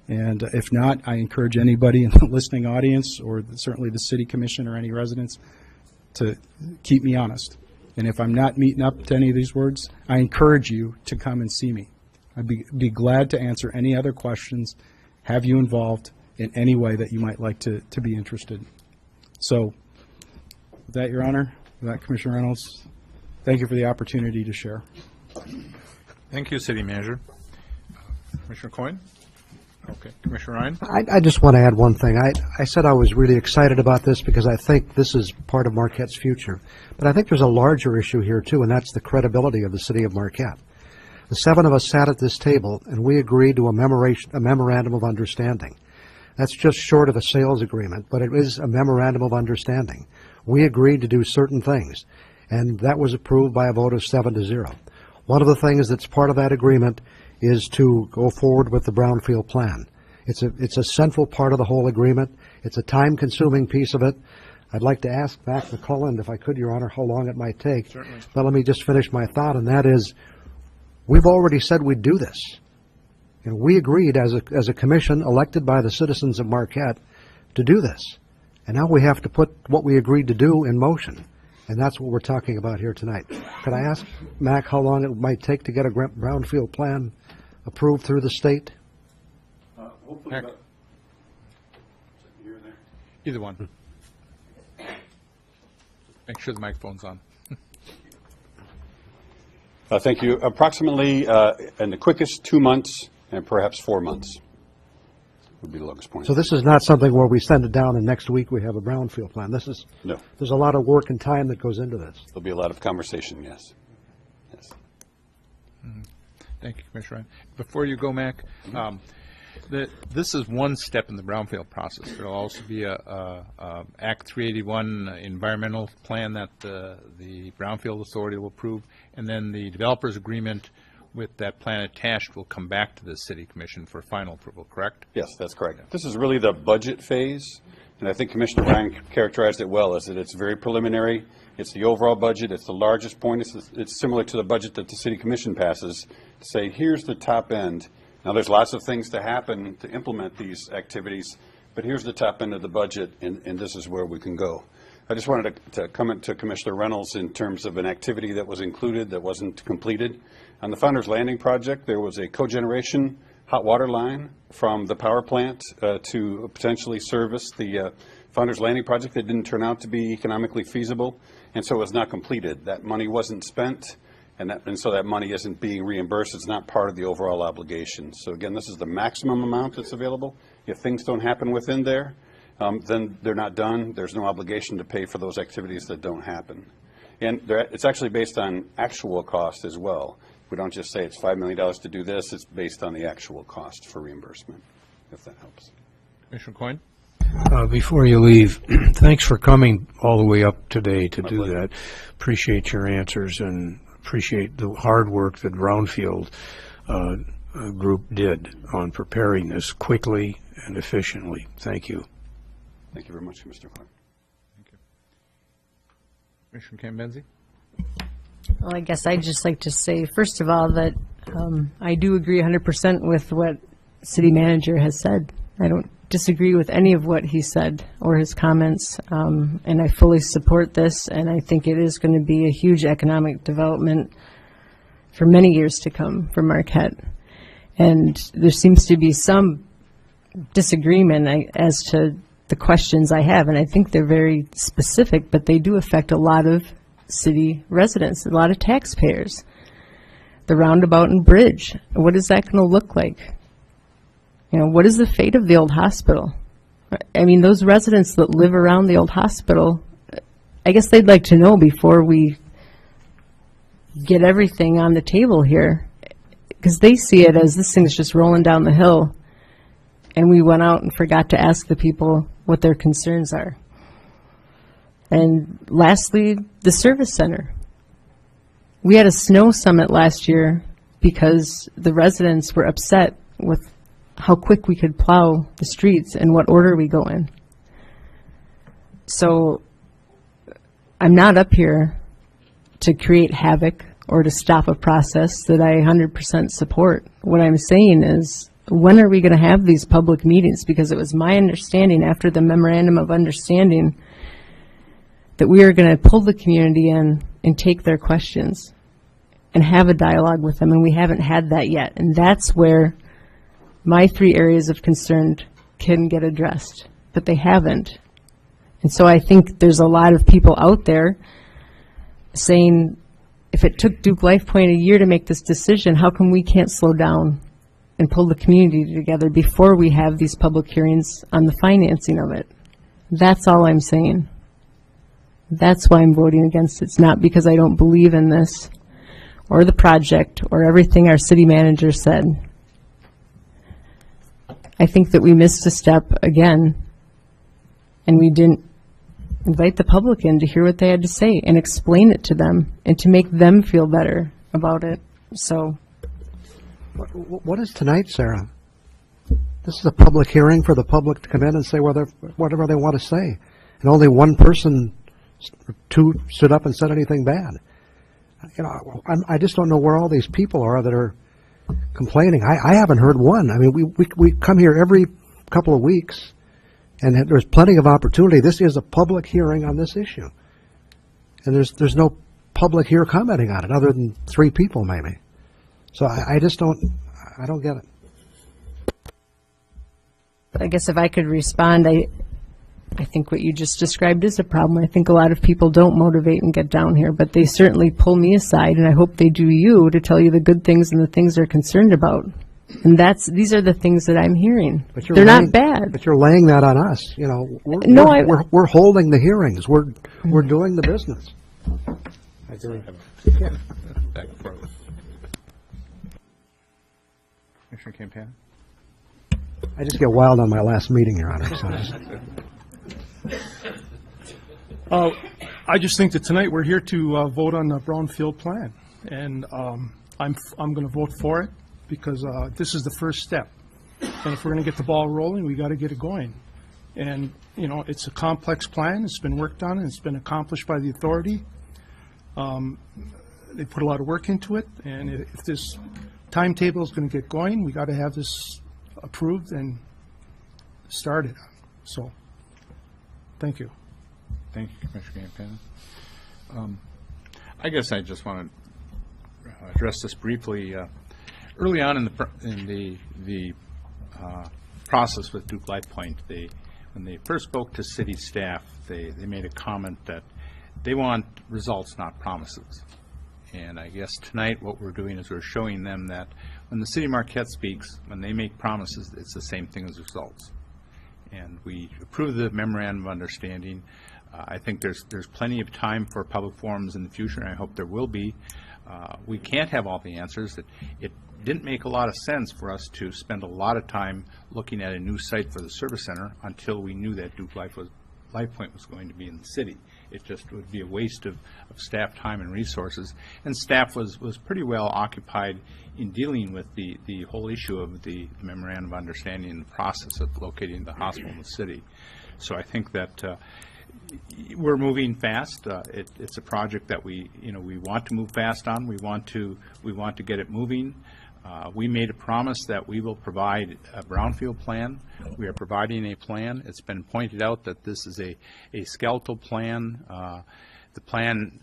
And if not, I encourage anybody in the listening audience, or certainly the City Commission or any residents, to keep me honest. And if I'm not meeting up to any of these words, I encourage you to come and see me. I'd be glad to answer any other questions, have you involved in any way that you might like to be interested. So, with that, Your Honor, with that, Commissioner Reynolds, thank you for the opportunity to share. Thank you, City Manager. Commissioner Coyne? Okay, Commissioner Ryan? I just want to add one thing. I said I was really excited about this because I think this is part of Marquette's future. But I think there's a larger issue here, too, and that's the credibility of the city of Marquette. The 7 of us sat at this table, and we agreed to a memorandum of understanding. That's just short of a sales agreement, but it is a memorandum of understanding. We agreed to do certain things, and that was approved by a vote of 7-0. One of the things that's part of that agreement is to go forward with the brownfield plan. It's a central part of the whole agreement. It's a time-consuming piece of it. I'd like to ask Mac McClelland, if I could, Your Honor, how long it might take. Certainly. But let me just finish my thought, and that is, we've already said we'd do this. And we agreed as a commission elected by the citizens of Marquette to do this. And now we have to put what we agreed to do in motion. And that's what we're talking about here tonight. Could I ask Mac how long it might take to get a brownfield plan approved through the state? Mac? Either one. Make sure the microphone's on. Thank you. Approximately in the quickest 2 months and perhaps 4 months would be the longest point. So this is not something where we send it down and next week we have a brownfield plan. This is, no. There's a lot of work and time that goes into this. There'll be a lot of conversation, yes. Yes. Thank you, Commissioner Ryan. Before you go, Mac, this is one step in the brownfield process. There will also be a Act 381 environmental plan that the Brownfield Authority will approve, and then the developers agreement with that plan attached will come back to the City Commission for final approval, correct? Yes, that's correct. This is really the budget phase, and I think Commissioner Ryan characterized it well, is that it's very preliminary. It's the overall budget. It's the largest point. It's similar to the budget that the City Commission passes to say, here's the top end. Now, there's lots of things to happen to implement these activities, but here's the top end of the budget, and this is where we can go. I just wanted to comment to Commissioner Reynolds in terms of an activity that was included that wasn't completed. On the Founders Landing project, there was a cogeneration hot water line from the power plant to potentially service the Founders Landing project that didn't turn out to be economically feasible, and so it was not completed. That money wasn't spent, and so that money isn't being reimbursed. It's not part of the overall obligation. So again, this is the maximum amount that's available. If things don't happen within there, then they're not done. There's no obligation to pay for those activities that don't happen. And it's actually based on actual cost as well. We don't just say it's $5 million to do this. It's based on the actual cost for reimbursement, if that helps. Commissioner Coyne? Before you leave, thanks for coming all the way up today to do that. Appreciate your answers and appreciate the hard work that Brownfield group did on preparing this quickly and efficiently. Thank you. Thank you very much, Mr. Clark. Thank you. Commissioner Cambenzi? Well, I guess I'd just like to say, first of all, that I do agree 100% with what City Manager has said. I don't disagree with any of what he said or his comments, and I fully support this, and I think it is going to be a huge economic development for many years to come for Marquette. And there seems to be some disagreement as to the questions I have, and I think they're very specific, but they do affect a lot of city residents, a lot of taxpayers. The roundabout and bridge, what is that going to look like? You know, what is the fate of the old hospital? I mean, those residents that live around the old hospital, I guess they'd like to know before we get everything on the table here, because they see it as this thing's just rolling down the hill, and we went out and forgot to ask the people what their concerns are. And lastly, the service center. We had a snow summit last year because the residents were upset with how quick we could plow the streets and what order we go in. So I'm not up here to create havoc or to stop a process that I 100% support. What I'm saying is, when are we going to have these public meetings? Because it was my understanding after the memorandum of understanding that we are going to pull the community in and take their questions and have a dialogue with them, and we haven't had that yet. And that's where my 3 areas of concern can get addressed, but they haven't. And so I think there's a lot of people out there saying, if it took Duke LifePoint a year to make this decision, how come we can't slow down and pull the community together before we have these public hearings on the financing of it. That's all I'm saying. That's why I'm voting against it. It's not because I don't believe in this or the project or everything our city manager said. I think that we missed a step again, and we didn't invite the public in to hear what they had to say and explain it to them and to make them feel better about it. So, What is tonight, Sarah? This is a public hearing for the public to come in and say whatever they want to say. And only one person, two, stood up and said anything bad. You know, I just don't know where all these people are that are complaining. I haven't heard one. I mean, we come here every couple of weeks, and there's plenty of opportunity. This is a public hearing on this issue. And there's no public here commenting on it other than 3 people maybe. So I just don't get it. I guess if I could respond, I think what you just described is a problem. I think a lot of people don't motivate and get down here, but they certainly pull me aside, and I hope they do you, to tell you the good things and the things they're concerned about. And these are the things that I'm hearing. They're not bad. But you're laying that on us. You know, we're holding the hearings. We're doing the business. I agree. Back and forth. Commissioner Campaign? I just get wild on my last meeting, Your Honor. So I just think that tonight we're here to vote on the brownfield plan, and I'm going to vote for it because this is the first step. And if we're going to get the ball rolling, we got to get it going. And you know, it's a complex plan. It's been worked on, and it's been accomplished by the authority. They put a lot of work into it, and if this timetable is going to get going, we got to have this approved and started. So, thank you. Thank you, Commissioner Campaign. I guess I just want to address this briefly. Early on in the process with Duke Light Point, when they first spoke to city staff, they made a comment that they want results, not promises. And I guess tonight what we're doing is we're showing them that when the city of Marquette speaks, when they make promises, it's the same thing as results. And we approve the memorandum of understanding. I think there's plenty of time for public forums in the future, and I hope there will be. We can't have all the answers. It didn't make a lot of sense for us to spend a lot of time looking at a new site for the service center until we knew that Duke Light Point was going to be in the city. It just would be a waste of staff time and resources. And staff was pretty well occupied in dealing with the whole issue of the memorandum of understanding and the process of locating the hospital in the city. So I think that we're moving fast. It's a project that we want to move fast on. We want to get it moving. We made a promise that we will provide a brownfield plan. We are providing a plan. It's been pointed out that this is a skeletal plan. The plan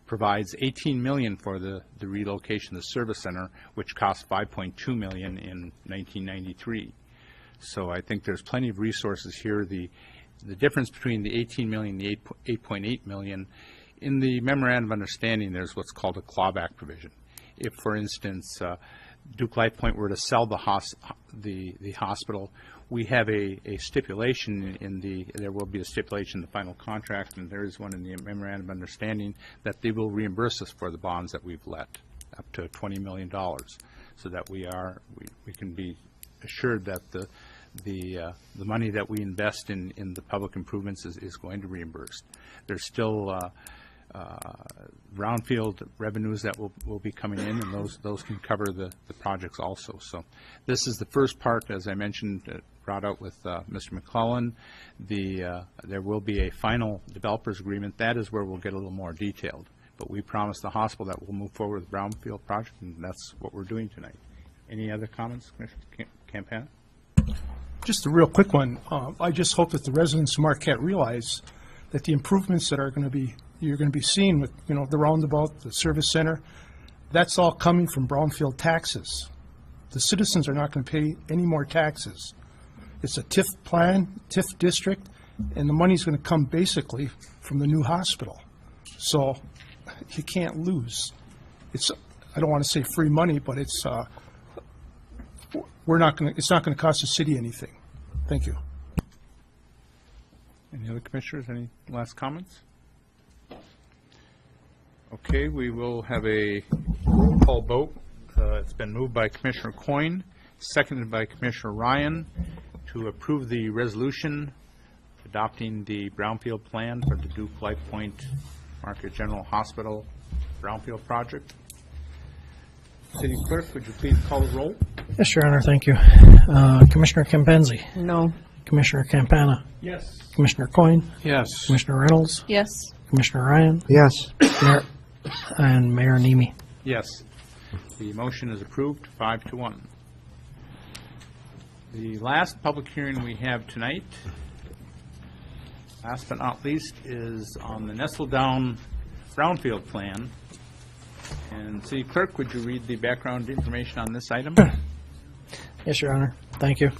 provides $18 million for the relocation of the service center, which cost $5.2 million in 1993. So I think there's plenty of resources here. The difference between the $18 million and the $8.8 million, in the memorandum of understanding, there's what's called a clawback provision. If, for instance, Duke Light Point were to sell the hospital, we have a stipulation there will be a stipulation in the final contract, and there is one in the memorandum of understanding, that they will reimburse us for the bonds that we've let, up to $20 million, so that we can be assured that the money that we invest in the public improvements is going to be reimbursed. There's still brownfield revenues that will be coming in, and those can cover the projects also. So this is the first part, as I mentioned, brought out with Mr. McClellan. There will be a final developers agreement. That is where we'll get a little more detailed. But we promised the hospital that we'll move forward with the brownfield project, and that's what we're doing tonight. Any other comments, Commissioner Campana? Just a real quick one. I just hope that the residents of Marquette realize that the improvements that you're going to be seeing with, the roundabout, the service center, that's all coming from brownfield taxes. The citizens are not going to pay any more taxes. It's a TIF plan, TIF district, and the money's going to come basically from the new hospital. So you can't lose. I don't want to say free money, but it's it's not going to cost the city anything. Thank you. Any other commissioners, any last comments? Okay, we will have a roll call vote. It's been moved by Commissioner Coyne, seconded by Commissioner Ryan, to approve the resolution adopting the brownfield plan for the Duke Life Point Marquette General Hospital brownfield project. City Clerk, would you please call the roll? Yes, Your Honor, thank you. Commissioner Campenzi. No. Commissioner Campana. Yes. Commissioner Coyne. Yes. Commissioner Reynolds. Yes. Commissioner Ryan. Yes. And Mayor Nemi. Yes. The motion is approved, 5-1. The last public hearing we have tonight, last but not least, is on the Nestle Down brownfield plan. And City Clerk, would you read the background information on this item? Yes, Your Honor. Thank you.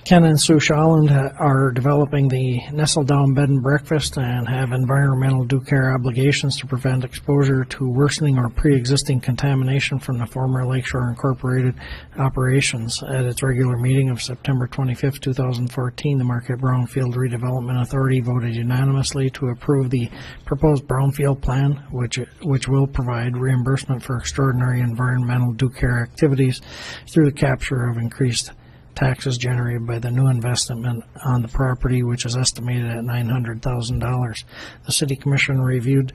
Ken and Sue Shawland are developing the Nestle Down Bed and Breakfast and have environmental due care obligations to prevent exposure to worsening or pre-existing contamination from the former Lakeshore Incorporated operations. At its regular meeting of September 25, 2014, the Marquette Brownfield Redevelopment Authority voted unanimously to approve the proposed brownfield plan, which will provide reimbursement for extraordinary environmental due care activities through the capture of increased taxes generated by the new investment on the property, which is estimated at $900,000. The City Commission reviewed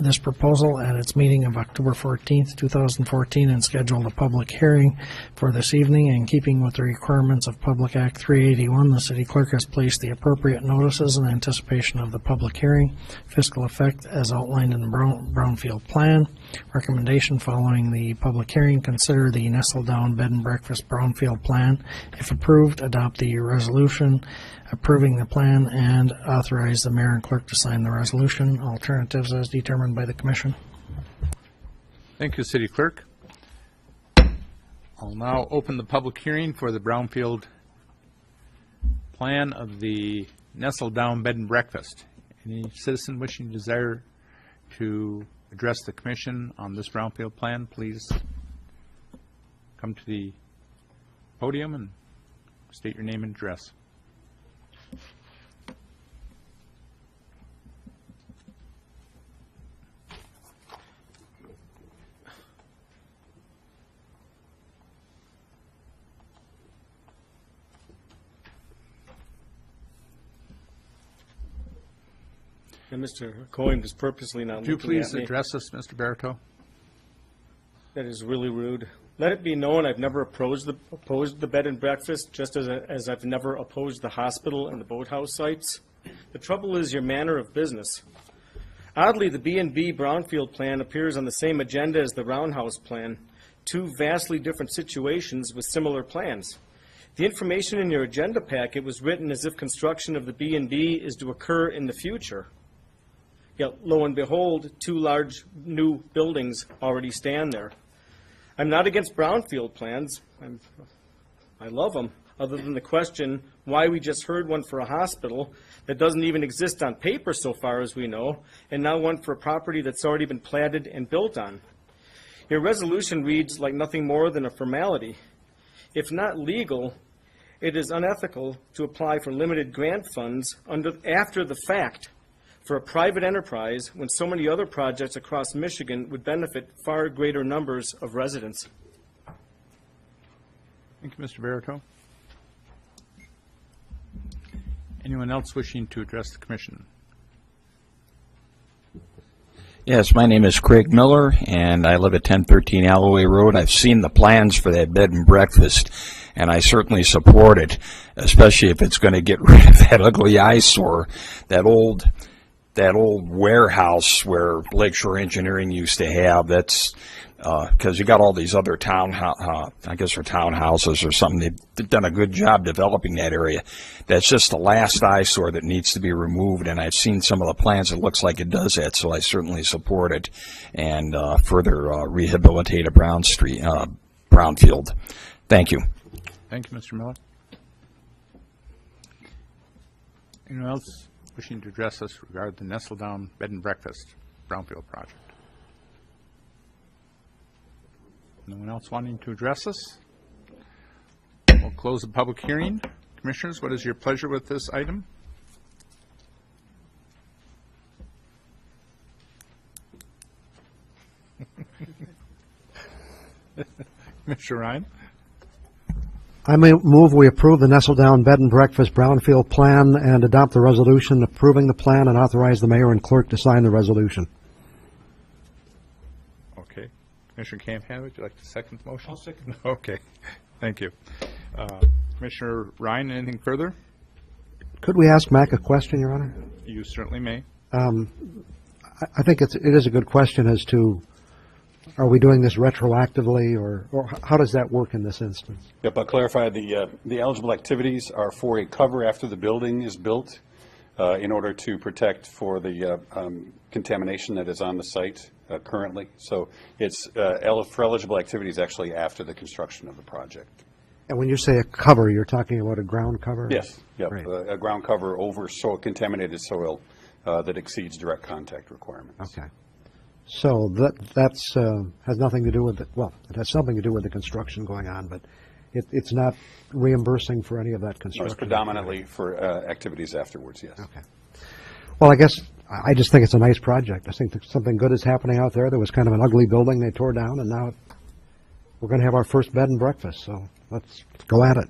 this proposal at its meeting of October 14, 2014, and scheduled a public hearing for this evening. In keeping with the requirements of Public Act 381, the City Clerk has placed the appropriate notices in anticipation of the public hearing. Fiscal effect as outlined in the Brownfield Plan. Recommendation following the public hearing, consider the Nestle Down Bed and Breakfast Brownfield Plan. If approved, adopt the resolution approving the plan and authorize the mayor and clerk to sign the resolution. Alternatives as determined by the commission. Thank you, City Clerk. I'll now open the public hearing for the brownfield plan of the Nestle Down Bed and Breakfast. Any citizen wishing desire to address the commission on this brownfield plan, please come to the podium and state your name and address. And Mr. Coyne is purposely not Would you looking at please me. address us, Mr. Barito? That is really rude. Let it be known I've never opposed the bed and breakfast, just as I've never opposed the hospital and the boathouse sites. The trouble is your manner of business. Oddly, the B&B Brownfield plan appears on the same agenda as the Roundhouse plan, two vastly different situations with similar plans. The information in your agenda packet was written as if construction of the B&B is to occur in the future. Yet, lo and behold, two large new buildings already stand there. I'm not against brownfield plans. I love them, other than the question why we just heard one for a hospital that doesn't even exist on paper so far as we know, and now one for a property that's already been platted and built on. Your resolution reads like nothing more than a formality. If not legal, it is unethical to apply for limited grant funds after the fact for a private enterprise when so many other projects across Michigan would benefit far greater numbers of residents. Thank you, Mr. Barito. Anyone else wishing to address the commission? Yes, my name is Craig Miller, and I live at 1013 Alloway Road. I've seen the plans for that bed and breakfast, and I certainly support it, especially if it's going to get rid of that ugly eyesore, that old warehouse where Lakeshore Engineering used to have. That's because you got all these other I guess they're townhouses or something. They've done a good job developing that area. That's just the last eyesore that needs to be removed, and I've seen some of the plans. It looks like it does that, so I certainly support it and further rehabilitate a brownfield. Thank you. Thank you, Mr. Miller. Anyone else wishing to address us regarding the Nestle Down Bed and Breakfast brownfield project? No one else wanting to address us? close the public hearing. Commissioners, what is your pleasure with this item? Commissioner Ryan? I may move we approve the Nestle Down Bed and Breakfast Brownfield Plan and adopt the resolution approving the plan and authorize the mayor and clerk to sign the resolution. Okay. Commissioner Campana, would you like to second the motion? I'll second. Okay. Thank you. Commissioner Ryan, anything further? Could we ask Mac a question, Your Honor? You certainly may. I think it is a good question as to, are we doing this retroactively, or how does that work in this instance? Yep, I'll clarify. The eligible activities are for a cover after the building is built in order to protect for the contamination that is on the site currently. So it's for eligible activities actually after the construction of the project. And when you say a cover, you're talking about a ground cover? Yes, yep, Right. a ground cover over contaminated soil that exceeds direct contact requirements. Okay. So that's has nothing to do with it. Well, it has something to do with the construction going on, but it's not reimbursing for any of that No, construction. it's predominantly for activities afterwards, yes. Okay. Well, I guess I just think it's a nice project. I think that something good is happening out there. There was kind of an ugly building they tore down, and now we're going to have our first bed and breakfast. So let's go at it.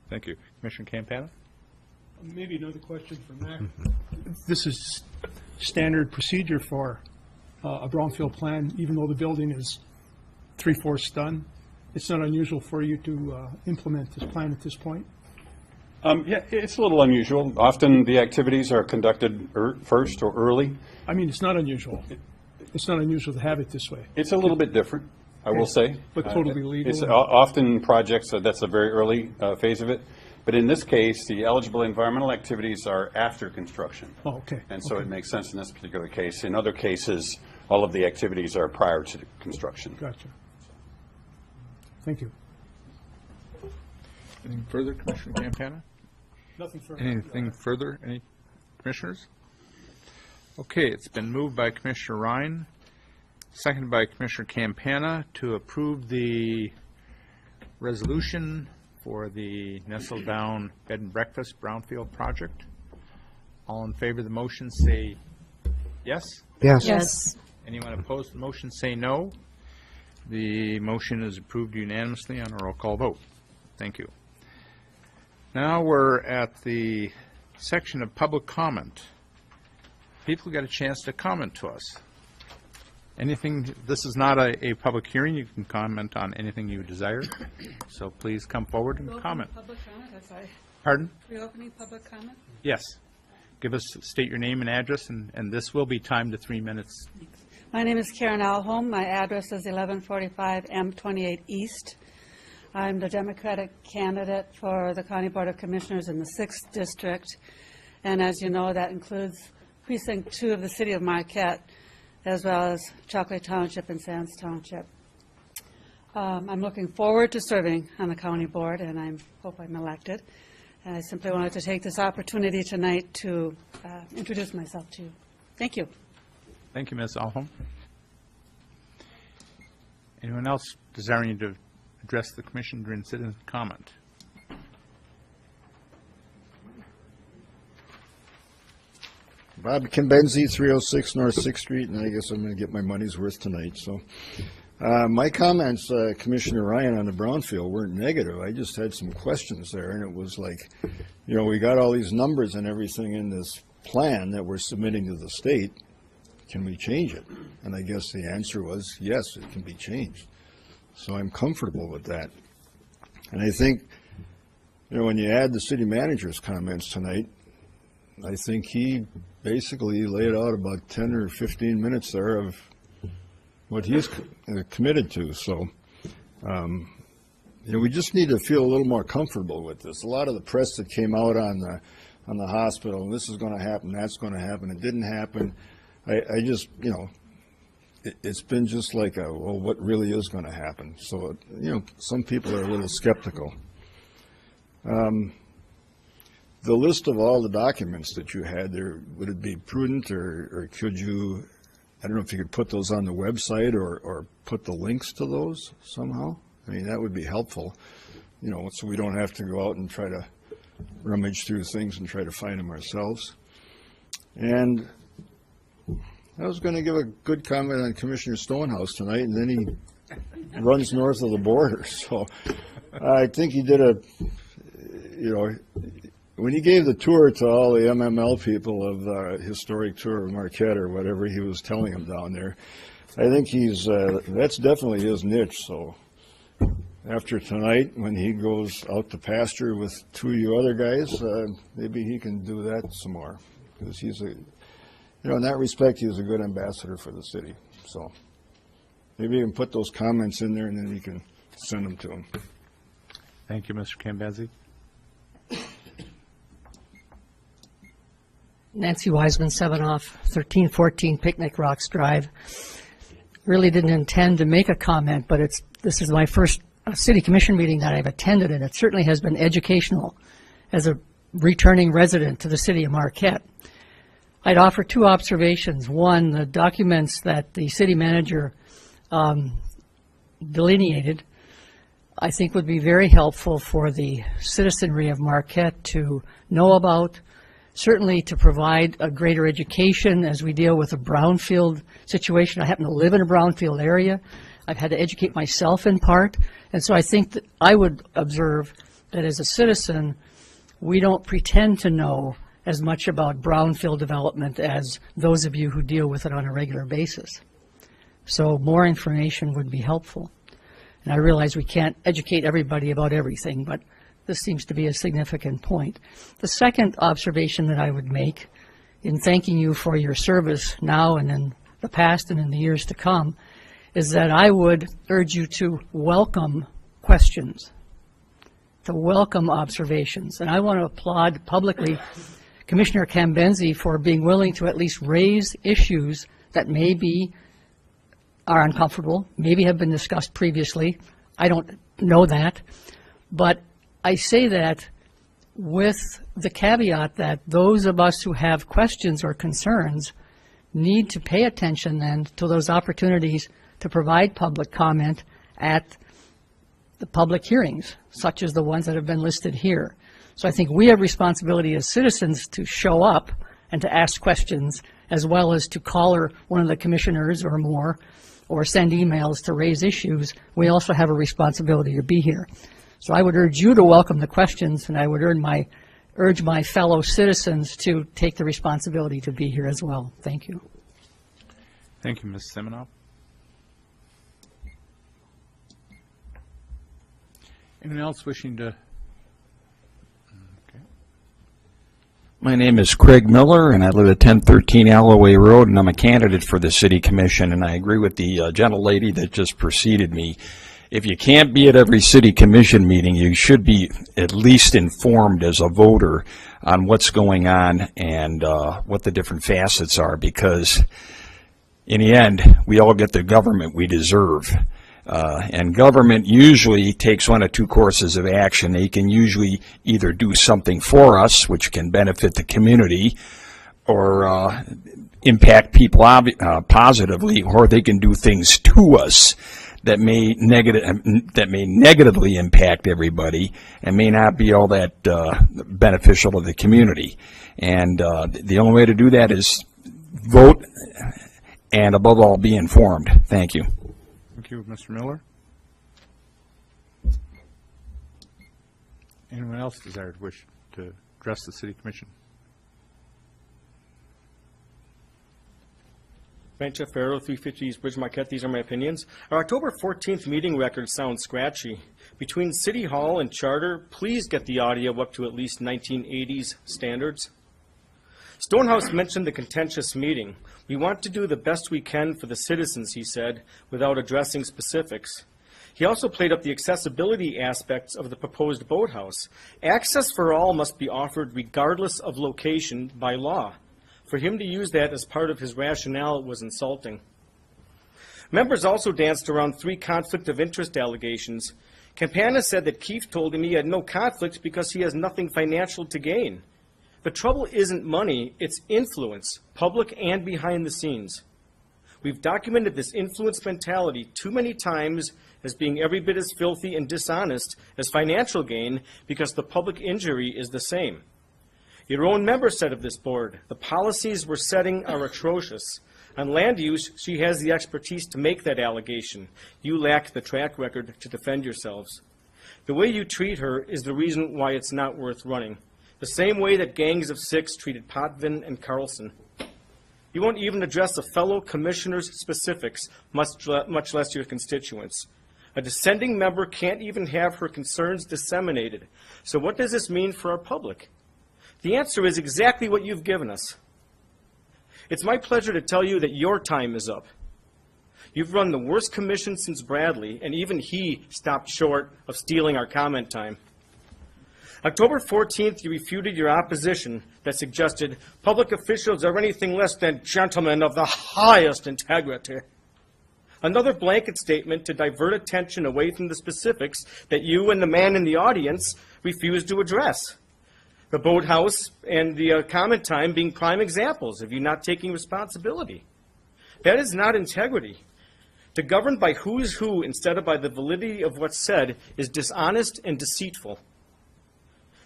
Thank you. Commissioner Campana? Maybe another question for Mac. This is standard procedure for a brownfield plan, even though the building is 3/4 done. It's not unusual for you to implement this plan at this point? Yeah, it's a little unusual. Often the activities are conducted first or early. I mean, it's not unusual. It's not unusual to have it this way. It's a little bit different, I will say. But totally legal? It's often projects, that's a very early phase of it. But in this case, the eligible environmental activities are after construction. Oh, okay. And so Okay. it makes sense in this particular case. In other cases, all of the activities are prior to construction. Gotcha. Thank you. Anything further, Commissioner Campana? Nothing further. Anything further? Any commissioners? Okay, it's been moved by Commissioner Ryan, seconded by Commissioner Campana to approve the resolution for the Nestle Down Bed and Breakfast Brownfield project. All in favor of the motion say yes. Yes. Yes. Anyone opposed to the motion say no. The motion is approved unanimously on a roll call vote. Thank you. Now we're at the section of public comment. People got a chance to comment to us. Anything, this is not a public hearing. You can comment on anything you desire. So please come forward and comment. Public comment, if I... Pardon? Reopening public comment? Yes. State your name and address, and this will be timed to 3 minutes. My name is Karen Alholm. My address is 1145 M28 East. I'm the Democratic candidate for the County Board of Commissioners in the 6th District. And as you know, that includes Precinct 2 of the City of Marquette, as well as Chocolate Township and Sands Township. I'm looking forward to serving on the county board, and I hope I'm elected. And I simply wanted to take this opportunity tonight to introduce myself to you. Thank you. Thank you, Ms. Alholm. Anyone else desiring to address the commission during citizen comment? Bob Kimbenzi, 306 North 6th Street, and I guess I'm going to get my money's worth tonight. So, my comments, Commissioner Ryan, on the brownfield weren't negative. I just had some questions there, and it was like, you know, we got all these numbers and everything in this plan that we're submitting to the state. Can we change it? And I guess the answer was yes, it can be changed. So I'm comfortable with that. And I think, you know, when you add the city manager's comments tonight, I think he basically laid out about 10 or 15 minutes there of what he's committed to. So, you know, we just need to feel a little more comfortable with this. A lot of the press that came out on the hospital, this is going to happen, that's going to happen, it didn't happen. I just, you know, it's been just like well, what really is going to happen? So, you know, some people are a little skeptical. The list of all the documents that you had there, would it be prudent or could you, I don't know if you could put those on the website or put the links to those somehow? I mean, that would be helpful. so we don't have to go out and try to rummage through things and try to find them ourselves. And I was going to give a good comment on Commissioner Stonehouse tonight, and then he runs north of the border. So I think he did when he gave the tour to all the MML people of the historic tour of Marquette or whatever he was telling them down there, I think that's definitely his niche. So after tonight, when he goes out to pasture with two of you other guys, maybe he can do that some more, because he's in that respect, he was a good ambassador for the city. So maybe you can put those comments in there, and then you can send them to him. Thank you, Mr. Cambazzi. Nancy Wiseman, 7 off 1314 Picnic Rocks Drive. Really didn't intend to make a comment, but this is my first city commission meeting that I've attended, and it certainly has been educational as a returning resident to the city of Marquette. I'd offer two observations. One, the documents that the city manager delineated, I think would be very helpful for the citizenry of Marquette to know about, certainly to provide a greater education as we deal with a brownfield situation. I happen to live in a brownfield area. I've had to educate myself in part, and so I think that I would observe that as a citizen, we don't pretend to know as much about brownfield development as those of you who deal with it on a regular basis. So more information would be helpful. And I realize we can't educate everybody about everything, but this seems to be a significant point. The second observation that I would make in thanking you for your service now and in the past and in the years to come is that I would urge you to welcome questions, to welcome observations. And I want to applaud publicly Commissioner Cambenzi for being willing to at least raise issues that maybe are uncomfortable, maybe have been discussed previously. I don't know that. But I say that with the caveat that those of us who have questions or concerns need to pay attention then to those opportunities to provide public comment at the public hearings, such as the ones that have been listed here. So I think we have responsibility as citizens to show up and to ask questions, as well as to call one of the commissioners or more, or send emails to raise issues. We also have a responsibility to be here. So I would urge you to welcome the questions, and I would urge my fellow citizens to take the responsibility to be here as well. Thank you. Thank you, Ms. Seminoff. Anyone else wishing to? Okay. My name is Craig Miller, and I live at 1013 Alloway Road, and I'm a candidate for the City Commission, and I agree with the gentlelady that just preceded me. If you can't be at every City Commission meeting, you should be at least informed as a voter on what's going on and what the different facets are, because in the end, we all get the government we deserve. And government usually takes one of two courses of action. They can usually either do something for us, which can benefit the community, or impact people positively, or they can do things to us that may negatively impact everybody and may not be all that beneficial to the community. And the only way to do that is vote, and above all, be informed. Thank you. Thank you, Mr. Miller. Anyone else wish to address the City Commission? Frank Jeff Farrow, 350 East Bridge, Marquette. These are my opinions. Our October 14th meeting record sounds scratchy. Between City Hall and Charter, please get the audio up to at least 1980s standards. Stonehouse mentioned the contentious meeting. We want to do the best we can for the citizens, he said, without addressing specifics. He also played up the accessibility aspects of the proposed boathouse. Access for all must be offered regardless of location by law. For him to use that as part of his rationale was insulting. Members also danced around 3 conflict of interest allegations. Campana said that Keefe told him he had no conflict because he has nothing financial to gain. The trouble isn't money, it's influence, public and behind the scenes. We've documented this influence mentality too many times, as being every bit as filthy and dishonest as financial gain because the public injury is the same. Your own member said of this board, the policies we're setting are atrocious. On land use, she has the expertise to make that allegation. You lack the track record to defend yourselves. The way you treat her is the reason why it's not worth running. The same way that gangs of six treated Potvin and Carlson. You won't even address a fellow commissioner's specifics, much less your constituents. A dissenting member can't even have her concerns disseminated. So what does this mean for our public? The answer is exactly what you've given us. It's my pleasure to tell you that your time is up. You've run the worst commission since Bradley, and even he stopped short of stealing our comment time. October 14th, you refuted your opposition that suggested public officials are anything less than gentlemen of the highest integrity. Another blanket statement to divert attention away from the specifics that you and the man in the audience refused to address. The boathouse and the comment time being prime examples of you not taking responsibility. That is not integrity. To govern by who's who instead of by the validity of what's said is dishonest and deceitful.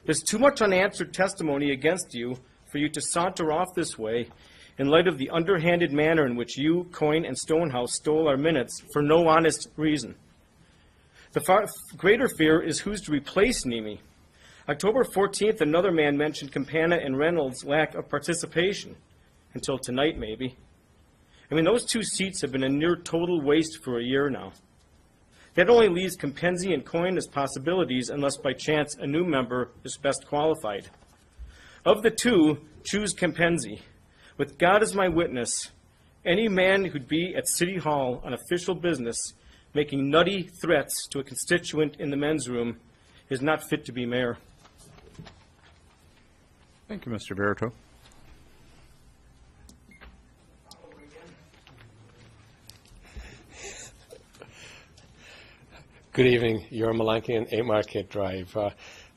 There's too much unanswered testimony against you for you to saunter off this way in light of the underhanded manner in which you, Coyne, and Stonehouse stole our minutes for no honest reason. The far greater fear is who's to replace Nimi. October 14th, another man mentioned Campana and Reynolds' lack of participation. Until tonight, maybe. I mean, those two seats have been a near total waste for a year now. That only leaves Compenzi and Coyne as possibilities unless by chance a new member is best qualified. Of the two, choose Compenzi. With God as my witness, any man who'd be at City Hall on official business making nutty threats to a constituent in the men's room is not fit to be mayor. Thank you, Mr. Verito. Good evening. Yoram Malankian, 8 Marquette Drive.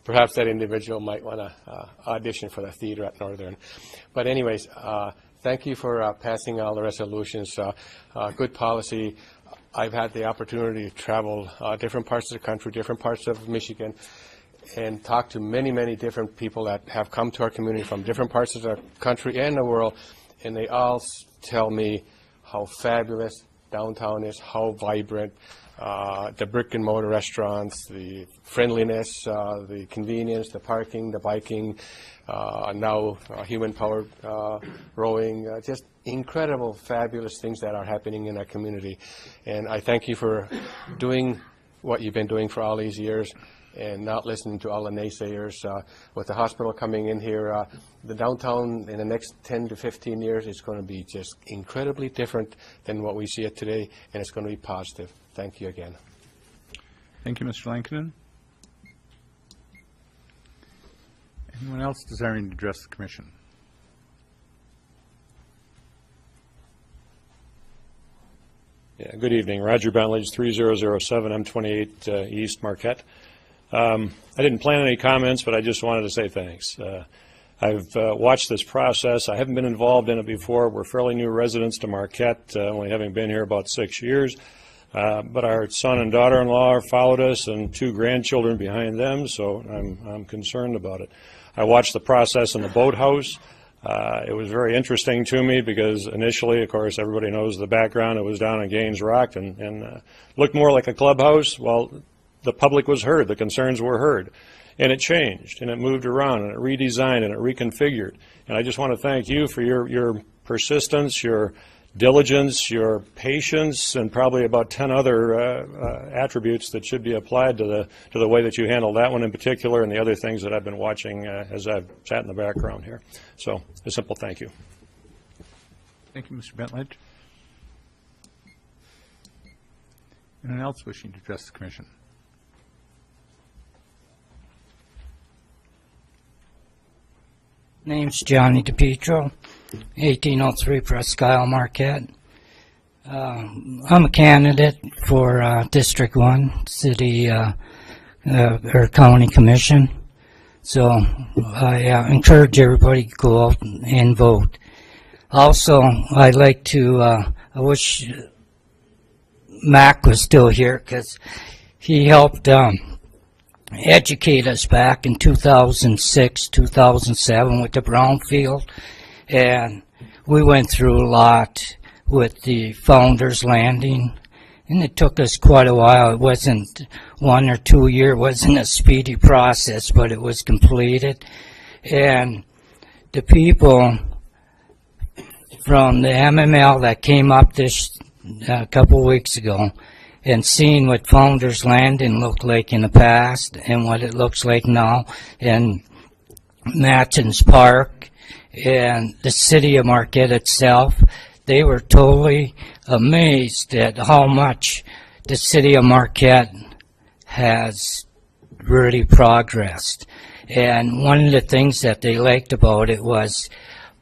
Perhaps that individual might want to audition for the theater at Northern. But anyways, thank you for passing all the resolutions. Good policy. I've had the opportunity to travel different parts of the country, different parts of Michigan, and talk to many, many different people that have come to our community from different parts of the country and the world, and they all tell me how fabulous downtown is, how vibrant, the brick and mortar restaurants, the friendliness, the convenience, the parking, the biking, now human-powered rowing, just incredible, fabulous things that are happening in our community. And I thank you for doing what you've been doing for all these years and not listening to all the naysayers. With the hospital coming in here, the downtown in the next 10 to 15 years is going to be just incredibly different than what we see it today, and it's going to be positive. Thank you again. Thank you, Mr. Lankinen. Anyone else desiring to address the commission? Yeah, good evening. Roger Bentley, 3007 M28 East Marquette. I didn't plan any comments, but I just wanted to say thanks. I've watched this process. I haven't been involved in it before. We're fairly new residents to Marquette, only having been here about 6 years. But our son and daughter-in-law followed us and 2 grandchildren behind them, so I'm concerned about it. I watched the process in the boathouse. It was very interesting to me because initially, of course, everybody knows the background. It was down in Gaines Rock and looked more like a clubhouse. Well, the public was heard. The concerns were heard. And it changed, and it moved around, and it redesigned, and it reconfigured. And I just want to thank you for your persistence, your diligence, your patience, and probably about 10 other attributes that should be applied to the way that you handle that one in particular and the other things that I've been watching as I've sat in the background here. So a simple thank you. Thank you, Mr. Bentledge. Anyone else wishing to address the commission? Name's Johnny DePietro, 1803 Presque Isle, Marquette. I'm a candidate for District 1 City or County Commission, so I encourage everybody to go out and vote. Also, I'd like to I wish Mac was still here, because he helped educate us back in 2006, 2007 with the brownfield, and we went through a lot with the Founders Landing, and it took us quite a while. It wasn't 1 or 2 years, it wasn't a speedy process, but it was completed. And the people from the MML that came up this a couple weeks ago and seeing what Founders Landing looked like in the past and what it looks like now, and Matins Park and the city of Marquette itself, they were totally amazed at how much the city of Marquette has really progressed. And one of the things that they liked about it was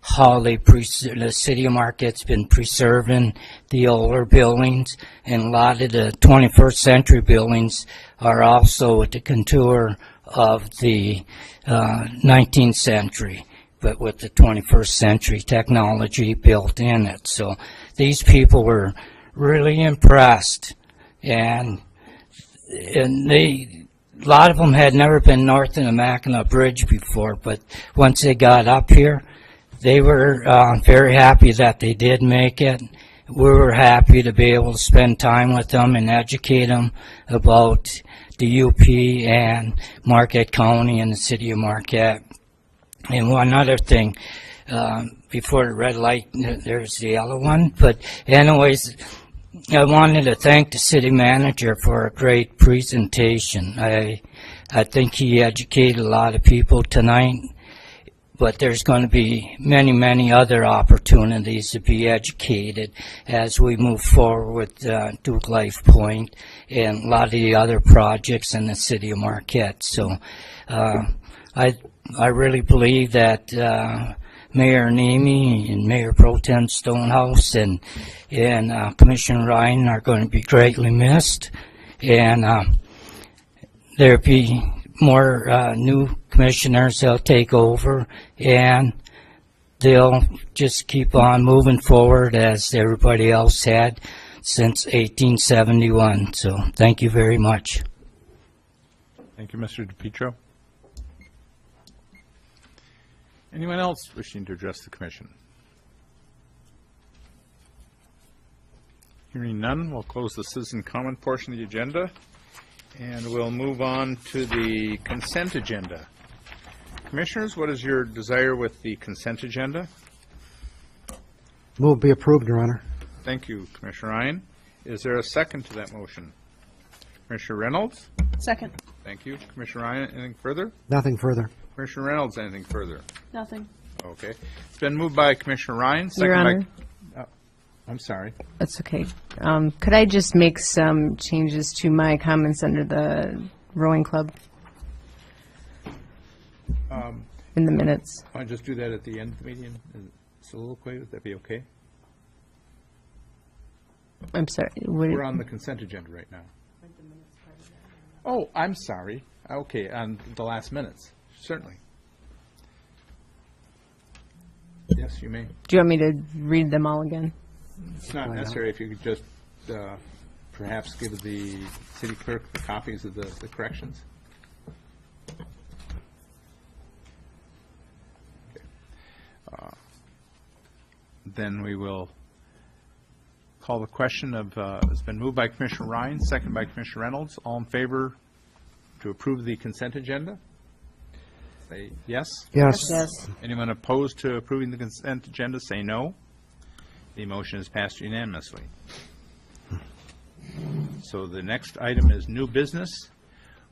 how the city of Marquette's been preserving the older buildings, and a lot of the 21st century buildings are also with the contour of the 19th century, but with the 21st century technology built in it. So these people were really impressed, and a lot of them had never been north of the Mackinac Bridge before, but once they got up here, they were very happy that they did make it. We were happy to be able to spend time with them and educate them about the UP and Marquette County and the city of Marquette. And one other thing, before the red light, there's the yellow one. But anyways, I wanted to thank the city manager for a great presentation. I think he educated a lot of people tonight, but there's going to be many, many other opportunities to be educated as we move forward with Duke Life Point and a lot of the other projects in the city of Marquette. So I really believe that Mayor Nemi and Mayor Pro Tem Stonehouse and Commissioner Ryan are going to be greatly missed, and there'll be more new commissioners that'll take over, and they'll just keep on moving forward as everybody else had since 1871. So thank you very much. Thank you, Mr. DePietro. Anyone else wishing to address the commission? Hearing none, we'll close the citizen comment portion of the agenda, and we'll move on to the consent agenda. Commissioners, what is your desire with the consent agenda? Move be approved, Your Honor. Thank you, Commissioner Ryan. Is there a second to that motion? Commissioner Reynolds? Second. Thank you. Commissioner Ryan, anything further? Nothing further. Commissioner Reynolds, anything further? Nothing. Okay. It's been moved by Commissioner Ryan, second Your Honor. by... I'm sorry. That's okay. Could I just make some changes to my comments under the rowing club in the minutes? Why don't I just do that at the end of the meeting? Soliloquy, would that be okay? I'm sorry. We're on the consent agenda right now. Oh, I'm sorry. Okay, on the last minutes. Certainly. Yes, you may. Do you want me to read them all again? It's not necessary if you could just perhaps give the city clerk the copies of the corrections. Okay. Then we will call the question of, it's been moved by Commissioner Ryan, second by Commissioner Reynolds. All in favor to approve the consent agenda? Say yes. Yes. Yes. Anyone opposed to approving the consent agenda, say no. The motion is passed unanimously. So the next item is new business.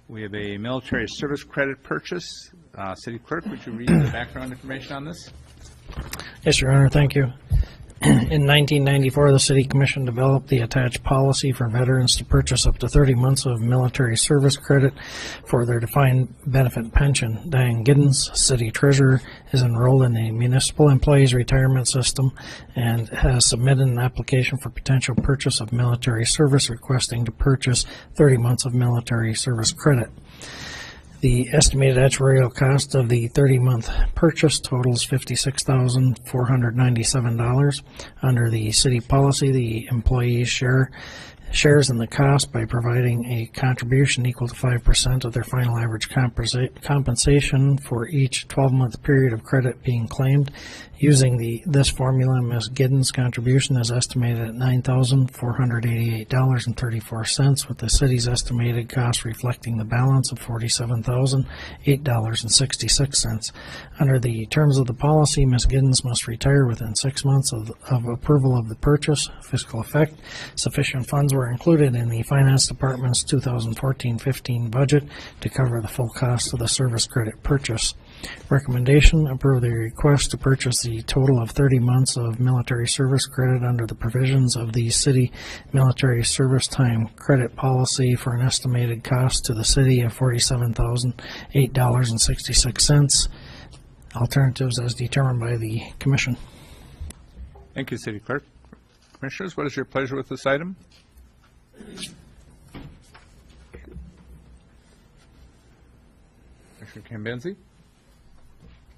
We have a military service credit purchase. City Clerk, would you read the background information on this? Yes, Your Honor, thank you. In 1994, the City Commission developed the attached policy for veterans to purchase up to 30 months of military service credit for their defined benefit pension. Diane Giddens, City Treasurer, is enrolled in the Municipal Employees Retirement System and has submitted an application for potential purchase of military service, requesting to purchase 30 months of military service credit. The estimated actuarial cost of the 30-month purchase totals $56,497. Under the city policy, the employee's share shares in the cost by providing a contribution equal to 5% of their final average compensation for each 12-month period of credit being claimed. Using this formula, Ms. Giddens' contribution is estimated at $9,488.34, with the city's estimated cost reflecting the balance of $47,008.66. Under the terms of the policy, Ms. Giddens must retire within 6 months of approval of the purchase. Fiscal effect: sufficient funds were included in the Finance Department's 2014-15 budget to cover the full cost of the service credit purchase. Recommendation: approve the request to purchase the total of 30 months of military service credit under the provisions of the city military service time credit policy for an estimated cost to the city of $47,008.66. Alternatives as determined by the Commission. Thank you, City Clerk. Commissioners, what is your pleasure with this item? Commissioner Cambenzi?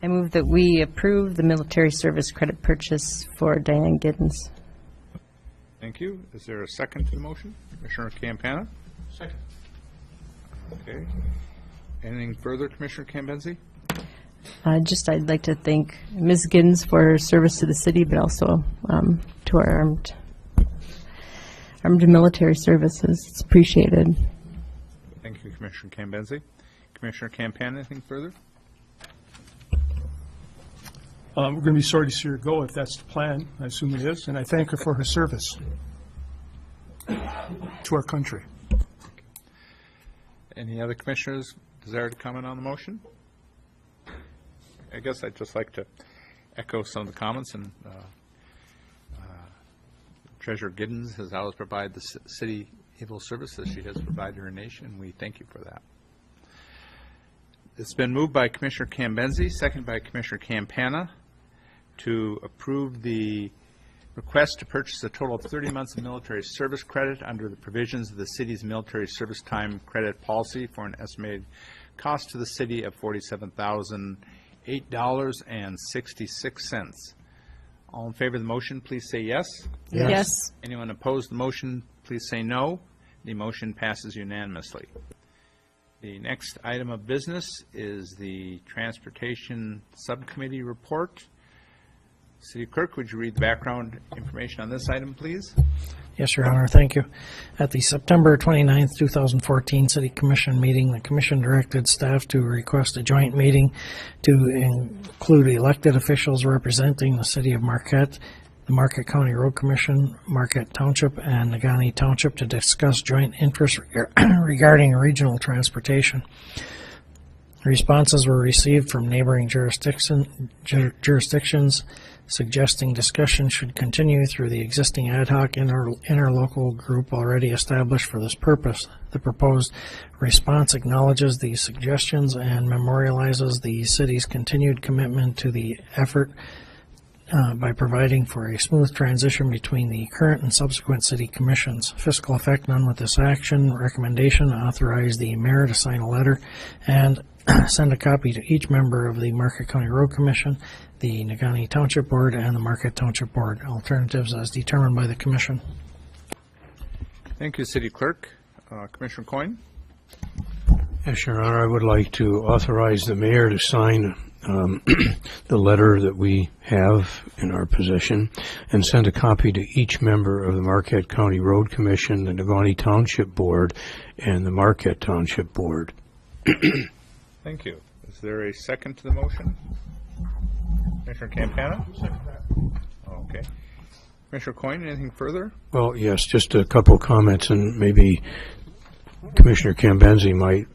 I move that we approve the military service credit purchase for Diane Giddens. Thank you. Is there a second to the motion? Commissioner Campana? Second. Okay. Anything further, Commissioner Cambenzi? I'd like to thank Ms. Giddens for her service to the city, but also to our armed military services. It's appreciated. Thank you, Commissioner Cambenzi. Commissioner Campana, anything further? We're going to be sorry to see her go if that's the plan. I assume it is, and I thank her for her service to our country. Any other commissioners desire to comment on the motion? I guess I'd just like to echo some of the comments, and Treasurer Giddens has always provided the city able services she has provided her nation, and we thank you for that. It's been moved by Commissioner Cambenzi, seconded by Commissioner Campana, to approve the request to purchase a total of 30 months of military service credit under the provisions of the city's military service time credit policy for an estimated cost to the city of $47,008.66. All in favor of the motion, please say yes. Yes. Yes. Anyone opposed to the motion, please say no. The motion passes unanimously. The next item of business is the Transportation Subcommittee report. City Clerk, would you read the background information on this item, please? Yes, Your Honor. Thank you. At the September 29th, 2014 City Commission meeting, the Commission directed staff to request a joint meeting to include elected officials representing the City of Marquette, the Marquette County Road Commission, Marquette Township, and Negaunee Township to discuss joint interests regarding regional transportation. Responses were received from neighboring jurisdictions suggesting discussion should continue through the existing ad hoc interlocal group already established for this purpose. The proposed response acknowledges these suggestions and memorializes the city's continued commitment to the effort by providing for a smooth transition between the current and subsequent city commissions. Fiscal effect: none with this action. Recommendation: authorize the mayor to sign a letter and send a copy to each member of the Marquette County Road Commission, the Negaunee Township Board, and the Marquette Township Board. Alternatives as determined by the Commission. Thank you, City Clerk. Commissioner Coyne? Yes, Your Honor, I would like to authorize the mayor to sign the letter that we have in our possession and send a copy to each member of the Marquette County Road Commission, the Negaunee Township Board, and the Marquette Township Board. Thank you. Is there a second to the motion? Commissioner Campana? Okay. Commissioner Coyne, anything further? Well, yes, just a couple comments, and maybe Commissioner Cambenzi might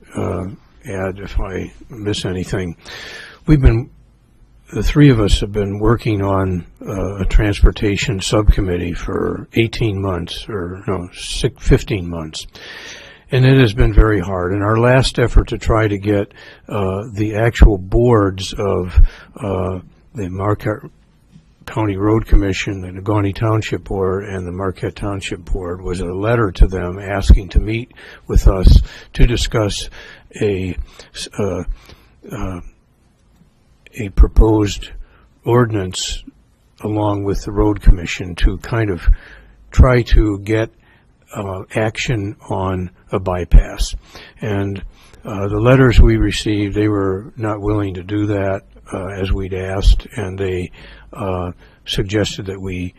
add if I miss anything. The three of us have been working on a transportation subcommittee for 18 months, or no, 15 months. And it has been very hard. In our last effort to try to get the actual boards of the Marquette County Road Commission, the Negaunee Township Board, and the Marquette Township Board was a letter to them asking to meet with us to discuss a proposed ordinance along with the Road Commission to kind of try to get action on a bypass. And the letters we received, they were not willing to do that as we'd asked, and they suggested that we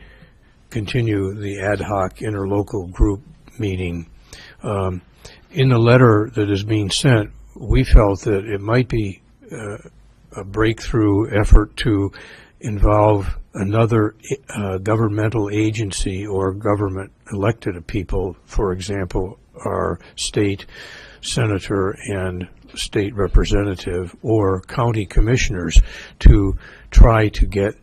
continue the ad hoc interlocal group meeting. In the letter that is being sent, we felt that it might be a breakthrough effort to involve another governmental agency or government elected people, for example, our state senator and state representative or county commissioners, to try to get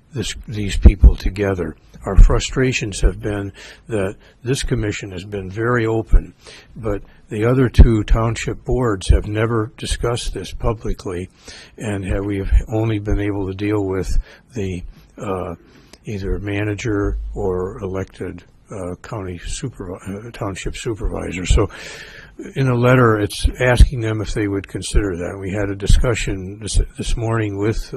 these people together. Our frustrations have been that this commission has been very open, but the other two township boards have never discussed this publicly, and we've only been able to deal with the either manager or elected township supervisor. So in a letter, it's asking them if they would consider that. We had a discussion this morning with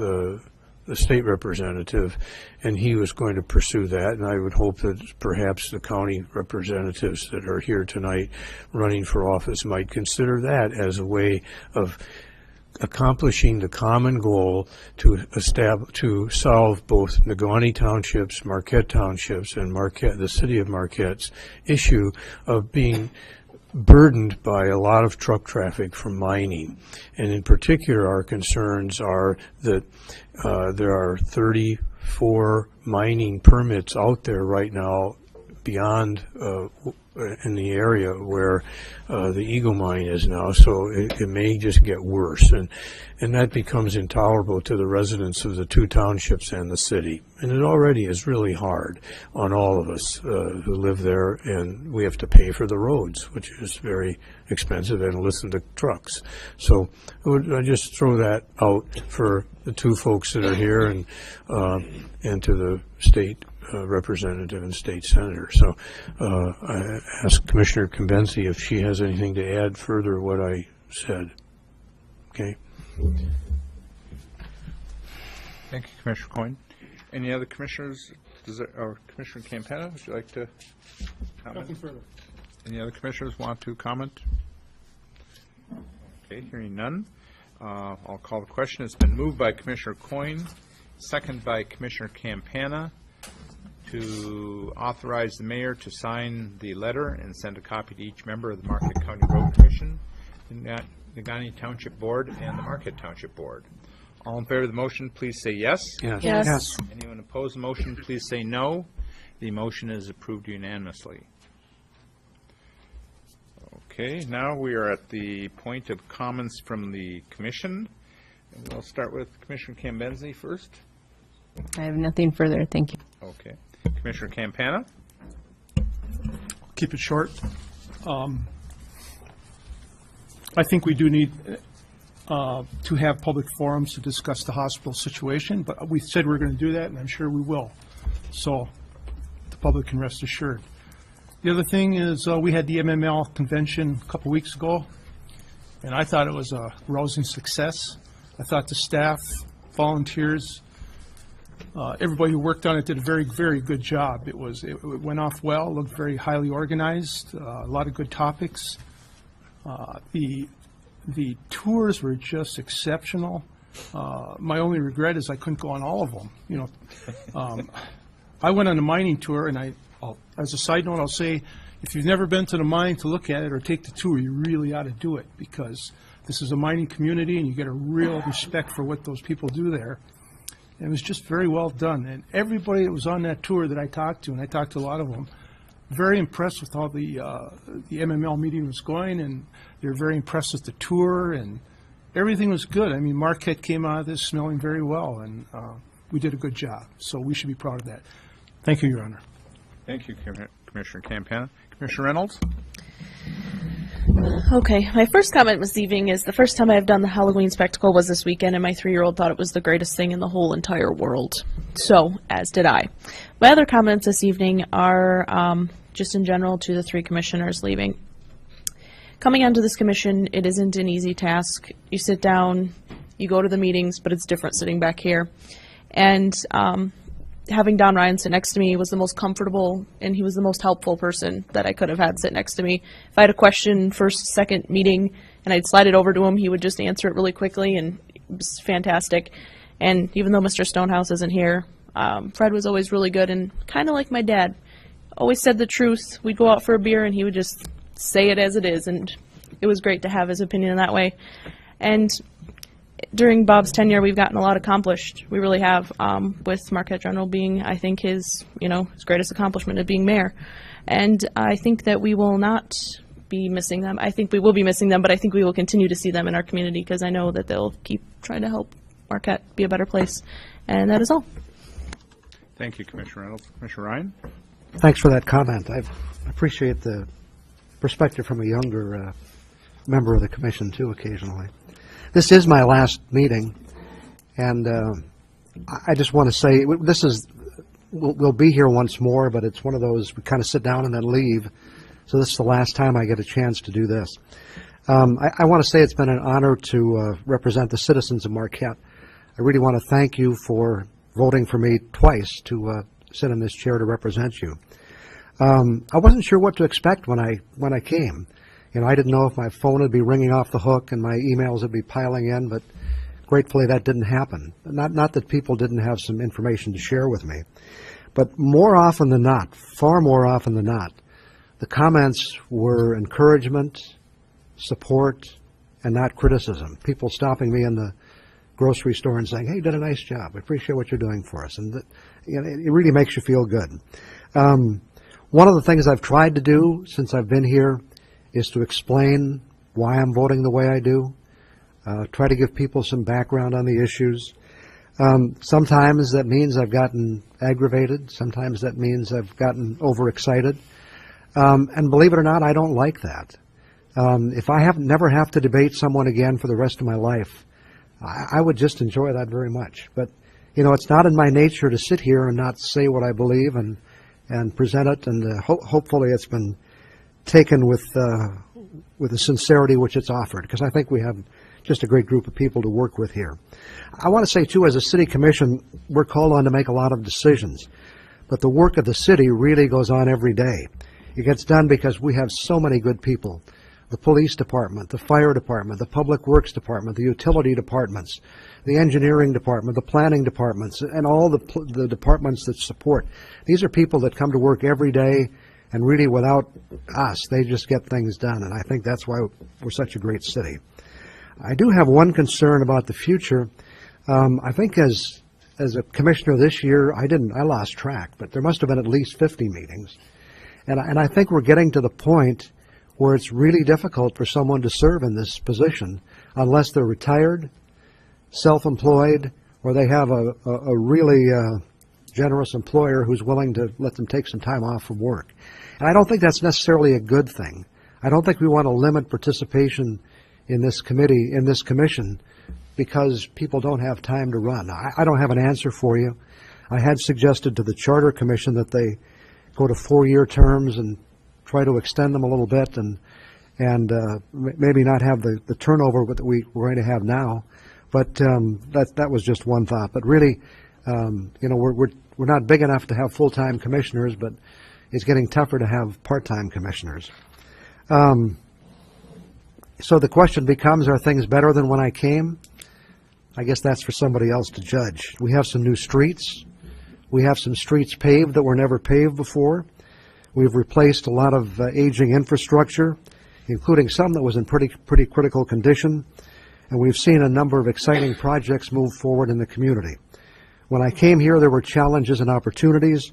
the state representative, and he was going to pursue that, and I would hope that perhaps the county representatives that are here tonight running for office might consider that as a way of accomplishing the common goal to solve both Negaunee Townships, Marquette Townships, and the city of Marquette's issue of being burdened by a lot of truck traffic from mining. And in particular, our concerns are that there are 34 mining permits out there right now beyond in the area where the Eagle Mine is now, so it may just get worse, and that becomes intolerable to the residents of the two townships and the city. And it already is really hard on all of us who live there, and we have to pay for the roads, which is very expensive, and listen to trucks. So I just throw that out for the two folks that are here, and to the state representative and state senator. So I ask Commissioner Combenzi if she has anything to add further to what I said. Okay. Thank you, Commissioner Coyne. Any other commissioners? Or Commissioner Campana, would you like to comment? Nothing further. Any other commissioners want to comment? Okay, hearing none. I'll call the question. It's been moved by Commissioner Coyne, second by Commissioner Campana, to authorize the mayor to sign the letter and send a copy to each member of the Marquette County Road Commission, the Negaunee Township Board, and the Marquette Township Board. All in favor of the motion, please say yes. Yes. Yes. Anyone opposed to the motion, please say no. The motion is approved unanimously. Okay, now we are at the point of comments from the commission. And we'll start with Commissioner Cambenzi first. I have nothing further. Thank you. Okay. Commissioner Campana? Keep it short. I think we do need to have public forums to discuss the hospital situation, but we said we're going to do that, and I'm sure we will. So the public can rest assured. The other thing is we had the MML convention a couple weeks ago, and I thought it was a rousing success. I thought the staff, volunteers, everybody who worked on it did a very, very good job. It went off well, looked very highly organized, a lot of good topics. The tours were just exceptional. My only regret is I couldn't go on all of them. You know, I went on a mining tour, and as a side note, I'll say, if you've never been to the mine to look at it or take the tour, you really ought to do it, because this is a mining community, and you get a real respect for what those people do there. And it was just very well done. And everybody that was on that tour that I talked to, and I talked to a lot of them, very impressed with how the MML meeting was going, and they were very impressed with the tour, and everything was good. I mean, Marquette came out of this smelling very well, and we did a good job. So we should be proud of that. Thank you, Your Honor. Thank you, Commissioner Campana. Commissioner Reynolds? Okay, my first comment this evening is the first time I've done the Halloween spectacle was this weekend, and my 3-year-old thought it was the greatest thing in the whole entire world. So, as did I. My other comments this evening are just in general to the 3 commissioners leaving. Coming onto this commission, it isn't an easy task. You sit down, you go to the meetings, but it's different sitting back here. And having Don Ryan sit next to me was the most comfortable, and he was the most helpful person that I could have had sit next to me. If I had a question first, second meeting, and I'd slide it over to him, he would just answer it really quickly, and it was fantastic. And even though Mr. Stonehouse isn't here, Fred was always really good and kind of like my dad. Always said the truth. We'd go out for a beer, and he would just say it as it is, and it was great to have his opinion that way. And during Bob's tenure, we've gotten a lot accomplished. We really have, with Marquette General being, I think, his greatest accomplishment of being mayor. And I think that we will not be missing them. I think we will be missing them, but I think we will continue to see them in our community because I know that they'll keep trying to help Marquette be a better place. And that is all. Thank you, Commissioner Reynolds. Commissioner Ryan? Thanks for that comment. I appreciate the perspective from a younger member of the commission, too, occasionally. This is my last meeting, and I just want to say we'll be here once more, but it's one of those we kind of sit down and then leave. So this is the last time I get a chance to do this. I want to say it's been an honor to represent the citizens of Marquette. I really want to thank you for voting for me twice to sit in this chair to represent you. I wasn't sure what to expect when I came. I didn't know if my phone would be ringing off the hook and my emails would be piling in, but gratefully that didn't happen. Not that people didn't have some information to share with me, but more often than not, far more often than not, the comments were encouragement, support, and not criticism. People stopping me in the grocery store and saying, "Hey, you did a nice job. I appreciate what you're doing for us." And it really makes you feel good. One of the things I've tried to do since I've been here is to explain why I'm voting the way I do, try to give people some background on the issues. Sometimes that means I've gotten aggravated. Sometimes that means I've gotten overexcited. And believe it or not, I don't like that. If I never have to debate someone again for the rest of my life, I would just enjoy that very much. But, it's not in my nature to sit here and not say what I believe and present it, and hopefully it's been taken with the sincerity which it's offered, because I think we have just a great group of people to work with here. I want to say, too, as a city commission, we're called on to make a lot of decisions, but the work of the city really goes on every day. It gets done because we have so many good people. The police department, the fire department, the public works department, the utility departments, the engineering department, the planning departments, and all the departments that support. These are people that come to work every day, and really without us, they just get things done, and I think that's why we're such a great city. I do have one concern about the future. I think as a commissioner this year, I lost track, but there must have been at least 50 meetings. And I think we're getting to the point where it's really difficult for someone to serve in this position unless they're retired, self-employed, or they have a really generous employer who's willing to let them take some time off from work. And I don't think that's necessarily a good thing. I don't think we want to limit participation in this committee, in this commission, because people don't have time to run. I don't have an answer for you. I had suggested to the Charter Commission that they go to 4-year terms and try to extend them a little bit and maybe not have the turnover that we're going to have now. But that was just one thought. But really, we're not big enough to have full-time commissioners, but it's getting tougher to have part-time commissioners. So the question becomes, are things better than when I came? I guess that's for somebody else to judge. We have some new streets. We have some streets paved that were never paved before. We've replaced a lot of aging infrastructure, including some that was in pretty critical condition. And we've seen a number of exciting projects move forward in the community. When I came here, there were challenges and opportunities.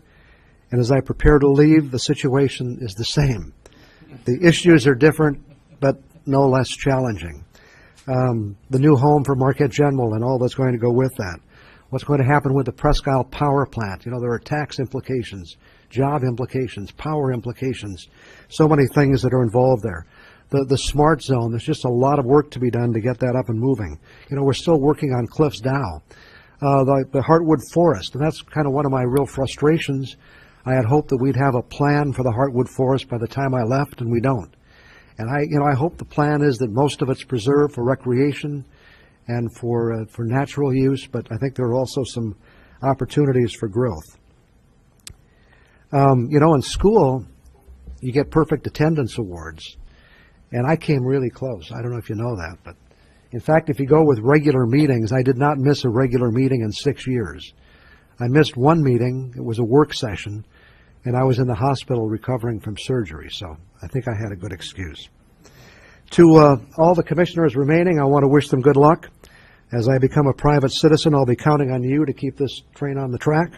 And as I prepare to leave, the situation is the same. The issues are different, but no less challenging. The new home for Marquette General and all that's going to go with that. What's going to happen with the Presque Isle power plant? There are tax implications, job implications, power implications, so many things that are involved there. The smart zone, there's just a lot of work to be done to get that up and moving. We're still working on Cliffs Dow. The Heartwood Forest, and that's kind of one of my real frustrations. I had hoped that we'd have a plan for the Heartwood Forest by the time I left, and we don't. And I hope the plan is that most of it's preserved for recreation and for natural use, but I think there are also some opportunities for growth. You know, in school, you get perfect attendance awards, and I came really close. I don't know if you know that, but in fact, if you go with regular meetings, I did not miss a regular meeting in 6 years. I missed one meeting. It was a work session, and I was in the hospital recovering from surgery, so I think I had a good excuse. To all the commissioners remaining, I want to wish them good luck. As I become a private citizen, I'll be counting on you to keep this train on the track.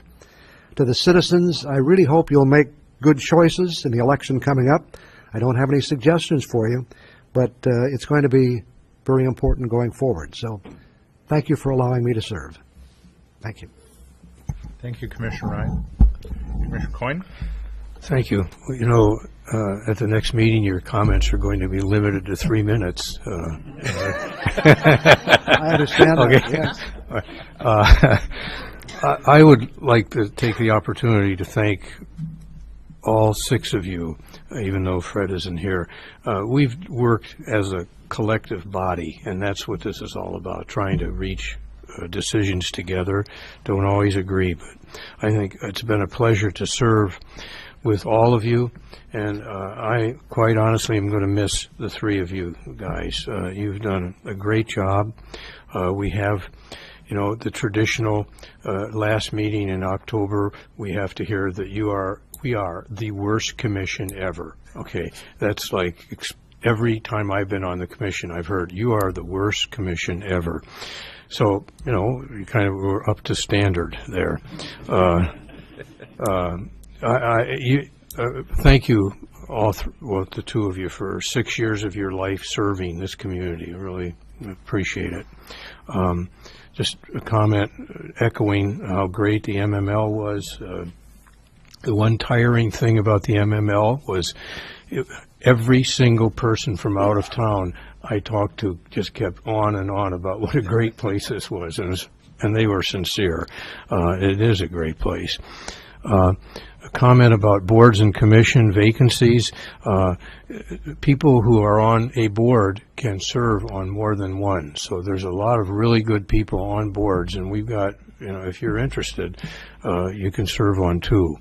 To the citizens, I really hope you'll make good choices in the election coming up. I don't have any suggestions for you, but it's going to be very important going forward. So thank you for allowing me to serve. Thank you. Thank you, Commissioner Ryan. Commissioner Coyne? Thank you. You know, at the next meeting, your comments are going to be limited to 3 minutes. I understand that, yes. I would like to take the opportunity to thank all 6 of you, even though Fred isn't here. We've worked as a collective body, and that's what this is all about, trying to reach decisions together. Don't always agree, but I think it's been a pleasure to serve with all of you, and I quite honestly am going to miss the 3 of you guys. You've done a great job. We have, you know, the traditional last meeting in October, we have to hear that we are the worst commission ever. Okay, that's like every time I've been on the commission, I've heard you are the worst commission ever. So, you know, you kind of were up to standard there. Thank you, the 2 of you, for 6 years of your life serving this community. I really appreciate it. Just a comment echoing how great the MML was. The one tiring thing about the MML was every single person from out of town I talked to just kept on and on about what a great place this was, and they were sincere. It is a great place. A comment about boards and commission vacancies. People who are on a board can serve on more than one. So there's a lot of really good people on boards, and we've got, you know, if you're interested, you can serve on 2.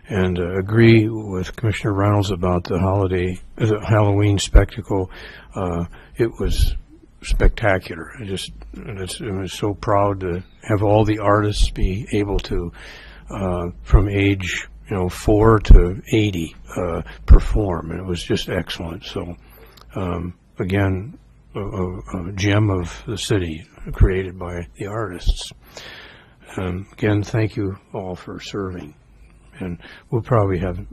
And agree with Commissioner Reynolds about the Halloween spectacle. It was spectacular. I was so proud to have all the artists be able to, from age 4 to 80, perform, and it was just excellent. So, again, a gem of the city created by the artists. Again, thank you all for serving, and we'll probably have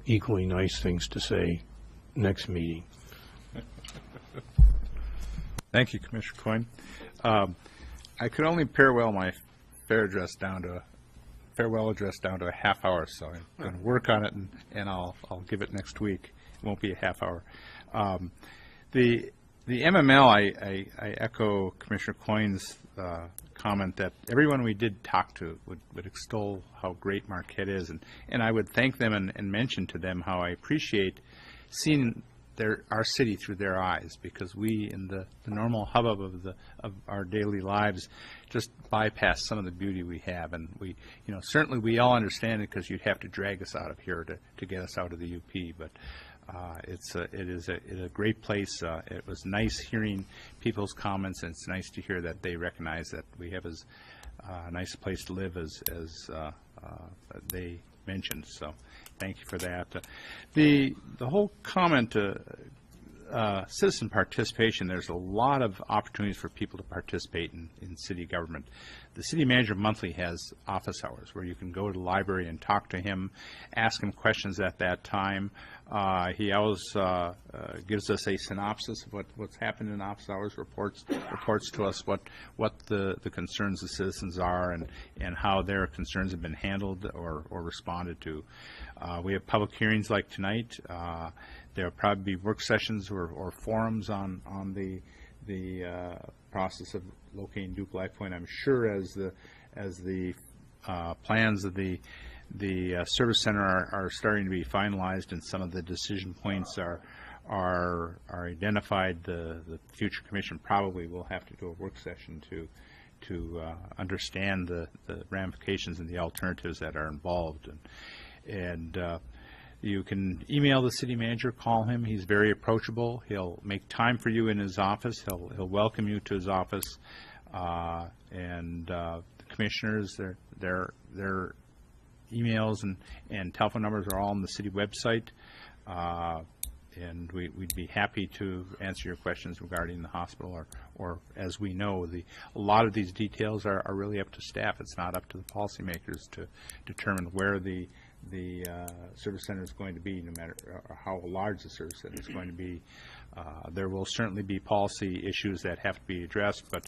equally nice things to say next meeting. Thank you, Commissioner Coyne. I could only farewell my farewell address down to a half hour, so I'm going to work on it, and I'll give it next week. It won't be a half hour. The MML, I echo Commissioner Coyne's comment that everyone we did talk to would extol how great Marquette is, and I would thank them and mention to them how I appreciate seeing our city through their eyes, because we, in the normal hubbub of our daily lives, just bypass some of the beauty we have. And we, certainly we all understand it, because you'd have to drag us out of here to get us out of the UP. But it is a great place. It was nice hearing people's comments, and it's nice to hear that they recognize that we have as nice a place to live as they mentioned. So thank you for that. The whole comment citizen participation, there's a lot of opportunities for people to participate in city government. The City Manager Monthly has office hours where you can go to the library and talk to him, ask him questions at that time. He always gives us a synopsis of what's happened in office hours, reports to us what the concerns of citizens are, and how their concerns have been handled or responded to. We have public hearings like tonight. There will probably be work sessions or forums on the process of locating Duke Life Point. I'm sure as the plans of the service center are starting to be finalized, and some of the decision points are identified, the future commission probably will have to do a work session to understand the ramifications and the alternatives that are involved. And you can email the city manager, call him. He's very approachable. He'll make time for you in his office. He'll welcome you to his office. And the commissioners, their emails and telephone numbers are all on the city website. And we'd be happy to answer your questions regarding the hospital, or as we know, a lot of these details are really up to staff. It's not up to the policymakers to determine where the service center is going to be, no matter how large the service center is going to be. There will certainly be policy issues that have to be addressed, but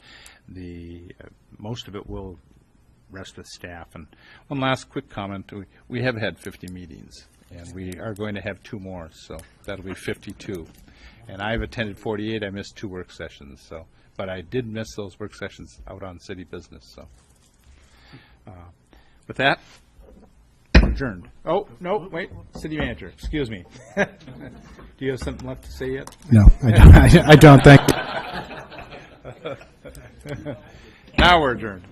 most of it will rest with staff. And one last quick comment: we have had 50 meetings, and we are going to have 2 more, so that'll be 52. And I've attended 48. I missed 2 work sessions, but I did miss those work sessions out on city business. So with that, adjourned. Oh, no, wait, city manager, excuse me. Do you have something left to say yet? No, I don't think. Now we're adjourned.